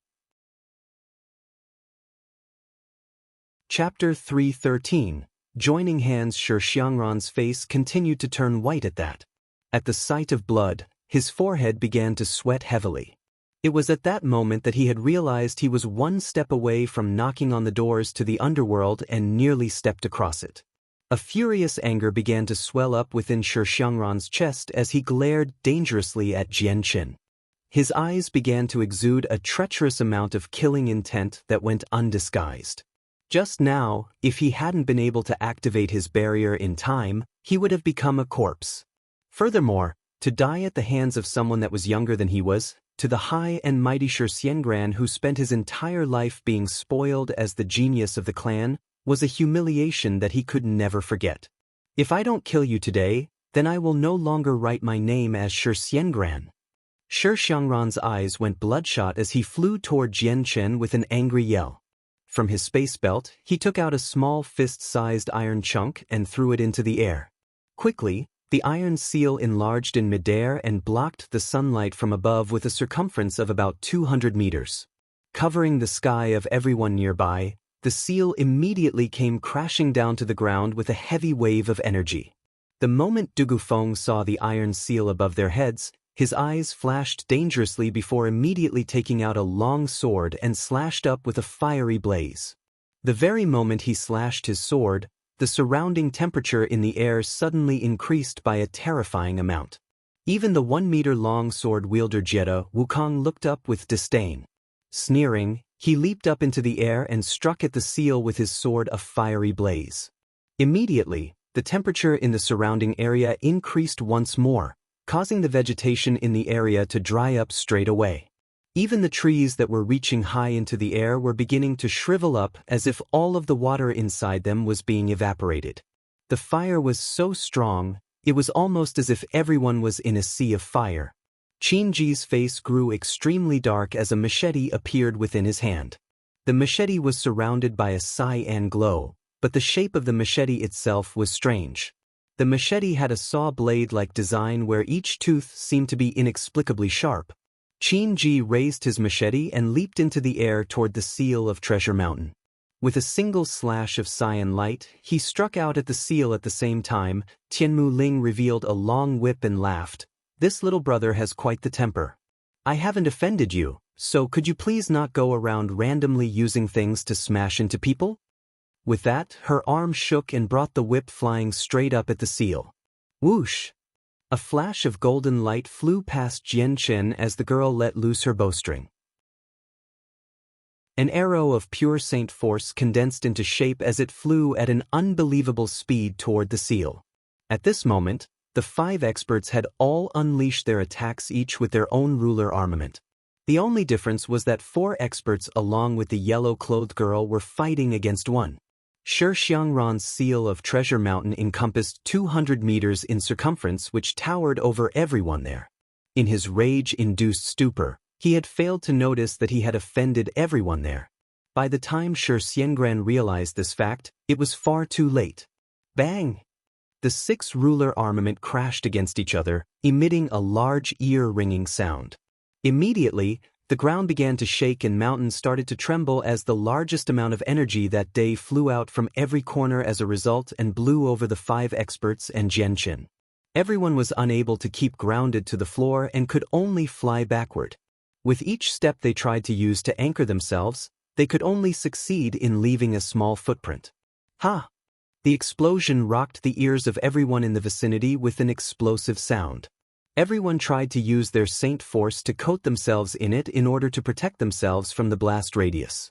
Chapter 3:13. Joining hands. Shi Xiangran's face continued to turn white at that. At the sight of blood, his forehead began to sweat heavily. It was at that moment that he had realized he was one step away from knocking on the doors to the underworld and nearly stepped across it. A furious anger began to swell up within Shi Xiangran's chest as he glared dangerously at Jian Qin. His eyes began to exude a treacherous amount of killing intent that went undisguised. Just now, if he hadn't been able to activate his barrier in time, he would have become a corpse. Furthermore, to die at the hands of someone that was younger than he was, to the high and mighty Shi Xiangran who spent his entire life being spoiled as the genius of the clan, was a humiliation that he could never forget. If I don't kill you today, then I will no longer write my name as Shi Xiangran. Shi Xiangran's eyes went bloodshot as he flew toward Jian Qin with an angry yell. From his space belt, he took out a small fist-sized iron chunk and threw it into the air. Quickly, the iron seal enlarged in midair and blocked the sunlight from above with a circumference of about 200 meters. Covering the sky of everyone nearby, the seal immediately came crashing down to the ground with a heavy wave of energy. The moment Du Gufeng saw the iron seal above their heads, his eyes flashed dangerously before immediately taking out a long sword and slashed up with a fiery blaze. The very moment he slashed his sword, the surrounding temperature in the air suddenly increased by a terrifying amount. Even the 1-meter-long sword wielder Jetta Wukong looked up with disdain. Sneering, he leaped up into the air and struck at the seal with his sword a fiery blaze. Immediately, the temperature in the surrounding area increased once more, causing the vegetation in the area to dry up straight away. Even the trees that were reaching high into the air were beginning to shrivel up as if all of the water inside them was being evaporated. The fire was so strong, it was almost as if everyone was in a sea of fire. Qin Ji's face grew extremely dark as a machete appeared within his hand. The machete was surrounded by a cyan glow, but the shape of the machete itself was strange. The machete had a saw blade-like design where each tooth seemed to be inexplicably sharp. Qin Ji raised his machete and leaped into the air toward the seal of Treasure Mountain. With a single slash of cyan light, he struck out at the seal at the same time. Tianmu Ling revealed a long whip and laughed. This little brother has quite the temper. I haven't offended you, so could you please not go around randomly using things to smash into people? With that, her arm shook and brought the whip flying straight up at the seal. Whoosh! A flash of golden light flew past Jian Qin as the girl let loose her bowstring. An arrow of pure saint force condensed into shape as it flew at an unbelievable speed toward the seal. At this moment, the 5 experts had all unleashed their attacks each with their own ruler armament. The only difference was that 4 experts along with the yellow-clothed girl were fighting against one. Shi Xiangran's seal of Treasure Mountain encompassed 200 meters in circumference, which towered over everyone there. In his rage-induced stupor, he had failed to notice that he had offended everyone there. By the time Shi Xiangran realized this fact, it was far too late. Bang! The 6 ruler armament crashed against each other, emitting a large ear-ringing sound. Immediately, the ground began to shake and mountains started to tremble as the largest amount of energy that day flew out from every corner as a result and blew over the 5 experts and Jian Qin. Everyone was unable to keep grounded to the floor and could only fly backward. With each step they tried to use to anchor themselves, they could only succeed in leaving a small footprint. Ha! The explosion rocked the ears of everyone in the vicinity with an explosive sound. Everyone tried to use their saint force to coat themselves in it in order to protect themselves from the blast radius.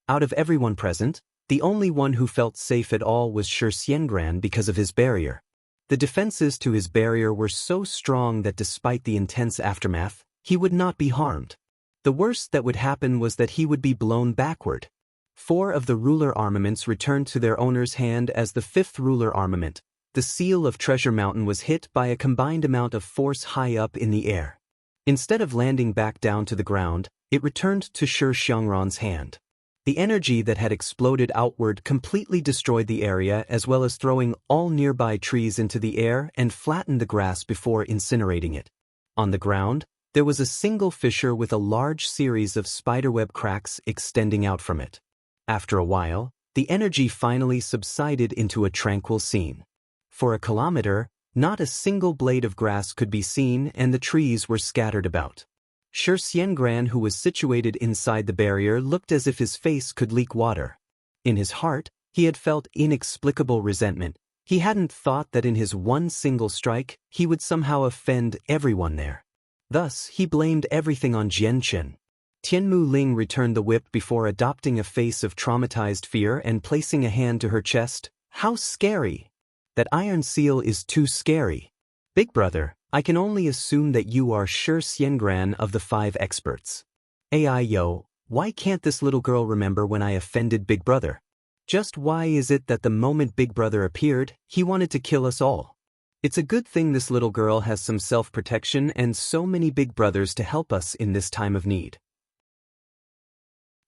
Out of everyone present, the only one who felt safe at all was Shi Xiangran because of his barrier. The defenses to his barrier were so strong that despite the intense aftermath, he would not be harmed. The worst that would happen was that he would be blown backward. 4 of the ruler armaments returned to their owner's hand as the 5th ruler armament, the seal of Treasure Mountain, was hit by a combined amount of force high up in the air. Instead of landing back down to the ground, it returned to Shi Xiangran's hand. The energy that had exploded outward completely destroyed the area as well as throwing all nearby trees into the air and flattened the grass before incinerating it. On the ground, there was a single fissure with a large series of spiderweb cracks extending out from it. After a while, the energy finally subsided into a tranquil scene. For a kilometer, not a single blade of grass could be seen and the trees were scattered about. Shi Xiangran, who was situated inside the barrier, looked as if his face could leak water. In his heart, he had felt inexplicable resentment. He hadn't thought that in his one single strike, he would somehow offend everyone there. Thus, he blamed everything on Jianchen. Tianmu Ling returned the whip before adopting a face of traumatized fear and placing a hand to her chest. How scary! That iron seal is too scary. Big brother, I can only assume that you are Shi Xiangran of the 5 experts. Yo, why can't this little girl remember when I offended Big Brother? Just why is it that the moment Big Brother appeared, he wanted to kill us all? It's a good thing this little girl has some self-protection and so many big brothers to help us in this time of need.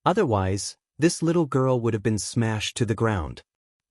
Otherwise, this little girl would have been smashed to the ground.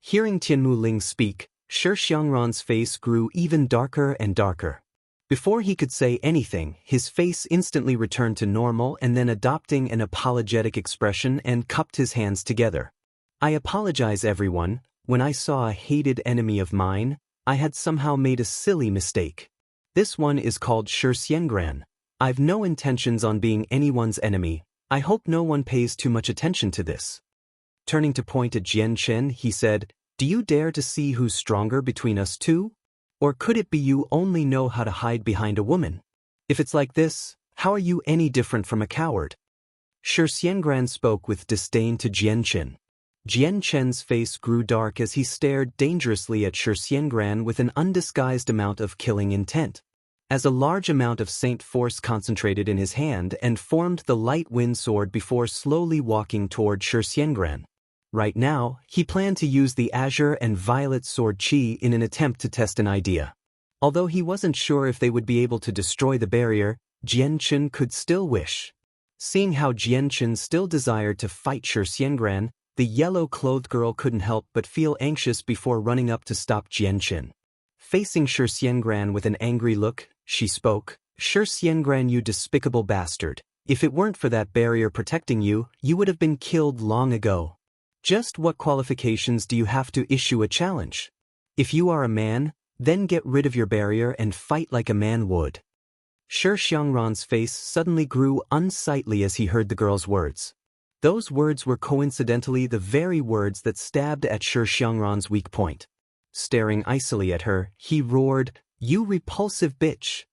Hearing Tianmu Ling speak, Shi Xiangran's face grew even darker and darker. Before he could say anything, his face instantly returned to normal and then adopting an apologetic expression and cupped his hands together. I apologize everyone, when I saw a hated enemy of mine, I had somehow made a silly mistake. This one is called Shi Xiangran. I've no intentions on being anyone's enemy. I hope no one pays too much attention to this. Turning to point at Jianchen, he said, Do you dare to see who's stronger between us two? Or could it be you only know how to hide behind a woman? If it's like this, how are you any different from a coward? Shi Xiangran spoke with disdain to Jianchen. Jianchen's face grew dark as he stared dangerously at Shi Xiangran with an undisguised amount of killing intent. As a large amount of Saint Force concentrated in his hand and formed the light wind sword before slowly walking toward Shi Xiangran. Right now, he planned to use the azure and violet sword chi in an attempt to test an idea. Although he wasn't sure if they would be able to destroy the barrier, Jianchen could still wish. Seeing how Jianchen still desired to fight Shi Xiangran, the yellow-clothed girl couldn't help but feel anxious before running up to stop Jianchen. Facing Shi Xiangran with an angry look, she spoke, Shi Xiangran, you despicable bastard. If it weren't for that barrier protecting you, you would have been killed long ago. Just what qualifications do you have to issue a challenge? If you are a man, then get rid of your barrier and fight like a man would. Shi Xiangran's face suddenly grew unsightly as he heard the girl's words. Those words were coincidentally the very words that stabbed at Shi Xiangran's weak point. Staring icily at her, he roared, You repulsive bitch!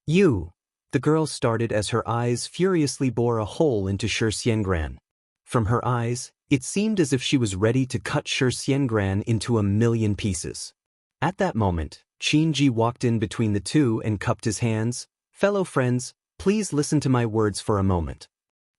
You! The girl started as her eyes furiously bore a hole into Shi Xiangran. From her eyes, it seemed as if she was ready to cut Shi Xiangran into 1,000,000 pieces. At that moment, Qinji walked in between the two and cupped his hands. Fellow friends, please listen to my words for a moment.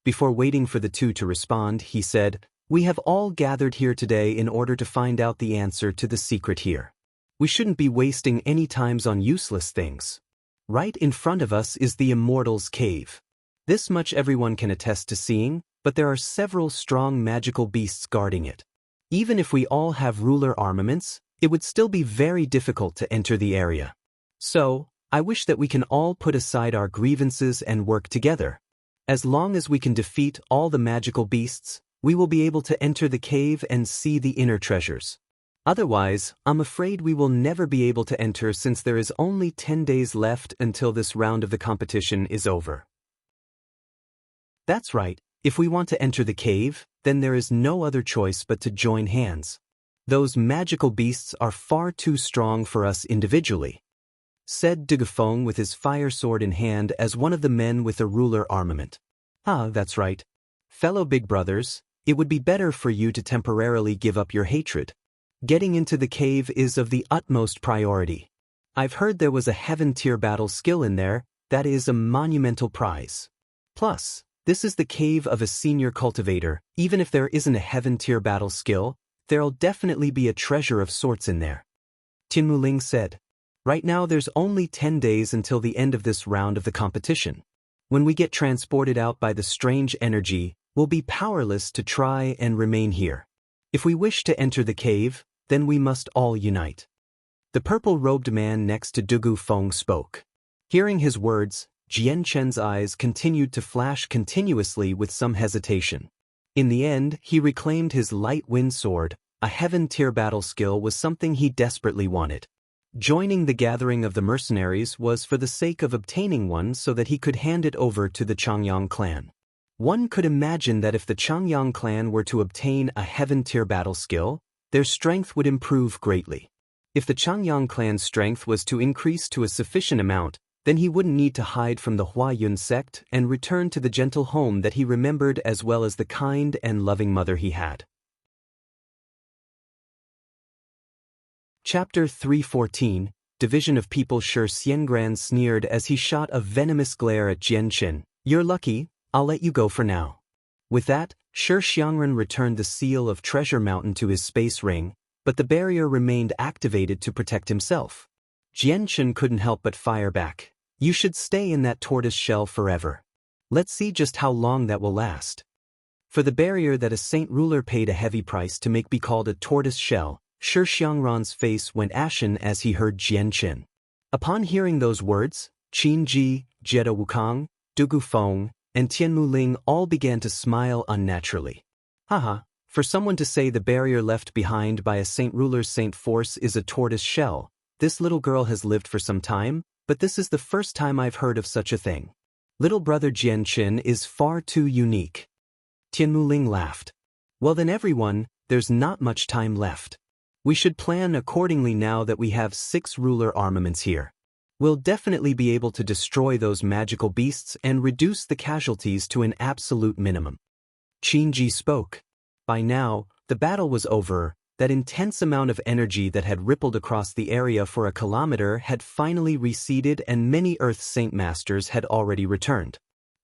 Before waiting for the two to respond, he said, We have all gathered here today in order to find out the answer to the secret here. We shouldn't be wasting any times on useless things. Right in front of us is the Immortal's Cave. This much everyone can attest to seeing, but there are several strong magical beasts guarding it. Even if we all have ruler armaments, it would still be very difficult to enter the area. So, I wish that we can all put aside our grievances and work together. As long as we can defeat all the magical beasts, we will be able to enter the cave and see the inner treasures. Otherwise, I'm afraid we will never be able to enter since there is only 10 days left until this round of the competition is over. That's right. If we want to enter the cave, then there is no other choice but to join hands. Those magical beasts are far too strong for us individually, said Dugafeng with his fire sword in hand as one of the men with a ruler armament. Ah, that's right. Fellow big brothers, it would be better for you to temporarily give up your hatred. Getting into the cave is of the utmost priority. I've heard there was a heaven-tier battle skill in there, that is a monumental prize. Plus, this is the cave of a senior cultivator. Even if there isn't a heaven-tier battle skill, there'll definitely be a treasure of sorts in there. Tianmu Ling said. Right now there's only 10 days until the end of this round of the competition. When we get transported out by the strange energy, will be powerless to try and remain here. If we wish to enter the cave, then we must all unite. The purple-robed man next to Dugu Feng spoke. Hearing his words, Jian Chen's eyes continued to flash continuously with some hesitation. In the end, he reclaimed his light wind sword. A heaven-tier battle skill was something he desperately wanted. Joining the gathering of the mercenaries was for the sake of obtaining one so that he could hand it over to the Changyang clan. One could imagine that if the Changyang clan were to obtain a heaven-tier battle skill, their strength would improve greatly. If the Changyang clan's strength was to increase to a sufficient amount, then he wouldn't need to hide from the Huayun sect and return to the gentle home that he remembered as well as the kind and loving mother he had. Chapter 314, Division of People. Shi Xiangran sneered as he shot a venomous glare at Jian Chen. "You're lucky, I'll let you go for now." With that, Shi Xiangran returned the seal of Treasure Mountain to his space ring, but the barrier remained activated to protect himself. Jian Chen couldn't help but fire back. "You should stay in that tortoise shell forever. Let's see just how long that will last." For the barrier that a saint ruler paid a heavy price to make be called a tortoise shell, Shi Xiangran's face went ashen as he heard Jian Chen. Upon hearing those words, Qin Ji, Jetta Wukong, Dugu Feng, and Tianmu Ling all began to smile unnaturally. Haha, for someone to say the barrier left behind by a saint ruler's saint force is a tortoise shell, this little girl has lived for some time, but this is the first time I've heard of such a thing. Little brother Jian Chen is far too unique. Tianmu Ling laughed. Well then everyone, there's not much time left. We should plan accordingly now that we have 6 ruler armaments here. We'll definitely be able to destroy those magical beasts and reduce the casualties to an absolute minimum. Qin Ji spoke. By now, the battle was over. That intense amount of energy that had rippled across the area for a kilometer had finally receded and many Earth Saint Masters had already returned.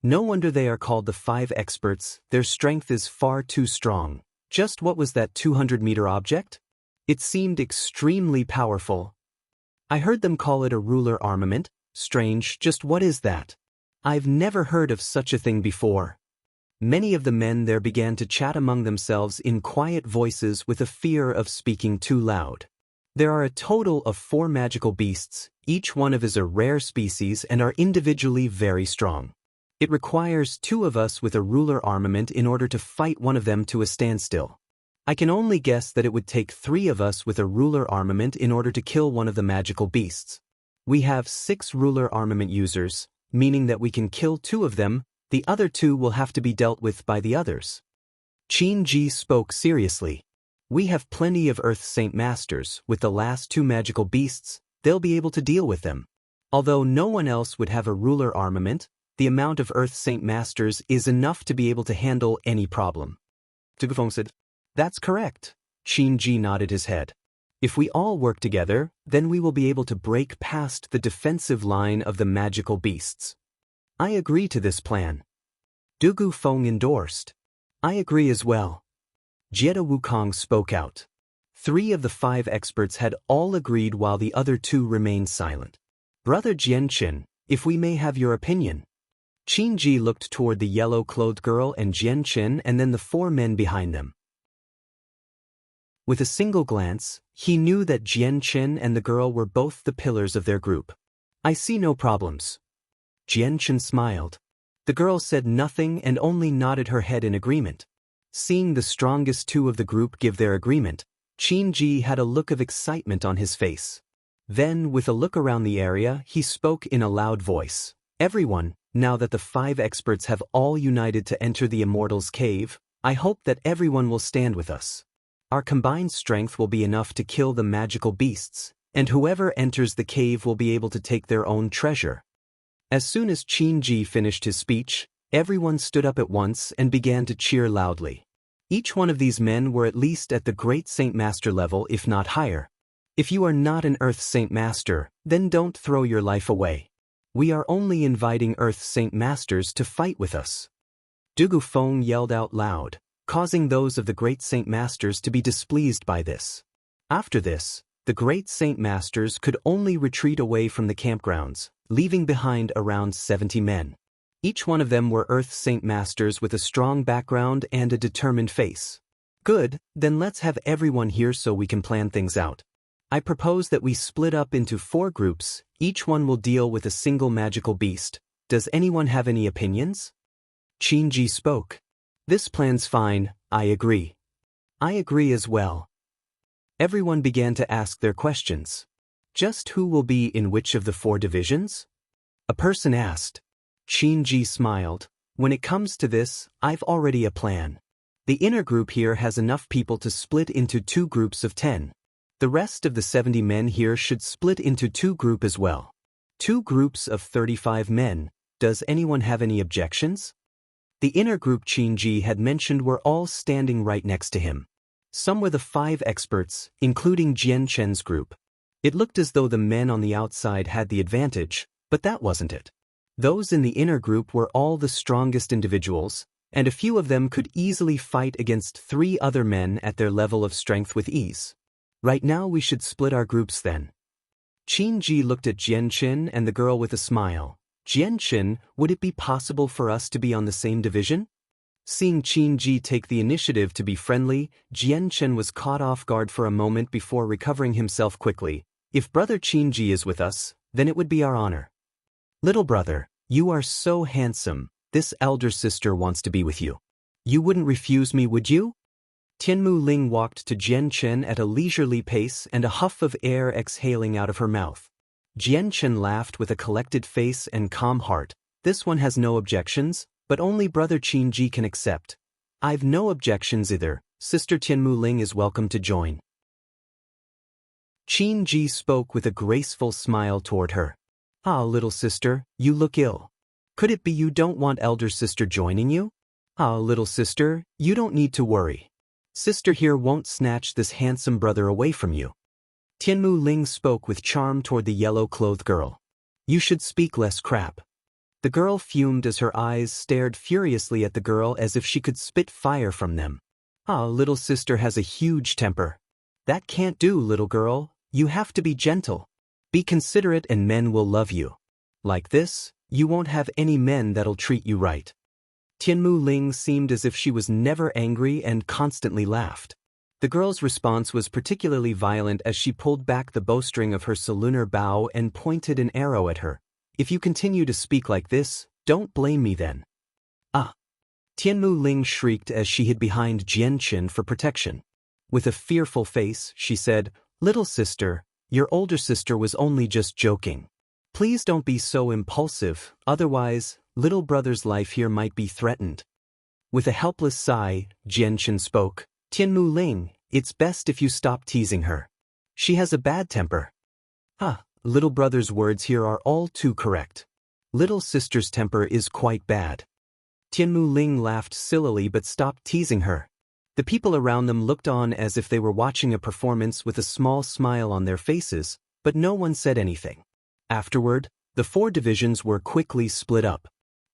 No wonder they are called the 5 experts, their strength is far too strong. Just what was that 200-meter object? It seemed extremely powerful. I heard them call it a ruler armament. Strange, just what is that? I've never heard of such a thing before. Many of the men there began to chat among themselves in quiet voices with a fear of speaking too loud. There are a total of 4 magical beasts, each one of is a rare species and are individually very strong. It requires 2 of us with a ruler armament in order to fight one of them to a standstill. I can only guess that it would take 3 of us with a ruler armament in order to kill one of the magical beasts. We have 6 ruler armament users, meaning that we can kill 2 of them, the other 2 will have to be dealt with by the others. Qin Ji spoke seriously. We have plenty of Earth Saint Masters, with the last 2 magical beasts, they'll be able to deal with them. Although no one else would have a ruler armament, the amount of Earth Saint Masters is enough to be able to handle any problem. Dugu Feng said, "That's correct." Qin Ji nodded his head. "If we all work together, then we will be able to break past the defensive line of the magical beasts." "I agree to this plan." Dugu Feng endorsed. "I agree as well." Jetta Wukong spoke out. 3 of the 5 experts had all agreed while the other 2 remained silent. "Brother Jian Chen, if we may have your opinion." Qin Ji looked toward the yellow-clothed girl and Jian Chen and then the 4 men behind them. With a single glance, he knew that Jian Chen and the girl were both the pillars of their group. "I see no problems." Jian Chen smiled. The girl said nothing and only nodded her head in agreement. Seeing the strongest 2 of the group give their agreement, Qin Ji had a look of excitement on his face. Then, with a look around the area, he spoke in a loud voice. "Everyone, now that the 5 experts have all united to enter the Immortals' Cave, I hope that everyone will stand with us. Our combined strength will be enough to kill the magical beasts, and whoever enters the cave will be able to take their own treasure." As soon as Qin Ji finished his speech, everyone stood up at once and began to cheer loudly. Each one of these men were at least at the Great Saint Master level if not higher. If you are not an Earth Saint Master, then don't throw your life away. We are only inviting Earth Saint Masters to fight with us. Dugu Feng yelled out loud, causing those of the Great Saint Masters to be displeased by this. After this, the Great Saint Masters could only retreat away from the campgrounds, leaving behind around 70 men. Each one of them were Earth Saint Masters with a strong background and a determined face. Good, then let's have everyone here so we can plan things out. I propose that we split up into 4 groups, each one will deal with a single magical beast. Does anyone have any opinions? Qinji spoke. This plan's fine, I agree. I agree as well. Everyone began to ask their questions. Just who will be in which of the 4 divisions? A person asked. Qinji smiled. When it comes to this, I've already a plan. The inner group here has enough people to split into 2 groups of 10. The rest of the 70 men here should split into 2 groups as well. 2 groups of 35 men. Does anyone have any objections? The inner group Qinji had mentioned were all standing right next to him. Some were the 5 experts, including Jian Chen's group. It looked as though the men on the outside had the advantage, but that wasn't it. Those in the inner group were all the strongest individuals, and a few of them could easily fight against 3 other men at their level of strength with ease. Right now we should split our groups then. Qinji looked at Jian Chen and the girl with a smile. Jian Chen, would it be possible for us to be on the same division? Seeing Qinji take the initiative to be friendly, Jian Chen was caught off guard for a moment before recovering himself quickly. If brother Qinji is with us, then it would be our honor. Little brother, you are so handsome. This elder sister wants to be with you. You wouldn't refuse me, would you? Tianmu Ling walked to Jian Chen at a leisurely pace and a huff of air exhaling out of her mouth. Jian Chen laughed with a collected face and calm heart. This one has no objections, but only brother Qinji can accept. I've no objections either. Sister Tianmu Ling is welcome to join. Qinji spoke with a graceful smile toward her. Ah, little sister, you look ill. Could it be you don't want elder sister joining you? Ah, little sister, you don't need to worry. Sister here won't snatch this handsome brother away from you. Tianmu Ling spoke with charm toward the yellow-clothed girl. You should speak less crap. The girl fumed as her eyes stared furiously at the girl as if she could spit fire from them. Ah, little sister has a huge temper. That can't do, little girl. You have to be gentle. Be considerate and men will love you. Like this, you won't have any men that'll treat you right. Tianmu Ling seemed as if she was never angry and constantly laughed. The girl's response was particularly violent as she pulled back the bowstring of her saloner bow and pointed an arrow at her. If you continue to speak like this, don't blame me then. Ah! Tianmu Ling shrieked as she hid behind Jian Chen for protection. With a fearful face, she said, Little sister, your older sister was only just joking. Please don't be so impulsive, otherwise, little brother's life here might be threatened. With a helpless sigh, Jian Chen spoke. Tianmu Ling, it's best if you stop teasing her. She has a bad temper. Ah, little brother's words here are all too correct. Little sister's temper is quite bad. Tianmu Ling laughed sillily but stopped teasing her. The people around them looked on as if they were watching a performance with a small smile on their faces, but no one said anything. Afterward, the 4 divisions were quickly split up.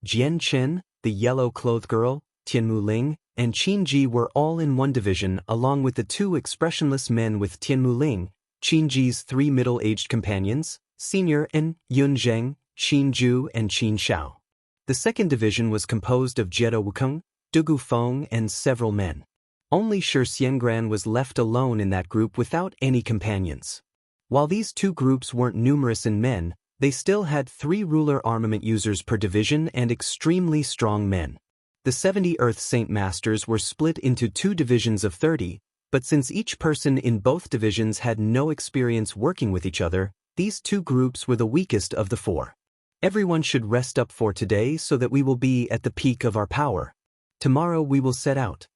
Jian Chen, the yellow-clothed girl, Tianmu Ling, and Qinji were all in one division along with the 2 expressionless men with Tianmu Ling, Qinji's 3 middle-aged companions, Senior and Yun Zheng, Qin Zhu and Qin Xiao. The 2nd division was composed of Jiedo Wukong, Dugu Feng and several men. Only Shi Xiangran was left alone in that group without any companions. While these 2 groups weren't numerous in men, they still had 3 ruler armament users per division and extremely strong men. The 70 Earth Saint Masters were split into 2 divisions of 30, but since each person in both divisions had no experience working with each other, these 2 groups were the weakest of the 4. Everyone should rest up for today so that we will be at the peak of our power. Tomorrow we will set out.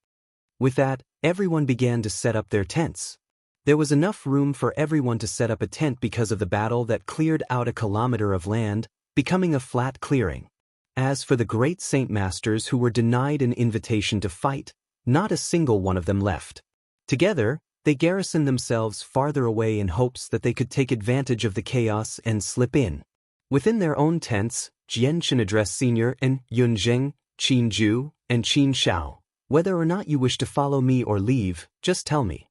With that, everyone began to set up their tents. There was enough room for everyone to set up a tent because of the battle that cleared out a kilometer of land, becoming a flat clearing. As for the great Saint Masters who were denied an invitation to fight, not a single one of them left. Together, they garrisoned themselves farther away in hopes that they could take advantage of the chaos and slip in. Within their own tents, Jian Chen addressed Senior and Yun Zheng, Qin Zhu, and Qin Xiao. Whether or not you wish to follow me or leave, just tell me.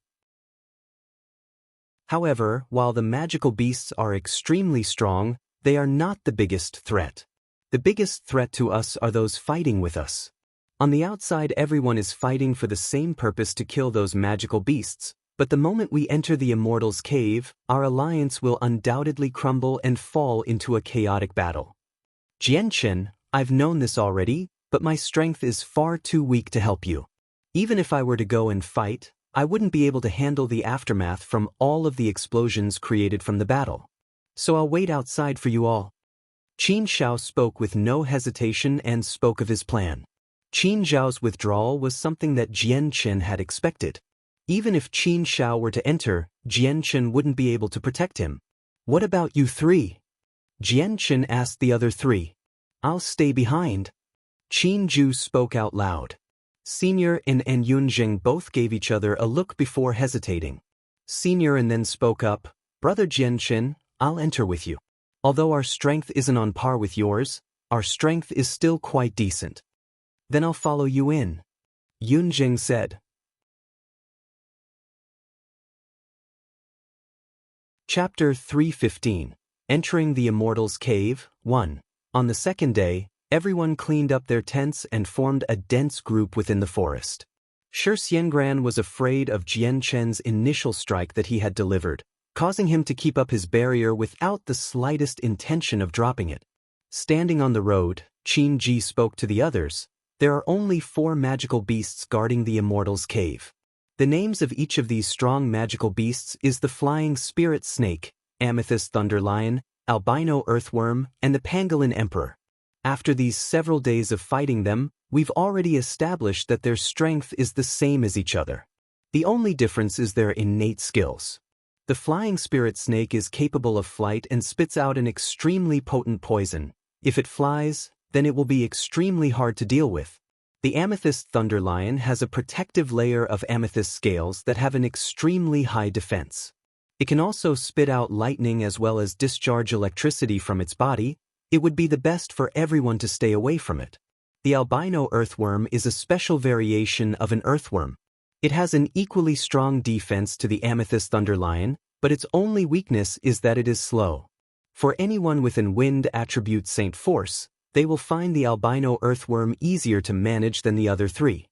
However, while the magical beasts are extremely strong, they are not the biggest threat. The biggest threat to us are those fighting with us. On the outside, everyone is fighting for the same purpose to kill those magical beasts, but the moment we enter the Immortals' Cave, our alliance will undoubtedly crumble and fall into a chaotic battle. Jianchen, I've known this already, but my strength is far too weak to help you. Even if I were to go and fight, I wouldn't be able to handle the aftermath from all of the explosions created from the battle. So I'll wait outside for you all. Qin Xiao spoke with no hesitation and spoke of his plan. Qin Zhao's withdrawal was something that Jianchen had expected. Even if Qin Xiao were to enter, Jianchen wouldn't be able to protect him. What about you three? Jianchen asked the other three. I'll stay behind. Qin Zhu spoke out loud. Senior and Yunjing both gave each other a look before hesitating. Senior and then spoke up, Brother Jianchen, I'll enter with you. Although our strength isn't on par with yours, our strength is still quite decent. Then I'll follow you in. Yunjing said. Chapter 315. Entering the Immortals' Cave, 1. On the second day, everyone cleaned up their tents and formed a dense group within the forest. Shi Xiangran was afraid of Jianchen's initial strike that he had delivered, causing him to keep up his barrier without the slightest intention of dropping it. Standing on the road, Qin Ji spoke to the others. There are only 4 magical beasts guarding the Immortals' Cave. The names of each of these strong magical beasts is the Flying Spirit Snake, Amethyst Thunder Lion, Albino Earthworm, and the Pangolin Emperor. After these several days of fighting them, we've already established that their strength is the same as each other. The only difference is their innate skills. The Flying Spirit Snake is capable of flight and spits out an extremely potent poison. If it flies, then it will be extremely hard to deal with. The Amethyst Thunder Lion has a protective layer of amethyst scales that have an extremely high defense. It can also spit out lightning as well as discharge electricity from its body. It would be the best for everyone to stay away from it. The Albino Earthworm is a special variation of an earthworm. It has an equally strong defense to the Amethyst Thunder Lion, but its only weakness is that it is slow. For anyone with an wind attribute Saint Force, they will find the Albino Earthworm easier to manage than the other 3.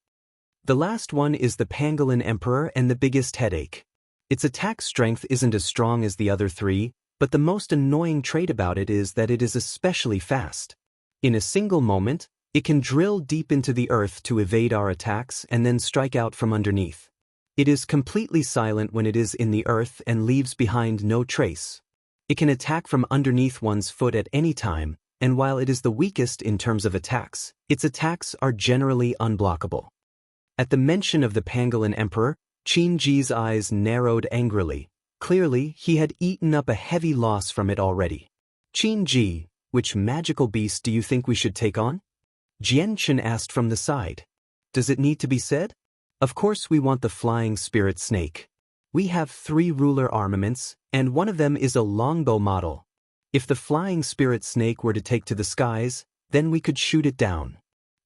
The last one is the Pangolin Emperor and the biggest headache. Its attack strength isn't as strong as the other 3, but the most annoying trait about it is that it is especially fast. In a single moment, it can drill deep into the earth to evade our attacks and then strike out from underneath. It is completely silent when it is in the earth and leaves behind no trace. It can attack from underneath one's foot at any time, and while it is the weakest in terms of attacks, its attacks are generally unblockable. At the mention of the Pangolin Emperor, Qin Ji's eyes narrowed angrily. Clearly, he had eaten up a heavy loss from it already. Qin Ji, which magical beast do you think we should take on? Jianchen asked from the side. Does it need to be said? Of course we want the Flying Spirit Snake. We have 3 ruler armaments, and one of them is a longbow model. If the Flying Spirit Snake were to take to the skies, then we could shoot it down.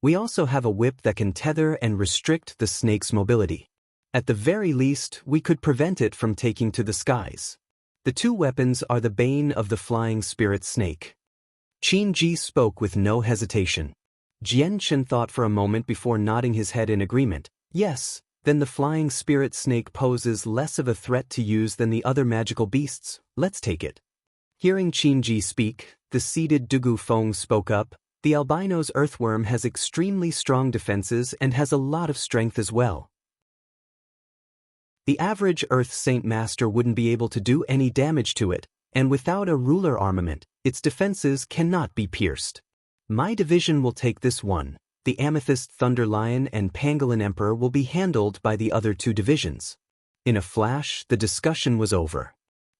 We also have a whip that can tether and restrict the snake's mobility. At the very least, we could prevent it from taking to the skies. The 2 weapons are the bane of the Flying Spirit Snake. Qin Ji spoke with no hesitation. Jianchen thought for a moment before nodding his head in agreement. Yes, then the Flying Spirit Snake poses less of a threat to use than the other magical beasts. Let's take it. Hearing Qin Ji speak, the seated Dugu Feng spoke up. The albino's earthworm has extremely strong defenses and has a lot of strength as well. The average Earth Saint Master wouldn't be able to do any damage to it, and without a ruler armament, its defenses cannot be pierced. My division will take this one. The Amethyst Thunder Lion and Pangolin Emperor will be handled by the other 2 divisions. In a flash, the discussion was over.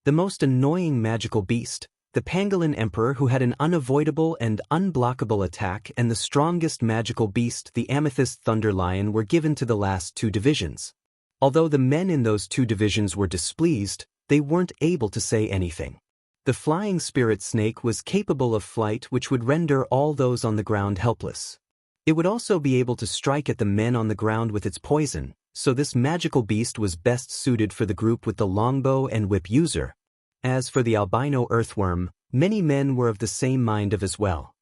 The most annoying magical beast, the Pangolin Emperor who had an unavoidable and unblockable attack, and the strongest magical beast, the Amethyst Thunder Lion, were given to the last 2 divisions. Although the men in those 2 divisions were displeased, they weren't able to say anything. The Flying Spirit Snake was capable of flight, which would render all those on the ground helpless. It would also be able to strike at the men on the ground with its poison, so this magical beast was best suited for the group with the longbow and whip user. As for the albino earthworm, many men were of the same mind of as well.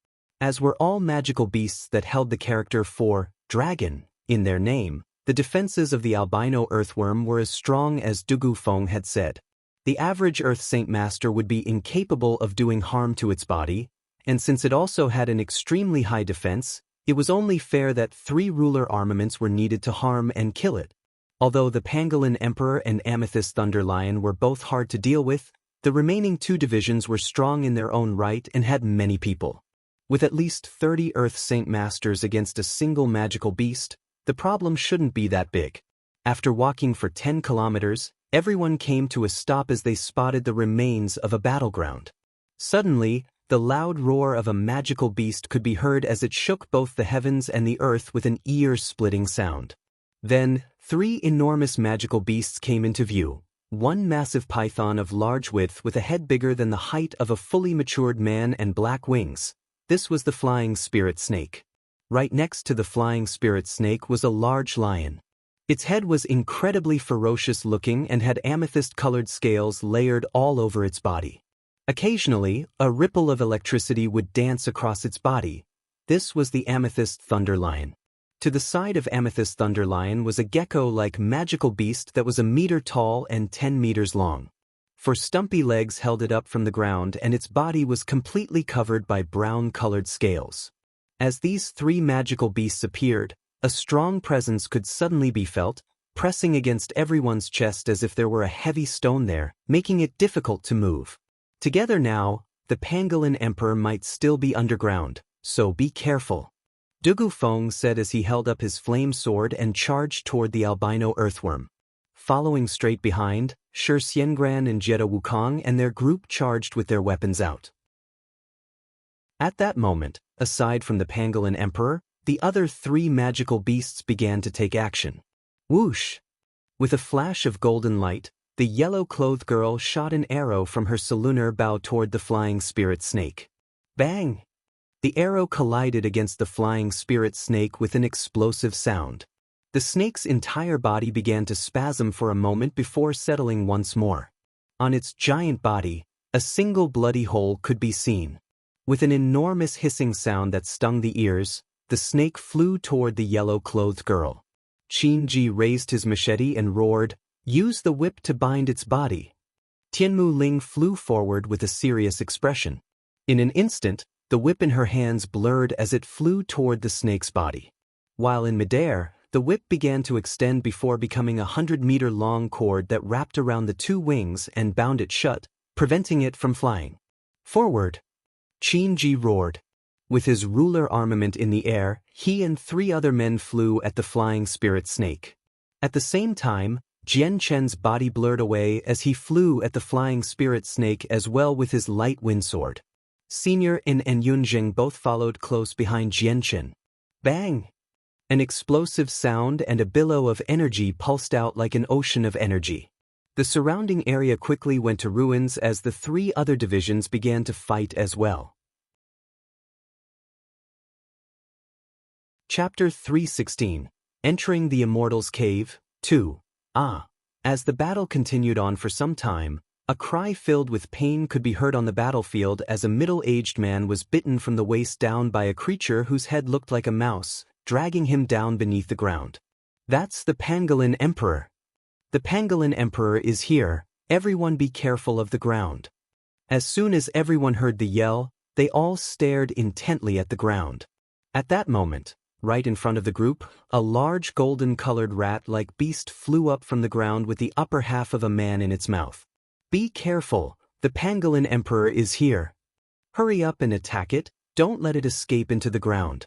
As were all magical beasts that held the character for dragon in their name, the defenses of the albino earthworm were as strong as Dugu Feng had said. The average Earth Saint Master would be incapable of doing harm to its body, and since it also had an extremely high defense, it was only fair that 3 ruler armaments were needed to harm and kill it. Although the Pangolin Emperor and Amethyst Thunder Lion were both hard to deal with, the remaining 2 divisions were strong in their own right and had many people. With at least 30 Earth Saint Masters against a single magical beast, the problem shouldn't be that big. After walking for 10 kilometers, everyone came to a stop as they spotted the remains of a battleground. Suddenly, the loud roar of a magical beast could be heard as it shook both the heavens and the earth with an ear-splitting sound. Then, 3 enormous magical beasts came into view. One massive python of large width with a head bigger than the height of a fully matured man and black wings. This was the flying spirit snake. Right next to the flying spirit snake was a large lion. Its head was incredibly ferocious looking and had amethyst-colored scales layered all over its body. Occasionally, a ripple of electricity would dance across its body. This was the Amethyst Thunder Lion. To the side of Amethyst Thunder Lion was a gecko-like magical beast that was a meter tall and 10 meters long. 4 stumpy legs held it up from the ground and its body was completely covered by brown-colored scales. As these 3 magical beasts appeared, a strong presence could suddenly be felt, pressing against everyone's chest as if there were a heavy stone there, making it difficult to move. Together now, the Pangolin Emperor might still be underground, so be careful. Dugu Feng said as he held up his flame sword and charged toward the albino earthworm. Following straight behind, Shi Xiangran and Jetta Wukong and their group charged with their weapons out. At that moment, aside from the Pangolin Emperor, the other 3 magical beasts began to take action. Whoosh! With a flash of golden light, the yellow-clothed girl shot an arrow from her solunar bow toward the flying spirit snake. Bang! The arrow collided against the flying spirit snake with an explosive sound. The snake's entire body began to spasm for a moment before settling once more. On its giant body, a single bloody hole could be seen. With an enormous hissing sound that stung the ears, the snake flew toward the yellow-clothed girl. Qin Ji raised his machete and roared, "Use the whip to bind its body." Tianmu Ling flew forward with a serious expression. In an instant, the whip in her hands blurred as it flew toward the snake's body. While in midair, the whip began to extend before becoming a 100-meter-long cord that wrapped around the 2 wings and bound it shut, preventing it from flying. Forward! Qin Ji roared. With his ruler armament in the air, he and 3 other men flew at the flying spirit snake. At the same time, Jian Chen's body blurred away as he flew at the flying spirit snake as well with his light wind sword. Senior In and Yunjing both followed close behind Jian Chen. Bang! An explosive sound and a billow of energy pulsed out like an ocean of energy. The surrounding area quickly went to ruins as the 3 other divisions began to fight as well. Chapter 316. Entering the Immortal's Cave, 2. As the battle continued on for some time, a cry filled with pain could be heard on the battlefield as a middle-aged man was bitten from the waist down by a creature whose head looked like a mouse, dragging him down beneath the ground. That's the Pangolin Emperor. The Pangolin Emperor is here, everyone be careful of the ground. As soon as everyone heard the yell, they all stared intently at the ground. At that moment, right in front of the group, a large golden-colored rat-like beast flew up from the ground with the upper half of a man in its mouth. Be careful, the Pangolin Emperor is here. Hurry up and attack it, don't let it escape into the ground.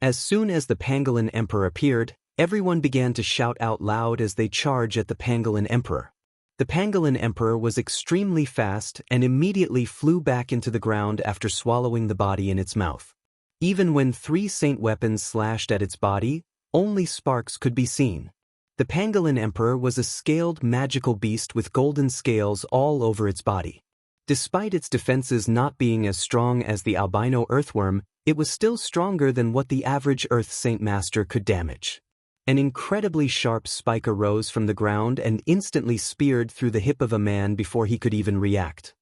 As soon as the Pangolin Emperor appeared, everyone began to shout out loud as they charged at the Pangolin Emperor. The Pangolin Emperor was extremely fast and immediately flew back into the ground after swallowing the body in its mouth. Even when 3 saint weapons slashed at its body, only sparks could be seen. The Pangolin Emperor was a scaled magical beast with golden scales all over its body. Despite its defenses not being as strong as the albino earthworm, it was still stronger than what the average Earth Saint Master could damage. An incredibly sharp spike arose from the ground and instantly speared through the hip of a man before he could even react.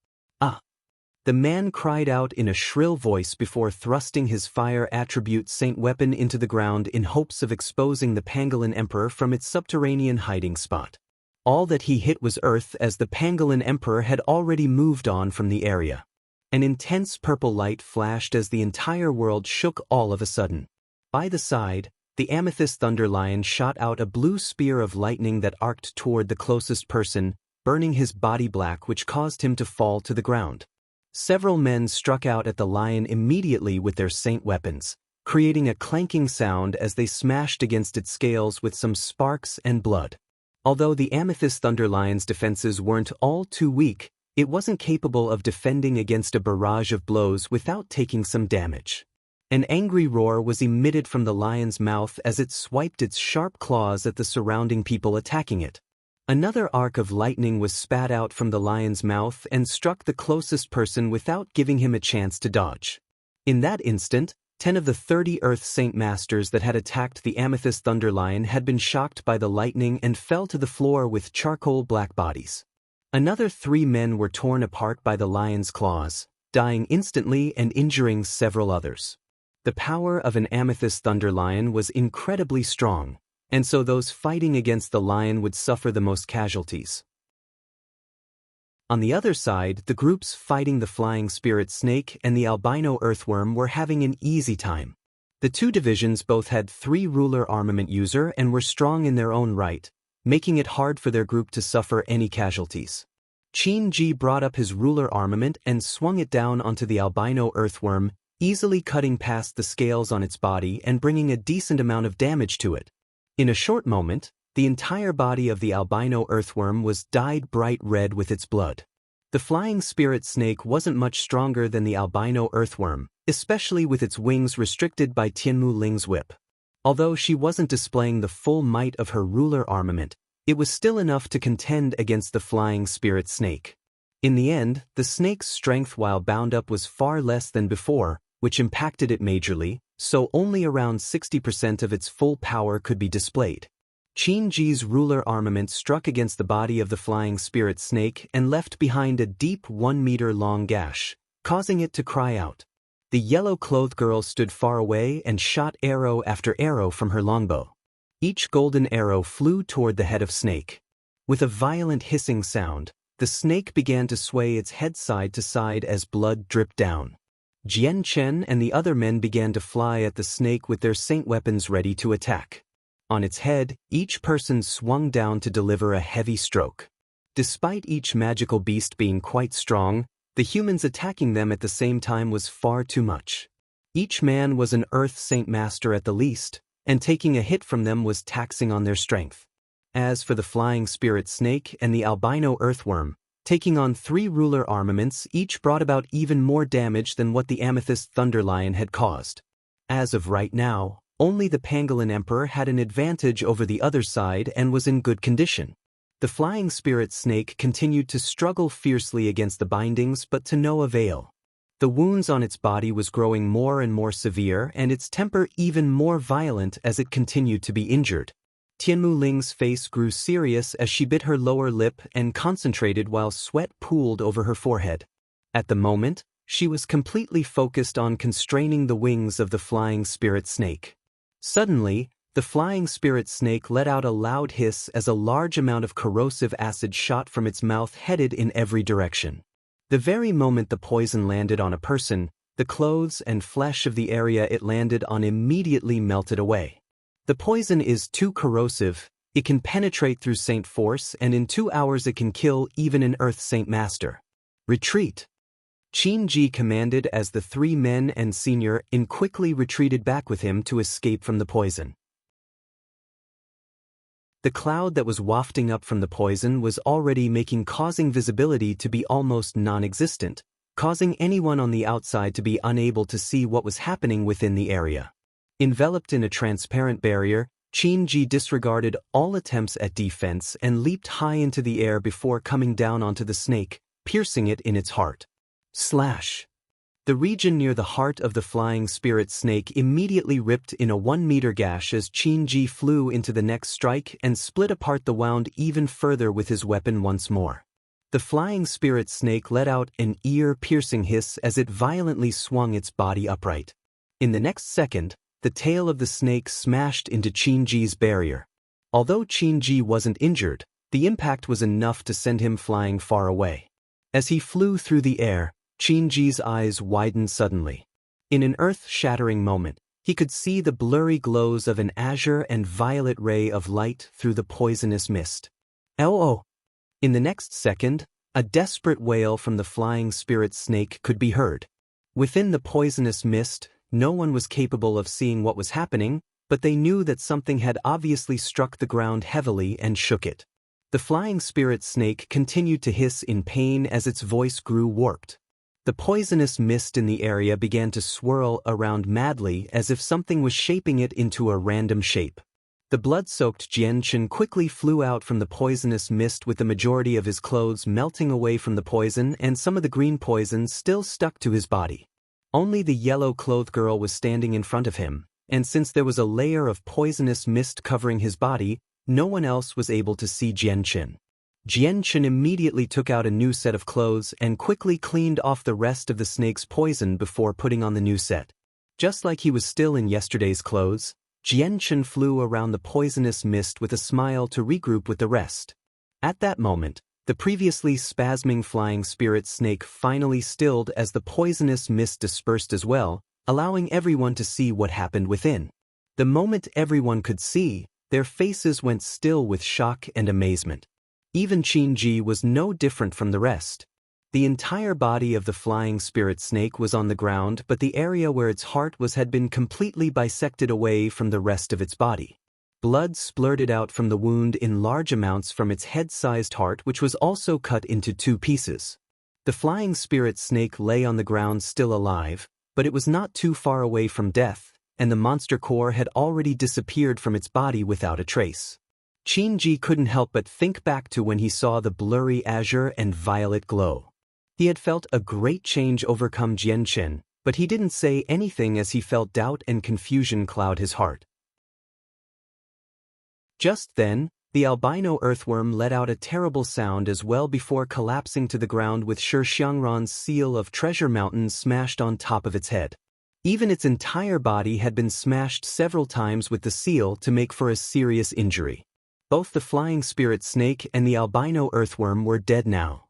The man cried out in a shrill voice before thrusting his fire attribute saint weapon into the ground in hopes of exposing the Pangolin Emperor from its subterranean hiding spot. All that he hit was earth, as the Pangolin Emperor had already moved on from the area. An intense purple light flashed as the entire world shook all of a sudden. By the side, the amethyst thunder lion shot out a blue spear of lightning that arced toward the closest person, burning his body black, which caused him to fall to the ground. Several men struck out at the lion immediately with their saint weapons, creating a clanking sound as they smashed against its scales with some sparks and blood. Although the amethyst thunder lion's defenses weren't all too weak, it wasn't capable of defending against a barrage of blows without taking some damage. An angry roar was emitted from the lion's mouth as it swiped its sharp claws at the surrounding people attacking it. Another arc of lightning was spat out from the lion's mouth and struck the closest person without giving him a chance to dodge. In that instant, 10 of the 30 Earth Saint Masters that had attacked the Amethyst Thunder Lion had been shocked by the lightning and fell to the floor with charcoal black bodies. Another 3 men were torn apart by the lion's claws, dying instantly and injuring several others. The power of an Amethyst Thunder Lion was incredibly strong, and so those fighting against the lion would suffer the most casualties. On the other side, the groups fighting the flying spirit snake and the albino earthworm were having an easy time. The 2 divisions both had 3 ruler armament user and were strong in their own right, making it hard for their group to suffer any casualties. Qin-ji brought up his ruler armament and swung it down onto the albino earthworm, easily cutting past the scales on its body and bringing a decent amount of damage to it. In a short moment, the entire body of the albino earthworm was dyed bright red with its blood. The flying spirit snake wasn't much stronger than the albino earthworm, especially with its wings restricted by Tianmu Ling's whip. Although she wasn't displaying the full might of her ruler armament, it was still enough to contend against the flying spirit snake. In the end, the snake's strength while bound up was far less than before, which impacted it majorly, so only around 60% of its full power could be displayed. Qin-ji's ruler armament struck against the body of the flying spirit snake and left behind a deep 1-meter-long gash, causing it to cry out. The yellow-clothed girl stood far away and shot arrow after arrow from her longbow. Each golden arrow flew toward the head of snake. With a violent hissing sound, the snake began to sway its head side to side as blood dripped down. Jian Chen and the other men began to fly at the snake with their saint weapons ready to attack. On its head, each person swung down to deliver a heavy stroke. Despite each magical beast being quite strong, the humans attacking them at the same time was far too much. Each man was an Earth Saint Master at the least, and taking a hit from them was taxing on their strength. As for the flying spirit snake and the albino earthworm, taking on 3 ruler armaments, each brought about even more damage than what the Amethyst Thunder Lion had caused. As of right now, only the Pangolin Emperor had an advantage over the other side and was in good condition. The flying spirit snake continued to struggle fiercely against the bindings, but to no avail. The wounds on its body was growing more and more severe and its temper even more violent as it continued to be injured. Tianmu Ling's face grew serious as she bit her lower lip and concentrated while sweat pooled over her forehead. At the moment, she was completely focused on constraining the wings of the flying spirit snake. Suddenly, the flying spirit snake let out a loud hiss as a large amount of corrosive acid shot from its mouth, headed in every direction. The very moment the poison landed on a person, the clothes and flesh of the area it landed on immediately melted away. The poison is too corrosive, it can penetrate through Saint Force, and in 2 hours it can kill even an Earth Saint Master. Retreat! Qin-ji commanded as the 3 men and senior in quickly retreated back with him to escape from the poison. The cloud that was wafting up from the poison was already causing visibility to be almost non-existent, causing anyone on the outside to be unable to see what was happening within the area. Enveloped in a transparent barrier, Qin-ji disregarded all attempts at defense and leaped high into the air before coming down onto the snake, piercing it in its heart. Slash! The region near the heart of the flying spirit snake immediately ripped in a 1-meter gash as Qin-ji flew into the next strike and split apart the wound even further with his weapon once more. The flying spirit snake let out an ear-piercing hiss as it violently swung its body upright. In the next second, the tail of the snake smashed into Qinji's barrier. Although Qinji wasn't injured, the impact was enough to send him flying far away. As he flew through the air, Qinji's eyes widened suddenly. In an earth-shattering moment, he could see the blurry glows of an azure and violet ray of light through the poisonous mist. Oh! In the next second, a desperate wail from the flying spirit snake could be heard. Within the poisonous mist, no one was capable of seeing what was happening, but they knew that something had obviously struck the ground heavily and shook it. The flying spirit snake continued to hiss in pain as its voice grew warped. The poisonous mist in the area began to swirl around madly as if something was shaping it into a random shape. The blood-soaked Jianchen quickly flew out from the poisonous mist with the majority of his clothes melting away from the poison and some of the green poison still stuck to his body. Only the yellow-clothed girl was standing in front of him, and since there was a layer of poisonous mist covering his body, no one else was able to see Jianchen. Jianchen immediately took out a new set of clothes and quickly cleaned off the rest of the snake's poison before putting on the new set. Just like he was still in yesterday's clothes, Jianchen flew around the poisonous mist with a smile to regroup with the rest. At that moment, the previously spasming flying spirit snake finally stilled as the poisonous mist dispersed as well, allowing everyone to see what happened within. The moment everyone could see, their faces went still with shock and amazement. Even Qinji was no different from the rest. The entire body of the flying spirit snake was on the ground, but the area where its heart was had been completely bisected away from the rest of its body. Blood splurted out from the wound in large amounts from its head-sized heart, which was also cut into 2 pieces. The flying spirit snake lay on the ground still alive, but it was not too far away from death, and the monster core had already disappeared from its body without a trace. Qinji couldn't help but think back to when he saw the blurry azure and violet glow. He had felt a great change overcome Jianchen, but he didn't say anything as he felt doubt and confusion cloud his heart. Just then, the albino earthworm let out a terrible sound as well before collapsing to the ground with Shi Xiangran's seal of Treasure Mountain smashed on top of its head. Even its entire body had been smashed several times with the seal to make for a serious injury. Both the flying spirit snake and the albino earthworm were dead now.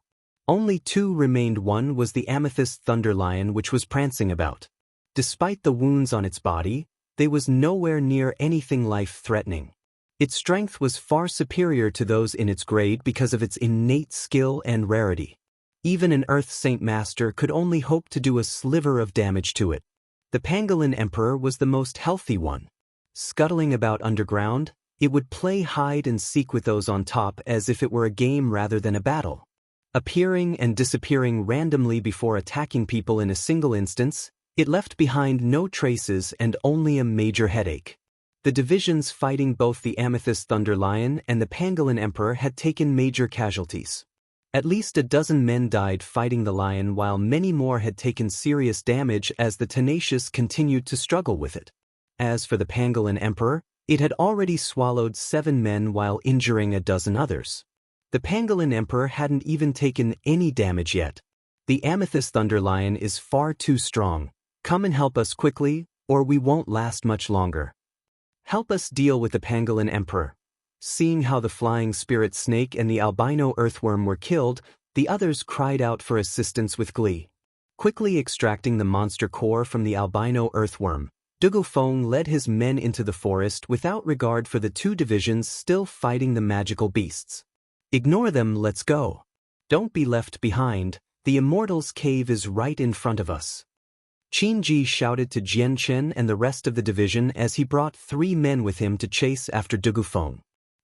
Only 2 remained. One was the amethyst thunder lion, which was prancing about. Despite the wounds on its body, they was nowhere near anything life-threatening. Its strength was far superior to those in its grade because of its innate skill and rarity. Even an Earth Saint Master could only hope to do a sliver of damage to it. The pangolin emperor was the most healthy one. Scuttling about underground, it would play hide and seek with those on top as if it were a game rather than a battle. Appearing and disappearing randomly before attacking people in a single instance, it left behind no traces and only a major headache. The divisions fighting both the Amethyst Thunder Lion and the Pangolin Emperor had taken major casualties. At least a dozen men died fighting the lion, while many more had taken serious damage as the Tenacious continued to struggle with it. As for the Pangolin Emperor, it had already swallowed 7 men while injuring a dozen others. The Pangolin Emperor hadn't even taken any damage yet. The Amethyst Thunder Lion is far too strong. Come and help us quickly, or we won't last much longer. Help us deal with the Pangolin Emperor. Seeing how the flying spirit snake and the albino earthworm were killed, the others cried out for assistance with glee. Quickly extracting the monster core from the albino earthworm, Dugufeng led his men into the forest without regard for the 2 divisions still fighting the magical beasts. Ignore them, let's go. Don't be left behind, the Immortals' cave is right in front of us. Qinji shouted to Jianchen and the rest of the division as he brought 3 men with him to chase after Dugufeng.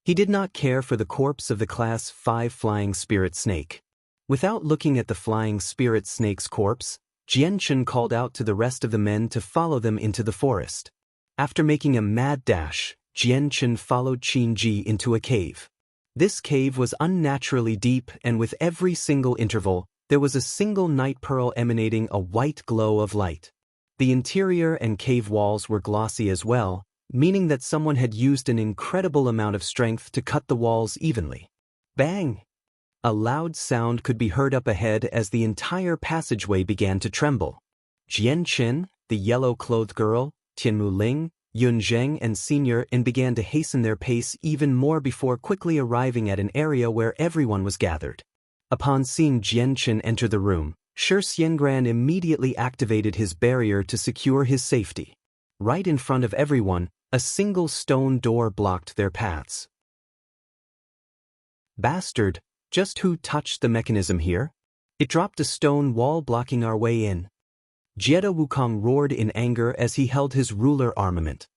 He did not care for the corpse of the Class 5 flying spirit snake. Without looking at the flying spirit snake's corpse, Jianchen called out to the rest of the men to follow them into the forest. After making a mad dash, Jianchen followed Qinji into a cave. This cave was unnaturally deep, and with every single interval, there was a single night pearl emanating a white glow of light. The interior and cave walls were glossy as well, meaning that someone had used an incredible amount of strength to cut the walls evenly. Bang! A loud sound could be heard up ahead as the entire passageway began to tremble. Jian Qin, the yellow-clothed girl, Tianmu Ling, Yun Zheng and Senior In began to hasten their pace even more before quickly arriving at an area where everyone was gathered. Upon seeing Jian Qin enter the room, Shi Xiangran immediately activated his barrier to secure his safety. Right in front of everyone, a single stone door blocked their paths. Bastard, just who touched the mechanism here? It dropped a stone wall blocking our way in. Jie Wukong roared in anger as he held his ruler armament.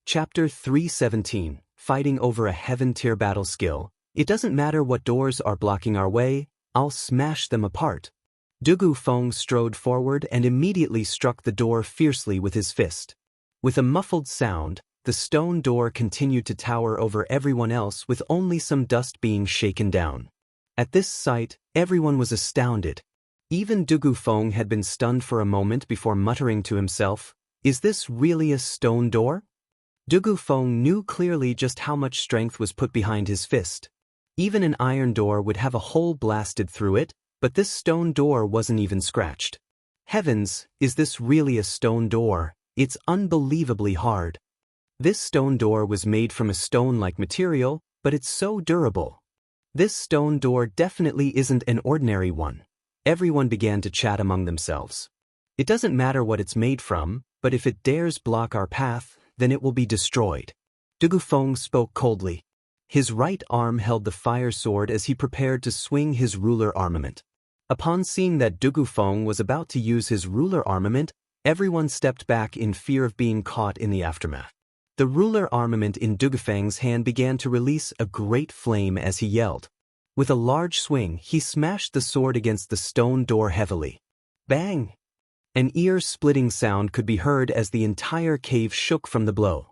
Chapter 317, Fighting over a heaven-tier battle skill. It doesn't matter what doors are blocking our way, I'll smash them apart. Dugu Feng strode forward and immediately struck the door fiercely with his fist. With a muffled sound, the stone door continued to tower over everyone else with only some dust being shaken down. At this sight, everyone was astounded. Even Dugu Feng had been stunned for a moment before muttering to himself, "Is this really a stone door?" Dugu Feng knew clearly just how much strength was put behind his fist. Even an iron door would have a hole blasted through it, but this stone door wasn't even scratched. Heavens, is this really a stone door? It's unbelievably hard. This stone door was made from a stone-like material, but it's so durable. This stone door definitely isn't an ordinary one. Everyone began to chat among themselves. It doesn't matter what it's made from, but if it dares block our path, then it will be destroyed. Dugu Feng spoke coldly. His right arm held the fire sword as he prepared to swing his ruler armament. Upon seeing that Dugu Feng was about to use his ruler armament, everyone stepped back in fear of being caught in the aftermath. The ruler armament in Dugu Feng's hand began to release a great flame as he yelled. With a large swing, he smashed the sword against the stone door heavily. Bang! An ear-splitting sound could be heard as the entire cave shook from the blow.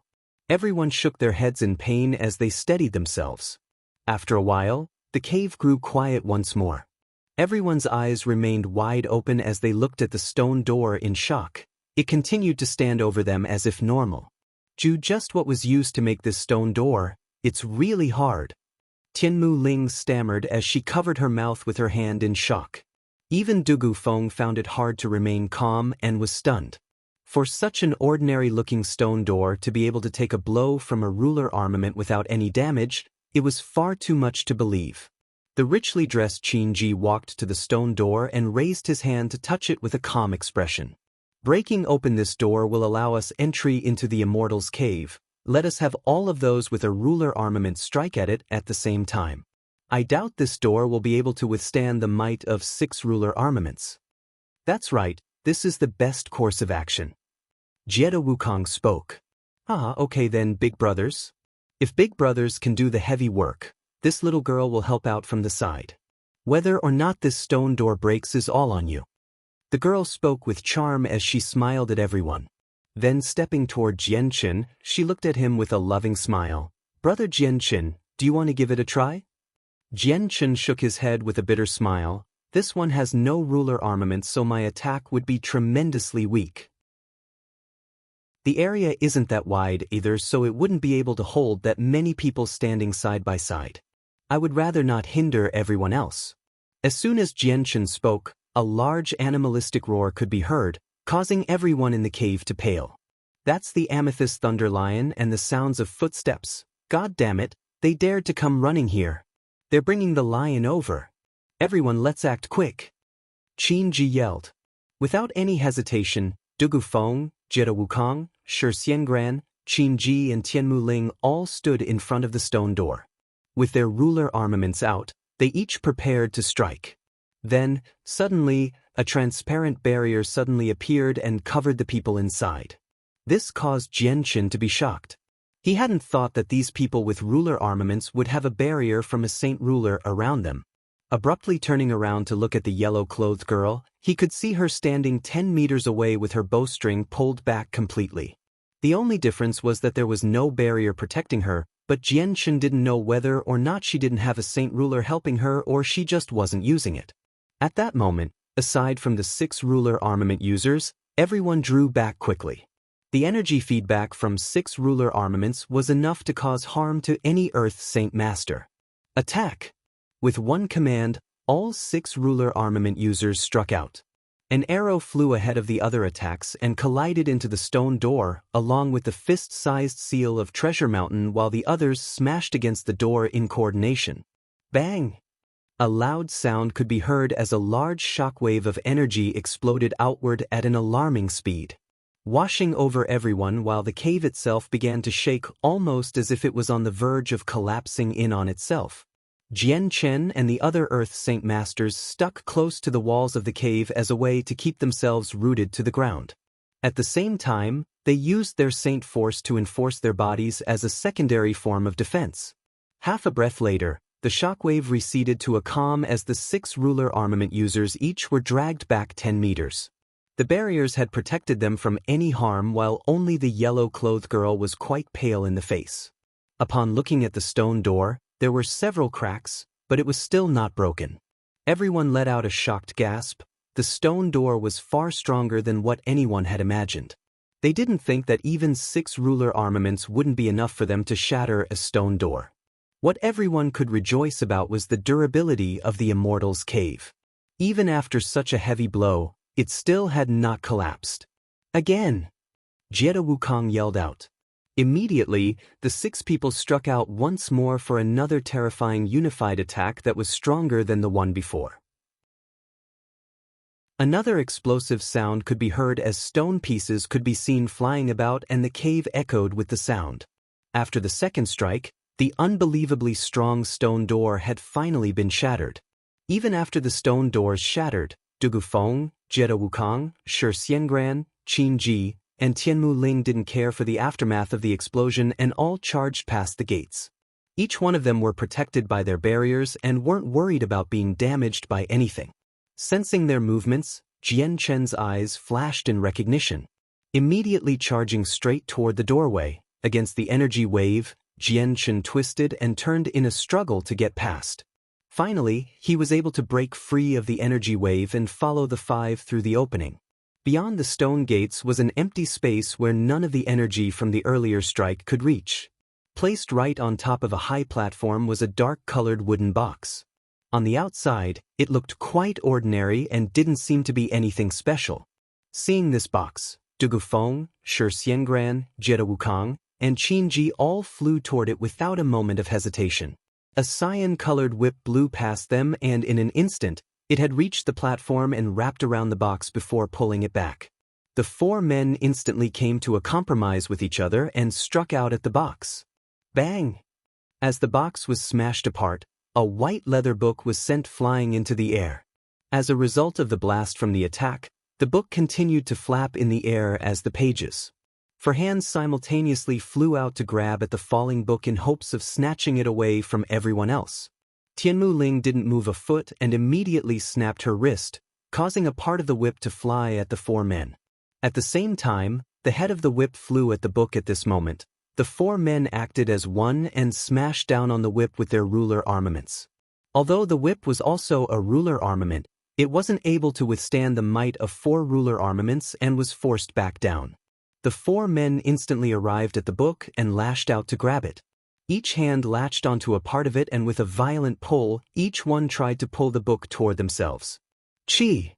Everyone shook their heads in pain as they steadied themselves. After a while, the cave grew quiet once more. Everyone's eyes remained wide open as they looked at the stone door in shock. It continued to stand over them as if normal. Just what was used to make this stone door? It's really hard. Tianmu Ling stammered as she covered her mouth with her hand in shock. Even Dugu Feng found it hard to remain calm and was stunned. For such an ordinary-looking stone door to be able to take a blow from a ruler armament without any damage, it was far too much to believe. The richly dressed Qin Ji walked to the stone door and raised his hand to touch it with a calm expression. Breaking open this door will allow us entry into the Immortals' Cave. Let us have all of those with a ruler armament strike at it at the same time. I doubt this door will be able to withstand the might of 6 ruler armaments. That's right, this is the best course of action. Jie Wukong spoke. Okay then, big brothers. If big brothers can do the heavy work, this little girl will help out from the side. Whether or not this stone door breaks is all on you. The girl spoke with charm as she smiled at everyone. Then stepping toward Jian Qin, she looked at him with a loving smile. Brother Jian Qin, do you want to give it a try? Jian Qin shook his head with a bitter smile. This one has no ruler armament, so my attack would be tremendously weak. The area isn't that wide either, so it wouldn't be able to hold that many people standing side by side. I would rather not hinder everyone else. As soon as Jian Qin spoke, a large animalistic roar could be heard, causing everyone in the cave to pale. That's the amethyst thunder lion and the sounds of footsteps. God damn it, they dared to come running here. They're bringing the lion over. Everyone, let's act quick. Qin Ji yelled. Without any hesitation, Dugu Feng, Jie Wukong, Shi Xiangran, Qin Ji and Tianmu Ling all stood in front of the stone door. With their ruler armaments out, they each prepared to strike. Then, suddenly, a transparent barrier suddenly appeared and covered the people inside. This caused Jian Qin to be shocked. He hadn't thought that these people with ruler armaments would have a barrier from a saint ruler around them. Abruptly turning around to look at the yellow-clothed girl, he could see her standing 10 meters away with her bowstring pulled back completely. The only difference was that there was no barrier protecting her, but Jian Qin didn't know whether or not she didn't have a saint ruler helping her or she just wasn't using it. At that moment, aside from the 6 ruler armament users, everyone drew back quickly. The energy feedback from 6 ruler armaments was enough to cause harm to any Earth Saint Master. Attack! With one command, all 6 ruler armament users struck out. An arrow flew ahead of the other attacks and collided into the stone door, along with the fist-sized seal of Treasure Mountain, while the others smashed against the door in coordination. Bang! A loud sound could be heard as a large shockwave of energy exploded outward at an alarming speed, washing over everyone while the cave itself began to shake almost as if it was on the verge of collapsing in on itself. Jian Chen and the other Earth Saint Masters stuck close to the walls of the cave as a way to keep themselves rooted to the ground. At the same time, they used their Saint Force to enforce their bodies as a secondary form of defense. Half a breath later, the shockwave receded to a calm as the 6 ruler armament users each were dragged back 10 meters. The barriers had protected them from any harm, while only the yellow-clothed girl was quite pale in the face. Upon looking at the stone door, there were several cracks, but it was still not broken. Everyone let out a shocked gasp. The stone door was far stronger than what anyone had imagined. They didn't think that even 6 ruler armaments wouldn't be enough for them to shatter a stone door. What everyone could rejoice about was the durability of the Immortal's Cave. Even after such a heavy blow, it still had not collapsed. Again! Jiedo Wukong yelled out. Immediately, the 6 people struck out once more for another terrifying unified attack that was stronger than the one before. Another explosive sound could be heard as stone pieces could be seen flying about, and the cave echoed with the sound. After the second strike, the unbelievably strong stone door had finally been shattered. Even after the stone doors shattered, Dugu Feng, Jiedo Wukong, Shi Xiangran, Qin Ji, and Tianmu Ling didn't care for the aftermath of the explosion and all charged past the gates. Each one of them were protected by their barriers and weren't worried about being damaged by anything. Sensing their movements, Jian Chen's eyes flashed in recognition. Immediately charging straight toward the doorway, against the energy wave, Jian Chen twisted and turned in a struggle to get past. Finally, he was able to break free of the energy wave and follow the 5 through the opening. Beyond the stone gates was an empty space where none of the energy from the earlier strike could reach. Placed right on top of a high platform was a dark-colored wooden box. On the outside, it looked quite ordinary and didn't seem to be anything special. Seeing this box, Dugu Feng, Shi Xiangran, Jiedo Wukong, and Qin Ji all flew toward it without a moment of hesitation. A cyan-colored whip blew past them, and in an instant, it had reached the platform and wrapped around the box before pulling it back. The 4 men instantly came to a compromise with each other and struck out at the box. Bang! As the box was smashed apart, a white leather book was sent flying into the air. As a result of the blast from the attack, the book continued to flap in the air as the pages. 4 hands simultaneously flew out to grab at the falling book in hopes of snatching it away from everyone else. Tianmu Ling didn't move a foot and immediately snapped her wrist, causing a part of the whip to fly at the 4 men. At the same time, the head of the whip flew at the book. At this moment, the 4 men acted as one and smashed down on the whip with their ruler armaments. Although the whip was also a ruler armament, it wasn't able to withstand the might of 4 ruler armaments and was forced back down. The 4 men instantly arrived at the book and lashed out to grab it. Each hand latched onto a part of it, and with a violent pull, each one tried to pull the book toward themselves. Chi!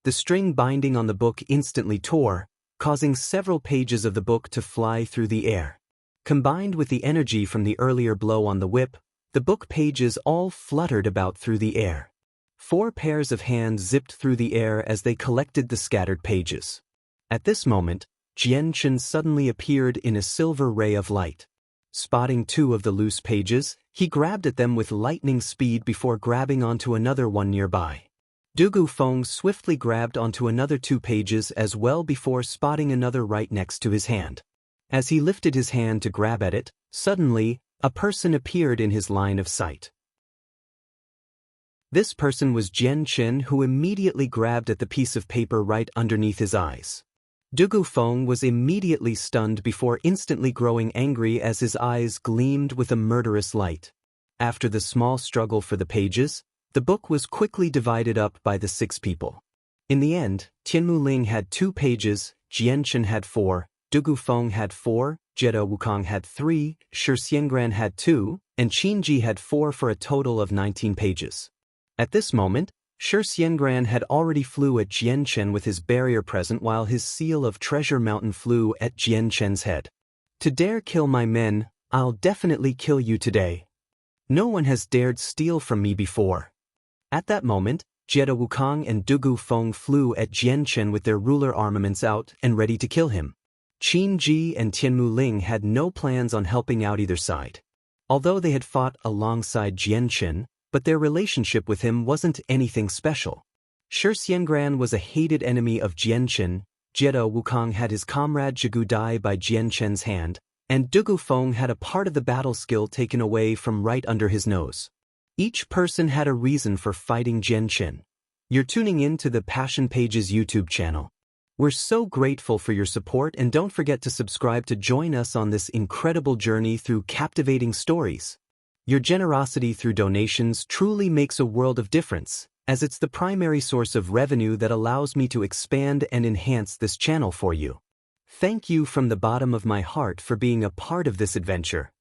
The string binding on the book instantly tore, causing several pages of the book to fly through the air. Combined with the energy from the earlier blow on the whip, the book pages all fluttered about through the air. 4 pairs of hands zipped through the air as they collected the scattered pages. At this moment, Jian Chen suddenly appeared in a silver ray of light. Spotting 2 of the loose pages, he grabbed at them with lightning speed before grabbing onto another one nearby. Dugu Feng swiftly grabbed onto another 2 pages as well before spotting another right next to his hand. As he lifted his hand to grab at it, suddenly, a person appeared in his line of sight. This person was Jian Chen, who immediately grabbed at the piece of paper right underneath his eyes. Dugu Feng was immediately stunned before instantly growing angry as his eyes gleamed with a murderous light. After the small struggle for the pages, the book was quickly divided up by the 6 people. In the end, Tianmu Ling had 2 pages, Jian Chen had 4, Dugu Feng had 4, Jetta Wukong had 3, Shi Xiangran had 2, and Qin Ji had 4 for a total of 19 pages. At this moment, Shi Xiangran had already flew at Jianchen with his barrier present while his seal of Treasure Mountain flew at Jianchen's head. To dare kill my men, I'll definitely kill you today. No one has dared steal from me before. At that moment, Jetta Wukong and Dugu Feng flew at Jianchen with their ruler armaments out and ready to kill him. Qin Ji and Tianmu Ling had no plans on helping out either side. Although they had fought alongside Jianchen, but their relationship with him wasn't anything special. Shi Xiangran was a hated enemy of Jianchen, Jetta Wukong had his comrade Zhigu die by Jianchen's hand, and Dugu Feng had a part of the battle skill taken away from right under his nose. Each person had a reason for fighting Jianchen. You're tuning in to the Passion Pages YouTube channel. We're so grateful for your support, and don't forget to subscribe to join us on this incredible journey through captivating stories. Your generosity through donations truly makes a world of difference, as it's the primary source of revenue that allows me to expand and enhance this channel for you. Thank you from the bottom of my heart for being a part of this adventure.